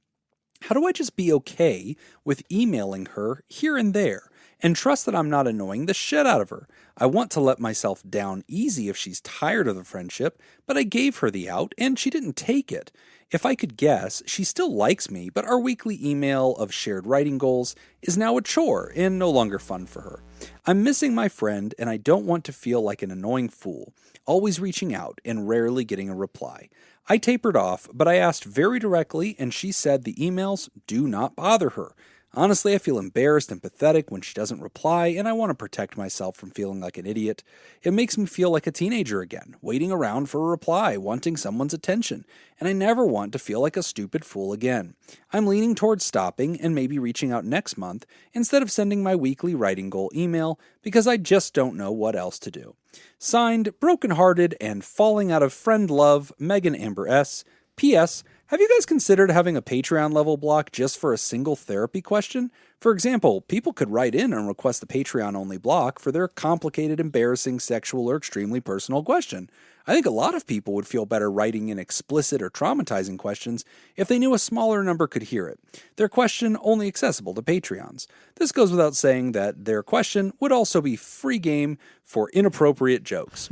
Speaker 3: How do I just be okay with emailing her here and there and trust that I'm not annoying the shit out of her? I want to let myself down easy if she's tired of the friendship, but I gave her the out and she didn't take it. If I could guess, she still likes me, but our weekly email of shared writing goals is now a chore and no longer fun for her. I'm missing my friend and I don't want to feel like an annoying fool, always reaching out and rarely getting a reply. I tapered off, but I asked very directly and she said the emails do not bother her. Honestly, I feel embarrassed and pathetic when she doesn't reply, and I want to protect myself from feeling like an idiot. It makes me feel like a teenager again, waiting around for a reply, wanting someone's attention, and I never want to feel like a stupid fool again. I'm leaning towards stopping and maybe reaching out next month instead of sending my weekly writing goal email because I just don't know what else to do. Signed, brokenhearted, and falling out of friend love, Megan Amber S. P.S. Have you guys considered having a Patreon level block just for a single therapy question? For example, people could write in and request the Patreon only block for their complicated, embarrassing, sexual, or extremely personal question. I think a lot of people would feel better writing in explicit or traumatizing questions if they knew a smaller number could hear it. Their question only accessible to Patreons. This goes without saying that their question would also be free game for inappropriate jokes.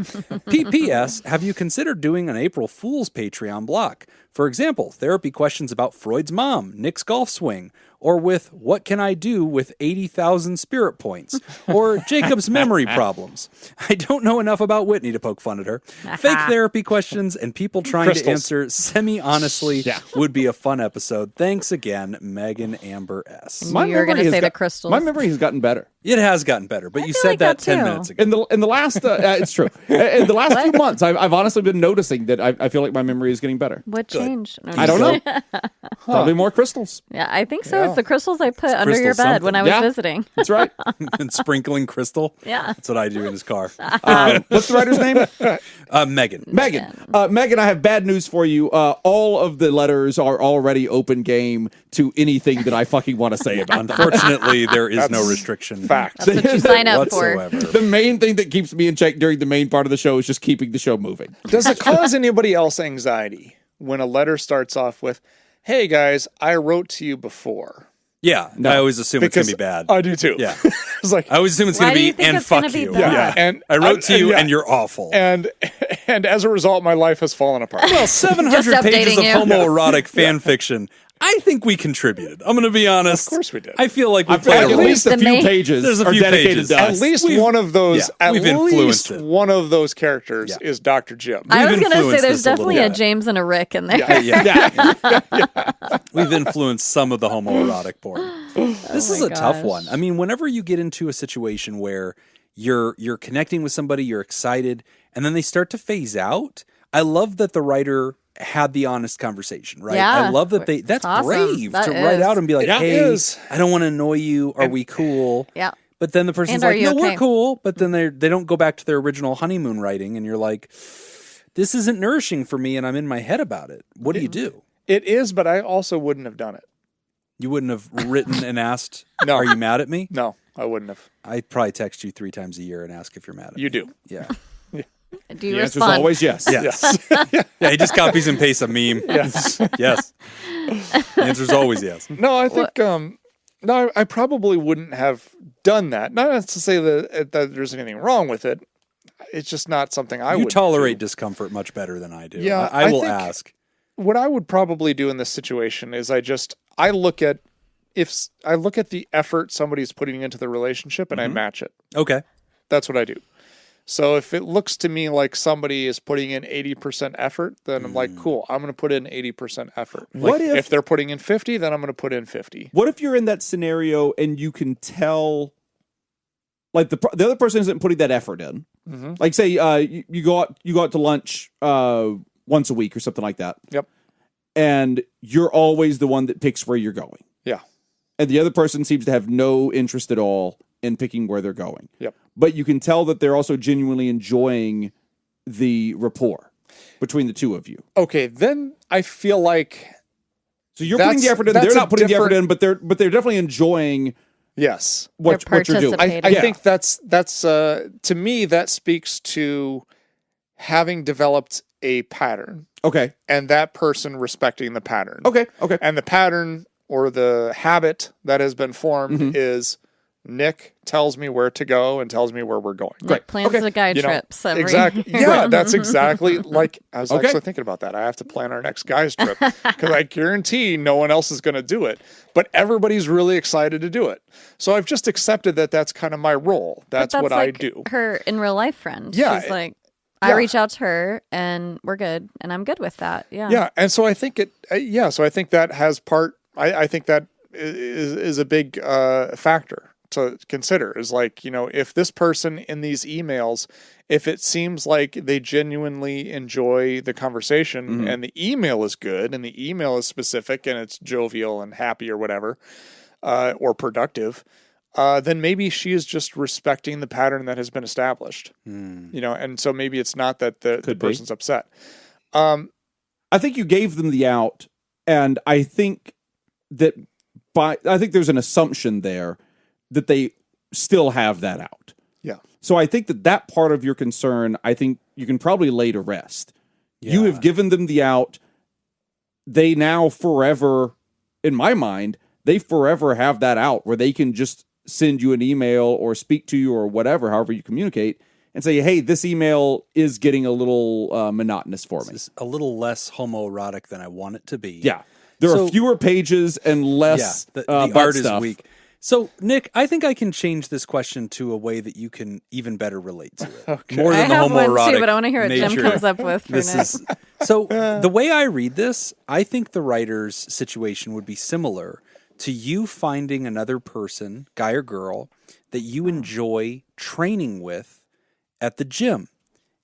Speaker 3: P.P.S. Have you considered doing an April Fool's Patreon block? For example, therapy questions about Freud's mom, Nick's golf swing, or with what can I do with 80,000 spirit points, or Jacob's memory problems. I don't know enough about Whitney to poke fun at her. Fake therapy questions and people trying to answer semi-honestly would be a fun episode. Thanks again, Megan Amber S.
Speaker 4: You're going to say the crystals.
Speaker 1: My memory has gotten better.
Speaker 3: It has gotten better, but you
Speaker 4: feel
Speaker 3: said
Speaker 4: like
Speaker 3: that
Speaker 4: that
Speaker 3: 10
Speaker 4: too.
Speaker 3: minutes ago.
Speaker 1: In the last, it's true. In the last few months, I've honestly been noticing that I feel like my memory is getting better.
Speaker 4: What changed? No,
Speaker 1: I don't know. Probably more crystals.
Speaker 4: Yeah, I think so. It's the crystals I put under
Speaker 3: crystal
Speaker 4: your bed when I was
Speaker 1: something.
Speaker 4: visiting.
Speaker 1: That's right.
Speaker 3: And sprinkling crystal.
Speaker 4: Yeah.
Speaker 3: That's what I do in his car.
Speaker 1: What's the writer's name?
Speaker 3: Megan.
Speaker 1: Megan, I have bad news for you. All of the letters are already open game to anything that I fucking want to say about them.
Speaker 3: Unfortunately, there is no restriction.
Speaker 2: Fact.
Speaker 4: That's what you sign up for.
Speaker 3: Whatsoever.
Speaker 1: The main thing that keeps me in check during the main part of the show is just keeping the show moving.
Speaker 2: Does it cause anybody else anxiety when a letter starts off with, "Hey guys, I wrote to you before"?
Speaker 3: Yeah, I always assume it's going to be bad.
Speaker 2: I do too.
Speaker 3: Yeah.
Speaker 2: It's like,
Speaker 3: I always assume it's
Speaker 4: Why
Speaker 3: going to
Speaker 4: do you
Speaker 3: be,
Speaker 4: think
Speaker 3: and
Speaker 4: it's gonna
Speaker 3: fuck
Speaker 4: be
Speaker 3: you.
Speaker 4: bad?
Speaker 3: Yeah.
Speaker 2: and
Speaker 3: I wrote to you,
Speaker 2: yeah.
Speaker 3: and you're awful.
Speaker 2: and as a result, my life has fallen apart.
Speaker 3: Well, 700
Speaker 4: Just
Speaker 3: pages of
Speaker 4: updating you.
Speaker 3: homoerotic fan fiction. I think we contributed. I'm going to be honest.
Speaker 2: Of course we did.
Speaker 3: I feel like we
Speaker 1: I feel
Speaker 3: played
Speaker 1: like
Speaker 3: a
Speaker 1: at
Speaker 3: role.
Speaker 1: least a
Speaker 4: The
Speaker 1: few
Speaker 4: main-
Speaker 1: pages
Speaker 3: There's a
Speaker 1: are
Speaker 3: few
Speaker 1: dedicated
Speaker 3: pages.
Speaker 1: to
Speaker 2: At
Speaker 1: us.
Speaker 2: least
Speaker 3: We've-
Speaker 2: one of those.
Speaker 3: yeah,
Speaker 2: at
Speaker 3: we've
Speaker 2: least
Speaker 3: influenced it.
Speaker 2: one of those characters
Speaker 3: Yeah.
Speaker 2: is Dr. Jim.
Speaker 4: I was going to say
Speaker 3: influenced
Speaker 4: there's
Speaker 3: this a little
Speaker 4: definitely a
Speaker 3: bit.
Speaker 4: James and a Rick in there.
Speaker 3: Yeah. We've influenced some of the homoerotic porn. This is
Speaker 4: my
Speaker 3: a tough
Speaker 4: gosh.
Speaker 3: one. I mean, whenever you get into a situation where you're connecting with somebody, you're excited, and then they start to phase out, I love that the writer had the honest conversation, right?
Speaker 4: Yeah.
Speaker 3: I love that that's
Speaker 4: awesome.
Speaker 3: brave
Speaker 4: That
Speaker 3: to write
Speaker 4: is.
Speaker 3: out and be like,
Speaker 2: It
Speaker 3: hey,
Speaker 2: is.
Speaker 3: I don't want to annoy you. Are we cool?
Speaker 4: Yeah.
Speaker 3: But then the person's
Speaker 4: And are
Speaker 3: like,
Speaker 4: you
Speaker 3: no,
Speaker 4: okay?
Speaker 3: we're cool. But then they don't go back to their original honeymoon writing, and you're like, this isn't nourishing for me, and I'm in my head about it. What do you do?
Speaker 2: It is, but I also wouldn't have done it.
Speaker 3: You wouldn't have written and asked,
Speaker 2: No.
Speaker 3: are you mad at me?
Speaker 2: No, I wouldn't have.
Speaker 3: I'd probably text you 3 times a year and ask if you're mad at me.
Speaker 2: You do.
Speaker 3: Yeah.
Speaker 4: Do you
Speaker 1: The answer's
Speaker 4: respond?
Speaker 1: always yes.
Speaker 3: Yes. Yeah, he just copies and pastes a meme.
Speaker 2: Yes.
Speaker 3: Yes. The answer's always yes.
Speaker 2: No, I think no, I probably wouldn't have done that. Not to say that there's anything wrong with it. It's just not something I
Speaker 3: You
Speaker 2: would
Speaker 3: tolerate
Speaker 2: do.
Speaker 3: discomfort much better than I do.
Speaker 2: Yeah,
Speaker 3: I will
Speaker 2: think
Speaker 3: ask.
Speaker 2: What I would probably do in this situation is I look at the effort somebody's putting into the relationship and I match it.
Speaker 3: Okay.
Speaker 2: That's what I do. So if it looks to me like somebody is putting in 80% effort, then I'm like, cool, I'm going to put in 80% effort.
Speaker 1: What
Speaker 2: Like,
Speaker 1: if-
Speaker 2: if they're putting in 50, then I'm going to put in 50.
Speaker 1: What if you're in that scenario and you can tell, like the other person isn't putting that effort in?
Speaker 2: Mm-hmm.
Speaker 1: Like say you go out to lunch once a week or something like that.
Speaker 2: Yep.
Speaker 1: And you're always the one that picks where you're going.
Speaker 2: Yeah.
Speaker 1: And the other person seems to have no interest at all in picking where they're going.
Speaker 2: Yep.
Speaker 1: But you can tell that they're also genuinely enjoying the rapport between the two of you.
Speaker 2: Okay, then I feel like
Speaker 1: So you're putting the effort in.
Speaker 2: that's
Speaker 1: They're
Speaker 2: a
Speaker 1: not putting the effort
Speaker 2: different-
Speaker 1: in, but they're definitely enjoying
Speaker 2: yes.
Speaker 1: what
Speaker 4: They're
Speaker 1: you're doing.
Speaker 4: participating.
Speaker 2: I
Speaker 1: Yeah.
Speaker 2: think that's to me that speaks to having developed a pattern
Speaker 1: Okay.
Speaker 2: and that person respecting the pattern.
Speaker 1: Okay. Okay.
Speaker 2: And the pattern or the habit that has been formed is Nick tells me where to go and tells me where we're going.
Speaker 4: Nick plans
Speaker 1: Okay.
Speaker 4: the guy
Speaker 2: You know,
Speaker 4: trips. Every...
Speaker 2: Exactly. Yeah, that's exactly like I was
Speaker 1: Okay.
Speaker 2: actually thinking about that. I have to plan our next guys trip because I guarantee no one else is going to do it, but everybody's really excited to do it. So I've just accepted that that's kind of my role. That's what I
Speaker 4: like
Speaker 2: do.
Speaker 4: Her in real life friend.
Speaker 2: Yeah,
Speaker 4: She's like, I reach out to her and we're good, and I'm good with that. Yeah.
Speaker 2: Yeah, and so I think so I think that has part. I think that is a big factor to consider. Is like, if this person in these emails, if it seems like they genuinely enjoy the conversation and the email is good and the email is specific and it's jovial and happy or whatever, or productive, then maybe she is just respecting the pattern that has been established. And so maybe it's not that the person's upset.
Speaker 1: I think you gave them the out, and I think that I think there's an assumption there that they still have that out.
Speaker 2: Yeah.
Speaker 1: So I think that part of your concern, I think you can probably lay to rest.
Speaker 3: Yeah.
Speaker 1: You have given them the out. They now forever, in my mind, they forever have that out where they can just send you an email or speak to you or whatever, however you communicate, and say, hey, this email is getting a little monotonous for me.
Speaker 3: It's a little less homoerotic than I want it to be.
Speaker 1: Yeah. There are fewer pages and less
Speaker 3: the
Speaker 1: butt
Speaker 3: art
Speaker 1: stuff.
Speaker 3: is weak. So, Nick, I think I can change this question to a way that you can even better relate to it.
Speaker 2: Okay.
Speaker 3: More
Speaker 4: I
Speaker 3: than the
Speaker 4: have one
Speaker 3: homoerotic
Speaker 4: too, but I want to hear what Jim
Speaker 3: nature.
Speaker 4: comes up with for
Speaker 3: This
Speaker 4: Nick.
Speaker 3: is so. The way I read this, I think the writer's situation would be similar to you finding another person, guy or girl, that you enjoy training with at the gym,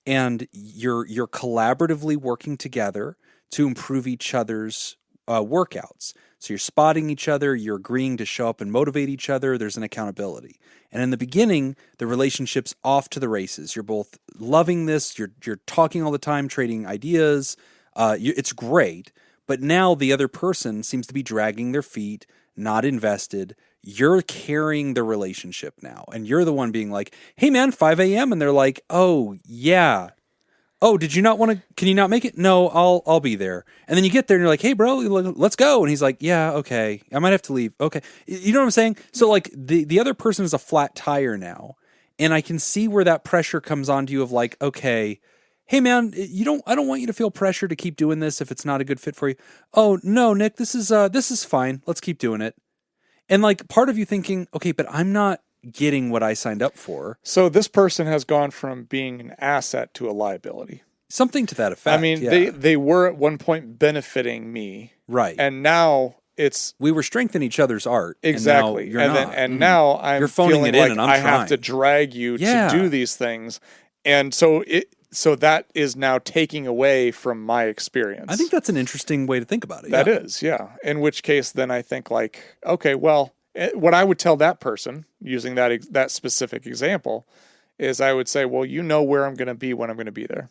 Speaker 3: and you're collaboratively working together to improve each other's workouts. So you're spotting each other, you're agreeing to show up and motivate each other, there's an accountability. And in the beginning, the relationship's off to the races. You're both loving this, you're talking all the time, trading ideas. It's great. But now the other person seems to be dragging their feet, not invested. You're carrying the relationship now. And you're the one being like, hey man, 5 a.m. And they're like, oh yeah. Oh, did you not want to, can you not make it? No, I'll be there. And then you get there and you're like, hey bro, let's go. And he's like, yeah, okay. I might have to leave. Okay. You know what I'm saying? So like the other person is a flat tire now. And I can see where that pressure comes onto you of like, okay, hey man, I don't want you to feel pressure to keep doing this if it's not a good fit for you. Oh no, Nick, this is fine. Let's keep doing it. And like part of you thinking, okay, but I'm not getting what I signed up for.
Speaker 2: So this person has gone from being an asset to a liability.
Speaker 3: Something to that effect.
Speaker 2: I mean,
Speaker 3: yeah.
Speaker 2: they were at one point benefiting me.
Speaker 3: Right.
Speaker 2: And now it's
Speaker 3: we were strengthening each other's art.
Speaker 2: exactly.
Speaker 3: And now you're not.
Speaker 2: Now I'm
Speaker 3: You're phoning
Speaker 2: feeling
Speaker 3: it in
Speaker 2: like
Speaker 3: and I'm
Speaker 2: I have
Speaker 3: trying.
Speaker 2: to drag you
Speaker 3: Yeah.
Speaker 2: to do these things. And so that is now taking away from my experience.
Speaker 3: I think that's an interesting way to think about it.
Speaker 2: That
Speaker 3: yeah.
Speaker 2: is, yeah. In which case, then I think like, okay, well, what I would tell that person using that specific example is I would say, well, you know where I'm going to be when I'm going to be there.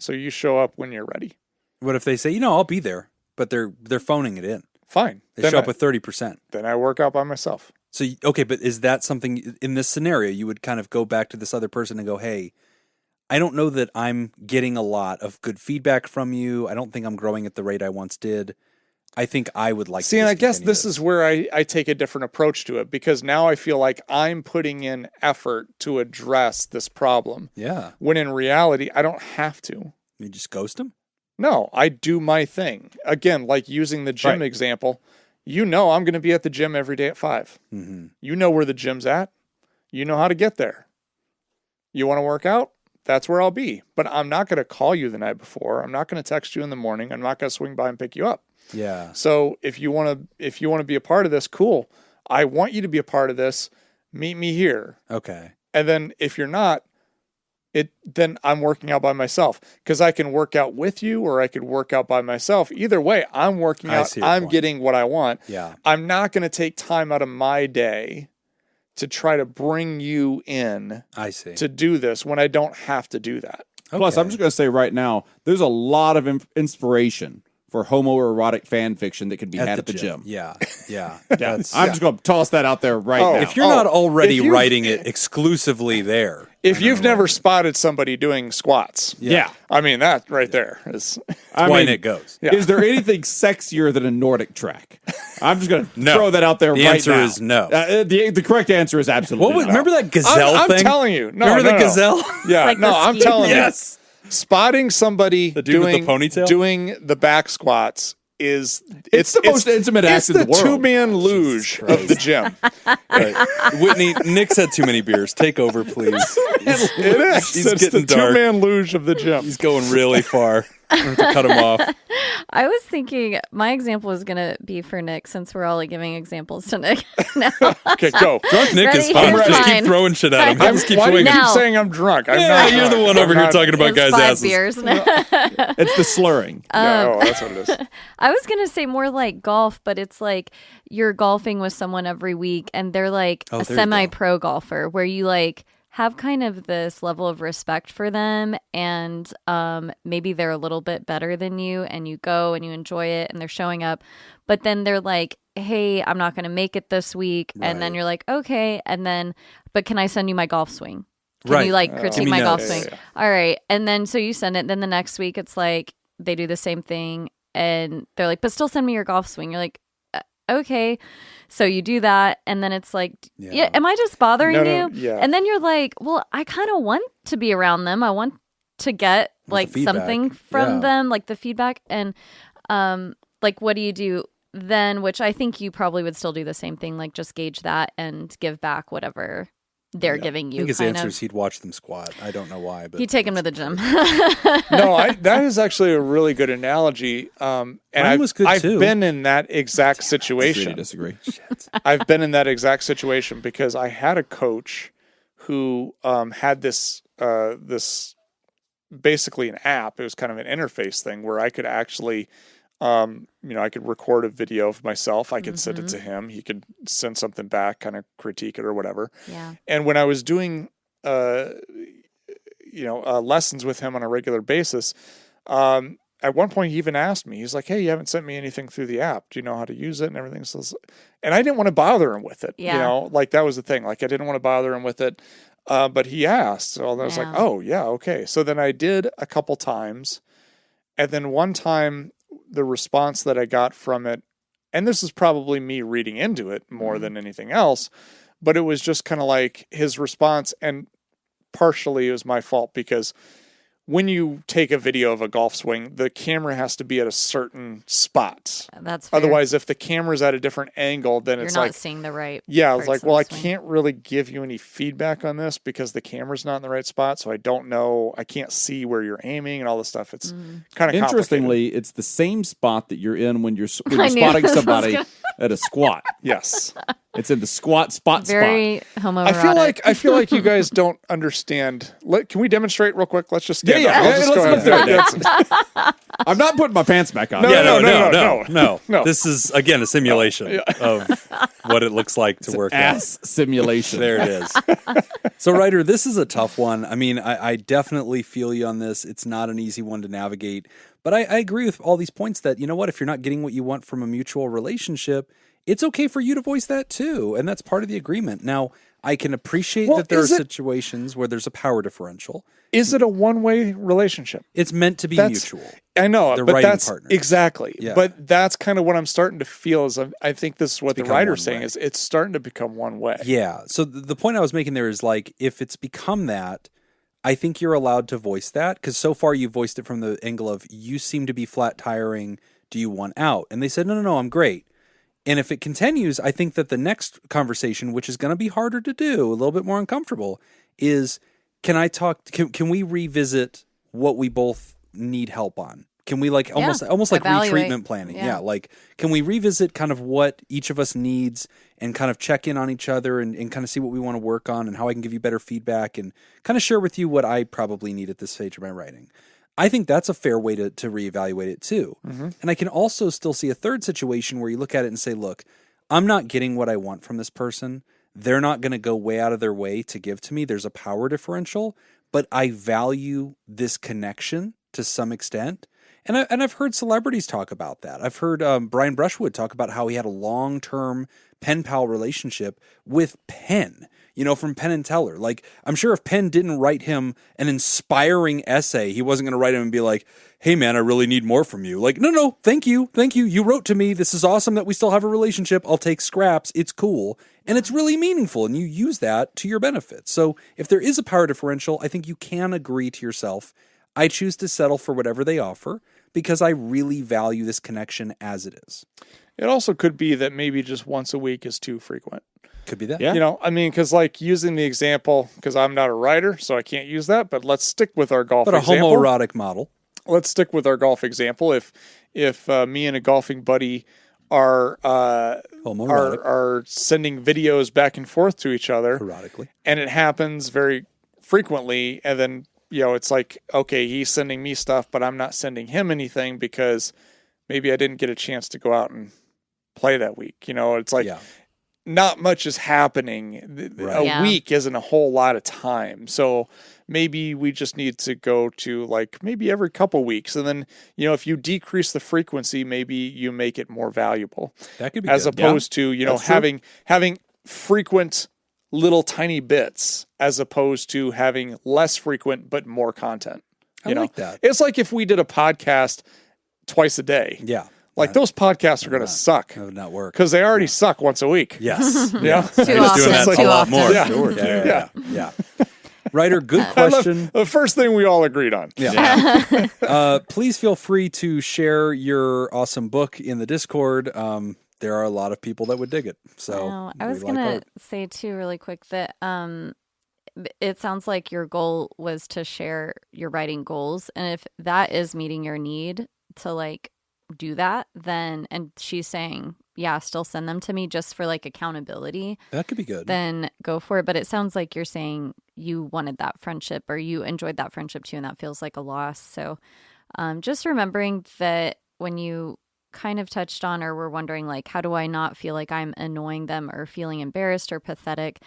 Speaker 2: So you show up when you're ready.
Speaker 3: What if they say, I'll be there, but they're phoning it in.
Speaker 2: Fine.
Speaker 3: They show up with 30%.
Speaker 2: Then I work out by myself.
Speaker 3: So, okay, but is that something in this scenario you would kind of go back to this other person and go, hey, I don't know that I'm getting a lot of good feedback from you. I don't think I'm growing at the rate I once did. I think I would like to.
Speaker 2: See, and I guess
Speaker 3: discontinue
Speaker 2: this is where I take a different approach to it, because now I feel like I'm putting in effort to address this problem.
Speaker 3: Yeah.
Speaker 2: When in reality, I don't have to.
Speaker 3: You just ghost them?
Speaker 2: No, I do my thing. Again, like using the gym example, I'm going to be at the gym every day at 5.
Speaker 3: Mm-hmm.
Speaker 2: You know where the gym's at. You know how to get there. You want to work out? That's where I'll be. But I'm not going to call you the night before. I'm not going to text you in the morning. I'm not going to swing by and pick you up.
Speaker 3: Yeah.
Speaker 2: So if you want to be a part of this, cool. I want you to be a part of this. Meet me here.
Speaker 3: Okay.
Speaker 2: And then if you're not, then I'm working out by myself, because I can work out with you or I could work out by myself. Either way, I'm working
Speaker 3: I
Speaker 2: out.
Speaker 3: see your
Speaker 2: I'm
Speaker 3: point.
Speaker 2: getting what I want.
Speaker 3: Yeah.
Speaker 2: I'm not going to take time out of my day to try to bring you in
Speaker 3: I see.
Speaker 2: to do this when I don't have to do that.
Speaker 1: Plus, I'm
Speaker 3: Okay.
Speaker 1: just going to say right now, there's a lot of inspiration for homoerotic fan fiction that can be had at the gym.
Speaker 3: Yeah. Yeah.
Speaker 1: I'm just going to toss that out there right
Speaker 2: Oh,
Speaker 1: now.
Speaker 3: If you're not already
Speaker 2: if you-
Speaker 3: writing it exclusively there.
Speaker 2: If you've never spotted somebody doing squats,
Speaker 1: yeah.
Speaker 2: I mean, that right there is.
Speaker 1: I
Speaker 3: Why
Speaker 1: mean,
Speaker 3: it goes.
Speaker 2: Yeah.
Speaker 1: Is there anything sexier than a Nordic track? I'm just going to
Speaker 3: No.
Speaker 1: throw that out there
Speaker 3: The
Speaker 1: right
Speaker 3: answer
Speaker 1: now.
Speaker 3: is no.
Speaker 1: The correct answer is absolutely
Speaker 3: What was,
Speaker 1: no.
Speaker 3: remember that gazelle
Speaker 2: I'm
Speaker 3: thing?
Speaker 2: telling you. No,
Speaker 3: remember
Speaker 2: no,
Speaker 3: the
Speaker 2: no.
Speaker 3: gazelle?
Speaker 2: Yeah,
Speaker 4: Like
Speaker 2: no,
Speaker 4: the
Speaker 2: I'm
Speaker 4: ski
Speaker 2: telling you.
Speaker 3: Yes.
Speaker 2: Spotting somebody
Speaker 3: The dude with the ponytail?
Speaker 2: doing the back squats is
Speaker 1: It's the most intimate act
Speaker 2: it's
Speaker 1: in the world.
Speaker 2: two-man luge of the gym.
Speaker 3: Right. Whitney, Nick's had too many beers. Take over, please.
Speaker 2: It is.
Speaker 3: He's
Speaker 2: It's
Speaker 3: getting
Speaker 2: the
Speaker 3: dark.
Speaker 2: two-man luge of the gym.
Speaker 3: He's going really far. I have to cut him off.
Speaker 4: I was thinking my example was going to be for Nick, since we're all like giving examples to Nick. No.
Speaker 2: Okay, go.
Speaker 3: Drunk Nick is
Speaker 4: Ready?
Speaker 3: fine.
Speaker 4: It's
Speaker 3: Just keep
Speaker 4: fine.
Speaker 3: throwing shit at him. He just keeps
Speaker 2: Why do you
Speaker 3: swinging.
Speaker 2: keep
Speaker 4: Now-
Speaker 2: saying I'm drunk? I'm
Speaker 3: Yeah,
Speaker 2: not
Speaker 3: you're the
Speaker 2: drunk.
Speaker 3: one over
Speaker 2: I'm
Speaker 3: here
Speaker 2: not-
Speaker 3: talking about
Speaker 4: It's
Speaker 3: guys'
Speaker 4: 5
Speaker 3: asses.
Speaker 4: beers.
Speaker 1: It's the slurring.
Speaker 2: Yeah, oh, that's what it is.
Speaker 4: I was going to say more like golf, but it's like you're golfing with someone every week and they're like
Speaker 3: Oh,
Speaker 4: a
Speaker 3: there you go.
Speaker 4: semi-pro golfer where you like have kind of this level of respect for them, and maybe they're a little bit better than you, and you go and you enjoy it and they're showing up, but then they're like, hey, I'm not going to make it this week. And then
Speaker 3: Right.
Speaker 4: you're like, okay. And then, but can I send you my golf swing? Can
Speaker 3: Right.
Speaker 4: you like
Speaker 3: Give
Speaker 4: critique
Speaker 3: me
Speaker 4: my golf
Speaker 3: notes.
Speaker 4: swing?
Speaker 2: Yeah.
Speaker 4: All right. And then so you send it. Then the next week it's like they do the same thing and they're like, but still send me your golf swing. You're like, okay. So you do that. And then it's like, yeah, am I just bothering
Speaker 2: No,
Speaker 4: you?
Speaker 2: yeah.
Speaker 4: And then you're like, well, I kind of want to be around them. I want to get like
Speaker 3: the feedback.
Speaker 4: something from
Speaker 3: Yeah.
Speaker 4: them, like the feedback. And like, what do you do then? Which I think you probably would still do the same thing, like just gauge that and give back whatever they're giving
Speaker 3: I
Speaker 4: you.
Speaker 3: think his
Speaker 4: kind
Speaker 3: answer
Speaker 4: of.
Speaker 3: is he'd watch them squat. I don't know why, but
Speaker 4: He'd take him to the gym.
Speaker 2: No, that is actually a really good analogy. And
Speaker 3: Mine was good,
Speaker 2: I've
Speaker 3: too.
Speaker 2: been in that exact
Speaker 1: Really
Speaker 2: situation.
Speaker 1: disagree.
Speaker 2: I've been in that exact situation because I had a coach who had this basically an app. It was kind of an interface thing where I could actually, I could record a video of myself. I could send it to him. He could send something back, kind of critique it or whatever.
Speaker 4: Yeah.
Speaker 2: And when I was doing, lessons with him on a regular basis, at one point he even asked me, he's like, hey, you haven't sent me anything through the app. Do you know how to use it and everything? So, and I didn't want to bother him with it.
Speaker 4: Yeah.
Speaker 2: Like that was the thing. Like I didn't want to bother him with it. But he asked. So I was like,
Speaker 4: Yeah.
Speaker 2: oh yeah, okay. So then I did a couple times. And then one time the response that I got from it, and this is probably me reading into it more than anything else, but it was just kind of like his response, and partially it was my fault because when you take a video of a golf swing, the camera has to be at a certain spot.
Speaker 4: That's fair.
Speaker 2: Otherwise, if the camera's at a different angle, then
Speaker 4: You're
Speaker 2: it's
Speaker 4: not
Speaker 2: like,
Speaker 4: seeing the right.
Speaker 2: yeah, I was
Speaker 4: parts
Speaker 2: like,
Speaker 4: of
Speaker 2: well,
Speaker 4: the
Speaker 2: I
Speaker 4: swing.
Speaker 2: can't really give you any feedback on this because the camera's not in the right spot. So I don't know. I can't see where you're aiming and all this stuff. It's kind of
Speaker 1: Interestingly, it's the same spot that you're in when you're
Speaker 4: I knew
Speaker 1: spotting
Speaker 4: this was
Speaker 1: somebody
Speaker 4: gonna-
Speaker 1: at a squat.
Speaker 2: yes.
Speaker 1: It's in the squat spot.
Speaker 4: Very homoerotic.
Speaker 2: I feel like you guys don't understand. Can we demonstrate real quick? Let's just stand
Speaker 1: Yeah,
Speaker 2: up.
Speaker 1: yeah.
Speaker 2: Let's just go
Speaker 1: Let's
Speaker 2: ahead.
Speaker 1: do it.
Speaker 2: That's-
Speaker 1: I'm not putting my pants back on.
Speaker 2: No,
Speaker 3: yeah,
Speaker 2: no.
Speaker 3: no. This is again a simulation of what it looks like to work out.
Speaker 1: Ass simulation.
Speaker 3: There it is. So, Ryder, this is a tough one. I mean, I definitely feel you on this. It's not an easy one to navigate. But I agree with all these points that, you know what, if you're not getting what you want from a mutual relationship, it's okay for you to voice that too. And that's part of the agreement. Now, I can appreciate
Speaker 2: Well,
Speaker 3: that there are
Speaker 2: is it-
Speaker 3: situations where there's a power differential.
Speaker 2: Is it a one-way relationship?
Speaker 3: It's meant to be
Speaker 2: That's-
Speaker 3: mutual.
Speaker 2: I know,
Speaker 3: They're
Speaker 2: but
Speaker 3: writing
Speaker 2: that's
Speaker 3: partners.
Speaker 2: exactly.
Speaker 3: Yeah.
Speaker 2: But that's kind of what I'm starting to feel. Is I think this is what the
Speaker 3: become
Speaker 2: writer's
Speaker 3: one
Speaker 2: saying
Speaker 3: way.
Speaker 2: is it's starting to become one way.
Speaker 3: Yeah. So the point I was making there is like, if it's become that, I think you're allowed to voice that because so far you voiced it from the angle of you seem to be flat tiring. Do you want out? And they said, no, I'm great. And if it continues, I think that the next conversation, which is going to be harder to do, a little bit more uncomfortable, is can we revisit what we both need help on? Can we almost like
Speaker 4: Evaluate.
Speaker 3: retreatment planning?
Speaker 4: Yeah.
Speaker 3: Yeah. Like, can we revisit kind of what each of us needs and kind of check in on each other and kind of see what we want to work on and how I can give you better feedback and kind of share with you what I probably need at this stage of my writing. I think that's a fair way to reevaluate it too.
Speaker 2: Mm-hmm.
Speaker 3: And I can also still see a third situation where you look at it and say, look, I'm not getting what I want from this person. They're not going to go way out of their way to give to me. There's a power differential, but I value this connection to some extent. And I've heard celebrities talk about that. I've heard Brian Brushwood talk about how he had a long-term pen pal relationship with Penn, from Penn and Teller. Like, I'm sure if Penn didn't write him an inspiring essay, he wasn't going to write him and be like, hey man, I really need more from you. Like, no, thank you. You wrote to me. This is awesome that we still have a relationship. I'll take scraps. It's cool. And it's really meaningful. And you use that to your benefit. So if there is a power differential, I think you can agree to yourself, I choose to settle for whatever they offer because I really value this connection as it is.
Speaker 2: It also could be that maybe just once a week is too frequent.
Speaker 3: Could be that.
Speaker 1: Yeah.
Speaker 2: Because like using the example, because I'm not a writer, so I can't use that, but let's stick with our golf
Speaker 3: But a
Speaker 2: example.
Speaker 3: homoerotic model.
Speaker 2: let's stick with our golf example. If me and a golfing buddy are sending videos back and forth to each other,
Speaker 3: Erotically.
Speaker 2: and it happens very frequently, and then it's like, okay, he's sending me stuff, but I'm not sending him anything because maybe I didn't get a chance to go out and play that week. It's like not much is happening.
Speaker 3: Right.
Speaker 2: A week isn't a whole lot of time, so maybe we just need to go to like maybe every couple weeks, and then if you decrease the frequency, maybe you make it more valuable.
Speaker 3: That could be
Speaker 2: as
Speaker 3: good.
Speaker 2: opposed to having frequent little tiny bits, as opposed to having less frequent but more content.
Speaker 3: I like that.
Speaker 2: It's like if we did a podcast twice a day.
Speaker 3: Yeah.
Speaker 2: Like those podcasts are going to suck.
Speaker 3: That would not work.
Speaker 2: Because they already suck once a week.
Speaker 3: Yes.
Speaker 2: Yeah.
Speaker 4: Too
Speaker 3: Doing
Speaker 4: often.
Speaker 3: that
Speaker 4: Too
Speaker 3: a lot
Speaker 4: often.
Speaker 3: more.
Speaker 2: Yeah.
Speaker 3: Sure. Yeah. Ryder, good question.
Speaker 2: The first thing we all agreed on.
Speaker 3: Yeah. Please feel free to share your awesome book in the Discord. There are a lot of people that would dig it. So
Speaker 4: I was going to say too, really quick, that it sounds like your goal was to share your writing goals. And if that is meeting your need to like do that, then, and she's saying, yeah, still send them to me just for like accountability.
Speaker 3: That could be good.
Speaker 4: Then go for it. But it sounds like you're saying you wanted that friendship, or you enjoyed that friendship too, and that feels like a loss. So just remembering that when you kind of touched on or were wondering like, how do I not feel like I'm annoying them or feeling embarrassed or pathetic?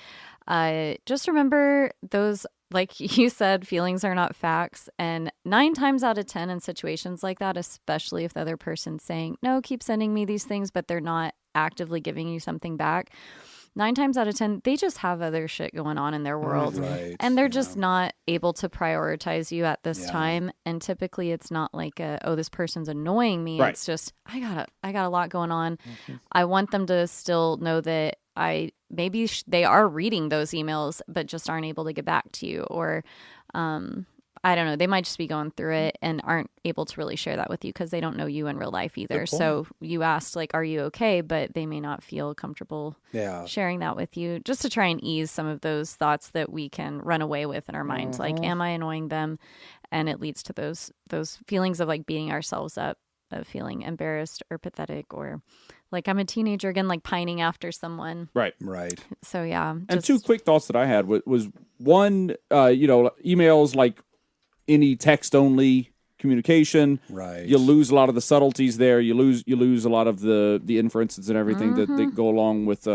Speaker 4: Just remember those, like you said, feelings are not facts. And 9 times out of 10 in situations like that, especially if the other person's saying, no, keep sending me these things, but they're not actively giving you something back, 9 times out of 10, they just have other shit going on in their world.
Speaker 3: Right.
Speaker 4: And they're just not able to prioritize you at this time. And typically it's not like this person's annoying me.
Speaker 1: Right.
Speaker 4: It's just, I got a lot going on. I want them to still know that maybe they are reading those emails, but just aren't able to get back to you. Or, I don't know, they might just be going through it and aren't able to really share that with you because they don't know you in real life either. So you asked like, are you okay? But they may not feel comfortable sharing that with you, just to try and ease some of those thoughts that we can run away with in our minds. Like, am I annoying them? And it leads to those feelings of like beating ourselves up, of feeling embarrassed or pathetic, or like I'm a teenager again, like pining after someone.
Speaker 1: Right.
Speaker 4: So yeah.
Speaker 1: And 2 quick thoughts that I had was one, emails, like any text only communication.
Speaker 3: Right.
Speaker 1: You lose a lot of the subtleties there. You lose a lot of the inferences and everything that go along with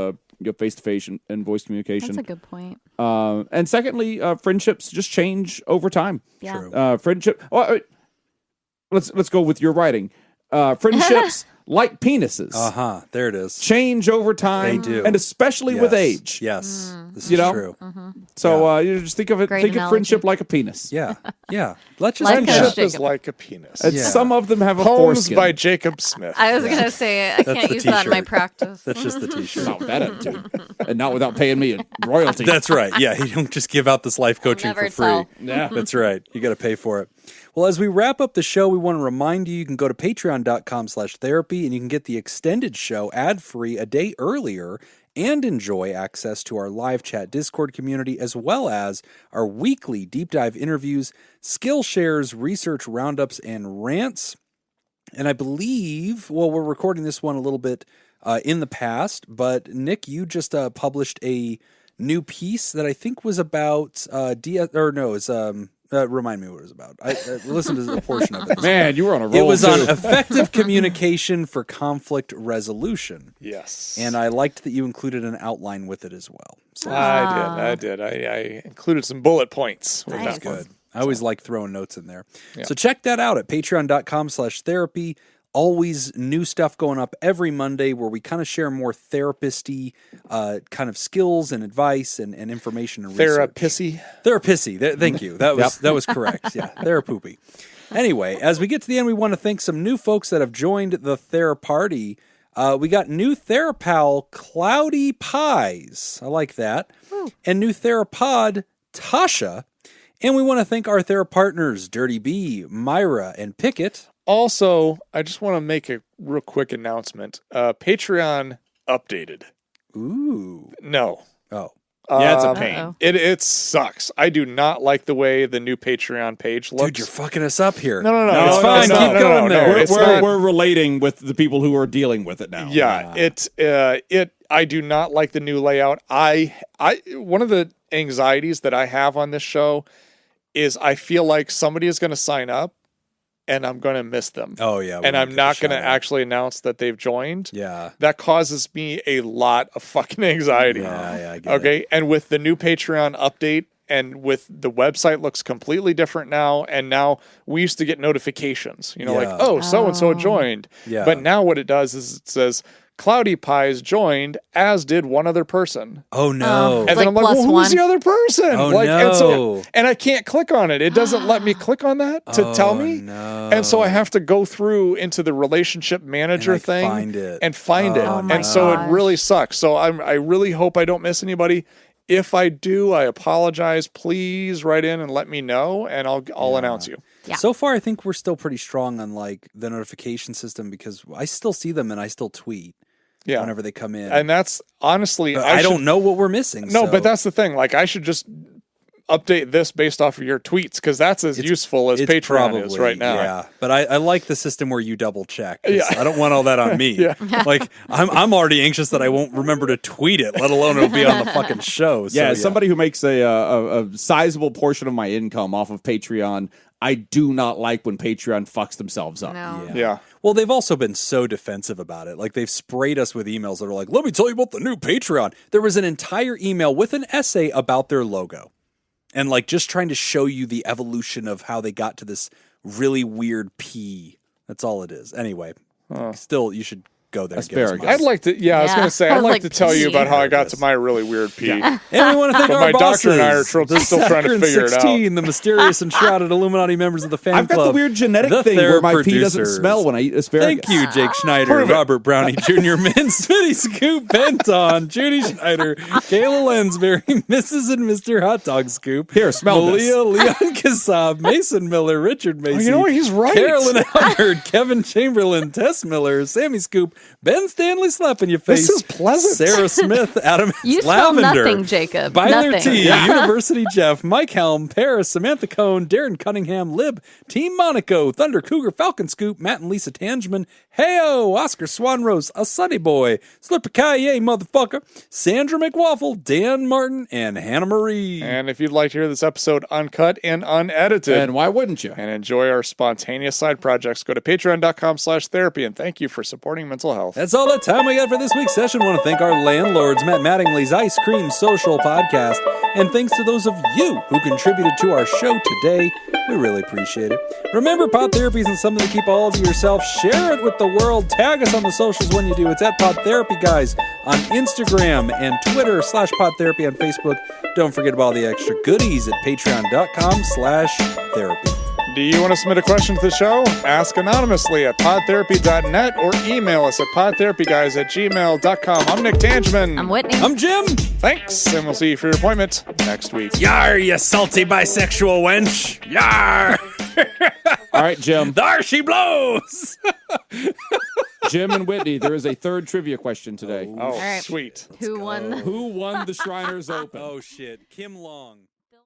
Speaker 1: face to face and voice communication.
Speaker 4: That's a good point.
Speaker 1: And secondly, friendships just change over time.
Speaker 4: Yeah.
Speaker 1: Friendship. Let's go with your writing. Friendships like penises.
Speaker 3: There it is.
Speaker 1: Change over time.
Speaker 3: They do.
Speaker 1: And especially with age.
Speaker 3: Yes. This
Speaker 1: You
Speaker 3: is
Speaker 1: know?
Speaker 3: true.
Speaker 1: So just think of it.
Speaker 4: Great
Speaker 1: think of friendship
Speaker 4: analogy.
Speaker 1: like a penis.
Speaker 3: Yeah. Let's just
Speaker 4: Like
Speaker 3: think
Speaker 4: a-
Speaker 3: that.
Speaker 2: Friendship is
Speaker 4: Jacob.
Speaker 2: like a penis.
Speaker 1: And some of them have a
Speaker 2: Poems
Speaker 1: foreskin.
Speaker 2: by Jacob Smith.
Speaker 4: I was going to say, I can't
Speaker 3: the
Speaker 4: use that in my
Speaker 3: t-shirt.
Speaker 4: practice.
Speaker 3: That's just the t-shirt.
Speaker 1: Not with that attitude, and not without paying me a royalty.
Speaker 3: That's right. Yeah, you don't just give out this life coaching
Speaker 4: never
Speaker 3: for free.
Speaker 4: tell.
Speaker 1: Yeah.
Speaker 3: That's right. You got to pay for it. Well, as we wrap up the show, we want to remind you can go to patreon.com/therapy and you can get the extended show ad-free a day earlier and enjoy access to our live chat Discord community, as well as our weekly deep dive interviews, skill shares, research roundups, and rants. And I believe, well, we're recording this one a little bit in the past, but Nick, you just published a new piece that I think was about remind me what it was about. I listened to a portion of it.
Speaker 1: Man, you were on a roll.
Speaker 3: It was
Speaker 1: too.
Speaker 3: on effective communication for conflict resolution.
Speaker 2: Yes.
Speaker 3: And I liked that you included an outline with it as well. So
Speaker 2: I did. I included some bullet points with
Speaker 4: Nice.
Speaker 2: that one.
Speaker 3: good. I always like throwing notes in there. So check that out at patreon.com/therapy. Always new stuff going up every Monday where we kind of share more therapist-y kind of skills and advice and information and research. Therapissy. Thank you. That was correct. Yeah, therapoopy. Anyway, as we get to the end, we want to thank some new folks that have joined the Theraparty. We got new Therapal Cloudy Pies. I like that. And new Therapod Tasha. And we want to thank our Therapartners, Dirty B, Myra, and Pickett.
Speaker 2: Also, I just want to make a real quick announcement. Patreon updated.
Speaker 3: Ooh.
Speaker 2: No.
Speaker 3: Oh.
Speaker 1: Yeah, it's a pain.
Speaker 4: Uh-oh.
Speaker 2: It sucks. I do not like the way the new Patreon page looks.
Speaker 3: Dude, you're fucking us up here.
Speaker 2: No,
Speaker 3: It's fine.
Speaker 2: no,
Speaker 3: Keep
Speaker 2: no,
Speaker 3: going
Speaker 2: no,
Speaker 3: there.
Speaker 2: it's not.
Speaker 1: We're relating with the people who are dealing with it now.
Speaker 2: Yeah, I do not like the new layout. I one of the anxieties that I have on this show is I feel like somebody is going to sign up and I'm going to miss them.
Speaker 3: Oh, yeah.
Speaker 2: And I'm not going to
Speaker 3: shout out.
Speaker 2: actually announce that they've joined.
Speaker 3: Yeah.
Speaker 2: That causes me a lot of fucking anxiety.
Speaker 3: Yeah, I get it.
Speaker 2: Okay. And with the new Patreon update and with the website looks completely different now. And now we used to get notifications,
Speaker 3: Yeah.
Speaker 2: like, oh, so-and-so joined.
Speaker 3: Yeah.
Speaker 2: But now what it does is it says, Cloudy Pies joined, as did one other person.
Speaker 3: Oh, no.
Speaker 2: And
Speaker 4: It's
Speaker 2: then I'm like,
Speaker 4: plus
Speaker 2: well, who's
Speaker 4: one.
Speaker 2: the other person?
Speaker 3: Oh,
Speaker 2: And
Speaker 3: no.
Speaker 2: and I can't click on it. It doesn't let me click on that to tell me.
Speaker 3: No.
Speaker 2: And so I have to go through into the relationship manager
Speaker 3: And, like,
Speaker 2: thing
Speaker 3: find it.
Speaker 2: and find it.
Speaker 4: Oh, my
Speaker 2: And so it
Speaker 4: gosh.
Speaker 2: really sucks. So I really hope I don't miss anybody. If I do, I apologize. Please write in and let me know, and I'll announce you.
Speaker 4: Yeah.
Speaker 3: So far, I think we're still pretty strong on like the notification system because I still see them and I still tweet
Speaker 2: Yeah.
Speaker 3: whenever they come in.
Speaker 2: And that's honestly,
Speaker 3: But
Speaker 2: should-
Speaker 3: I don't know what we're missing.
Speaker 2: No,
Speaker 3: so
Speaker 2: but that's the thing. Like, I should just update this based off of your tweets because that's as useful as
Speaker 3: it's
Speaker 2: Patreon is right now.
Speaker 3: Yeah, but I like the system where you double check. 'Cause
Speaker 2: Yeah.
Speaker 3: I don't want all that on me.
Speaker 2: Yeah.
Speaker 3: Like I'm already anxious that I won't remember to tweet it, let alone it'll be on the fucking show. So,
Speaker 1: Yeah, as somebody who makes a sizable portion of my income off of Patreon, I do not like when Patreon fucks themselves up.
Speaker 4: No.
Speaker 2: Yeah.
Speaker 3: Well, they've also been so defensive about it. Like they've sprayed us with emails that are like, "Let me tell you about the new Patreon." There was an entire email with an essay about their logo. And like just trying to show you the evolution of how they got to this really weird P. That's all it is. Anyway, still you should go there. and give us
Speaker 1: Asparagus.
Speaker 3: money.
Speaker 2: I'd like to, I was
Speaker 4: Yeah.
Speaker 2: going to say,
Speaker 4: I
Speaker 2: I'd
Speaker 4: was
Speaker 2: like
Speaker 4: like,
Speaker 2: to tell you
Speaker 4: pee.
Speaker 2: about how I got to my really weird pee.
Speaker 3: And we want to thank
Speaker 2: But
Speaker 3: our
Speaker 2: my
Speaker 3: bosses.
Speaker 2: doctor and I are
Speaker 3: the
Speaker 2: still trying to
Speaker 3: Saccharine
Speaker 2: figure it out.
Speaker 3: 16, the mysterious and shrouded Illuminati members of the fan
Speaker 1: I've got
Speaker 3: club.
Speaker 1: the weird genetic
Speaker 3: the
Speaker 1: thing where my pee
Speaker 3: producers.
Speaker 1: doesn't smell when I eat asparagus.
Speaker 3: Thank you, Jake Schneider,
Speaker 2: Prove it.
Speaker 3: Robert Brownie Jr., Min Smitty Scoop, Benton, Judy Schneider, Kayla Lensberry, Mrs. and Mr. Hot Dog Scoop.
Speaker 1: Here, smell
Speaker 3: Malia Leon Kasab, Mason Miller, Richard Macy.
Speaker 2: you know what? He's right.
Speaker 3: Carolyn Howard, Kevin Chamberlain, Tess Miller, Sammy Scoop, Ben Stanley Slap in your face.
Speaker 2: This is pleasant.
Speaker 3: Sarah Smith, Adam
Speaker 4: You smell
Speaker 3: Lavender.
Speaker 4: nothing, Jacob.
Speaker 3: Byler
Speaker 4: Nothing.
Speaker 3: T, University Jeff, Mike Helm, Paris, Samantha Cohn, Darren Cunningham, Lib, Team Monaco, Thunder Cougar, Falcon Scoop, Matt and Lisa Tangeman, Heyo, Oscar Swanrose, A Sunny Boy, Slipper Kaye, motherfucker, Sandra McWaffle, Dan Martin, and Hannah Marie.
Speaker 2: And if you'd like to hear this episode uncut and unedited
Speaker 1: And why wouldn't you?
Speaker 2: and enjoy our spontaneous side projects, go to patreon.com/therapy. And thank you for supporting mental health.
Speaker 3: That's all the time we got for this week's session. Want to thank our landlords, Matt Mattingly's Ice Cream Social Podcast, and thanks to those of you who contributed to our show today. We really appreciate it. Remember, Pod Therapy isn't something to keep all to yourself. Share it with the world. Tag us on the socials when you do. It's at PodTherapyGuys on Instagram and Twitter /PodTherapy on Facebook. Don't forget about all the extra goodies at patreon.com/therapy.
Speaker 2: Do you want to submit a question to the show? Ask anonymously at podtherapy.net or email us at podtherapyguys@gmail.com. I'm Nick Tangeman.
Speaker 4: I'm Whitney.
Speaker 3: I'm Jim.
Speaker 2: Thanks, and we'll see you for your appointment next week.
Speaker 3: Yar, you salty bisexual wench. Yar.
Speaker 1: All right, Jim.
Speaker 3: There she blows.
Speaker 1: Jim and Whitney, there is a third trivia question today.
Speaker 2: Oh,
Speaker 4: right.
Speaker 2: sweet.
Speaker 4: Who won?
Speaker 1: Who won the Shriners Open?
Speaker 3: Oh, shit. Kim Long.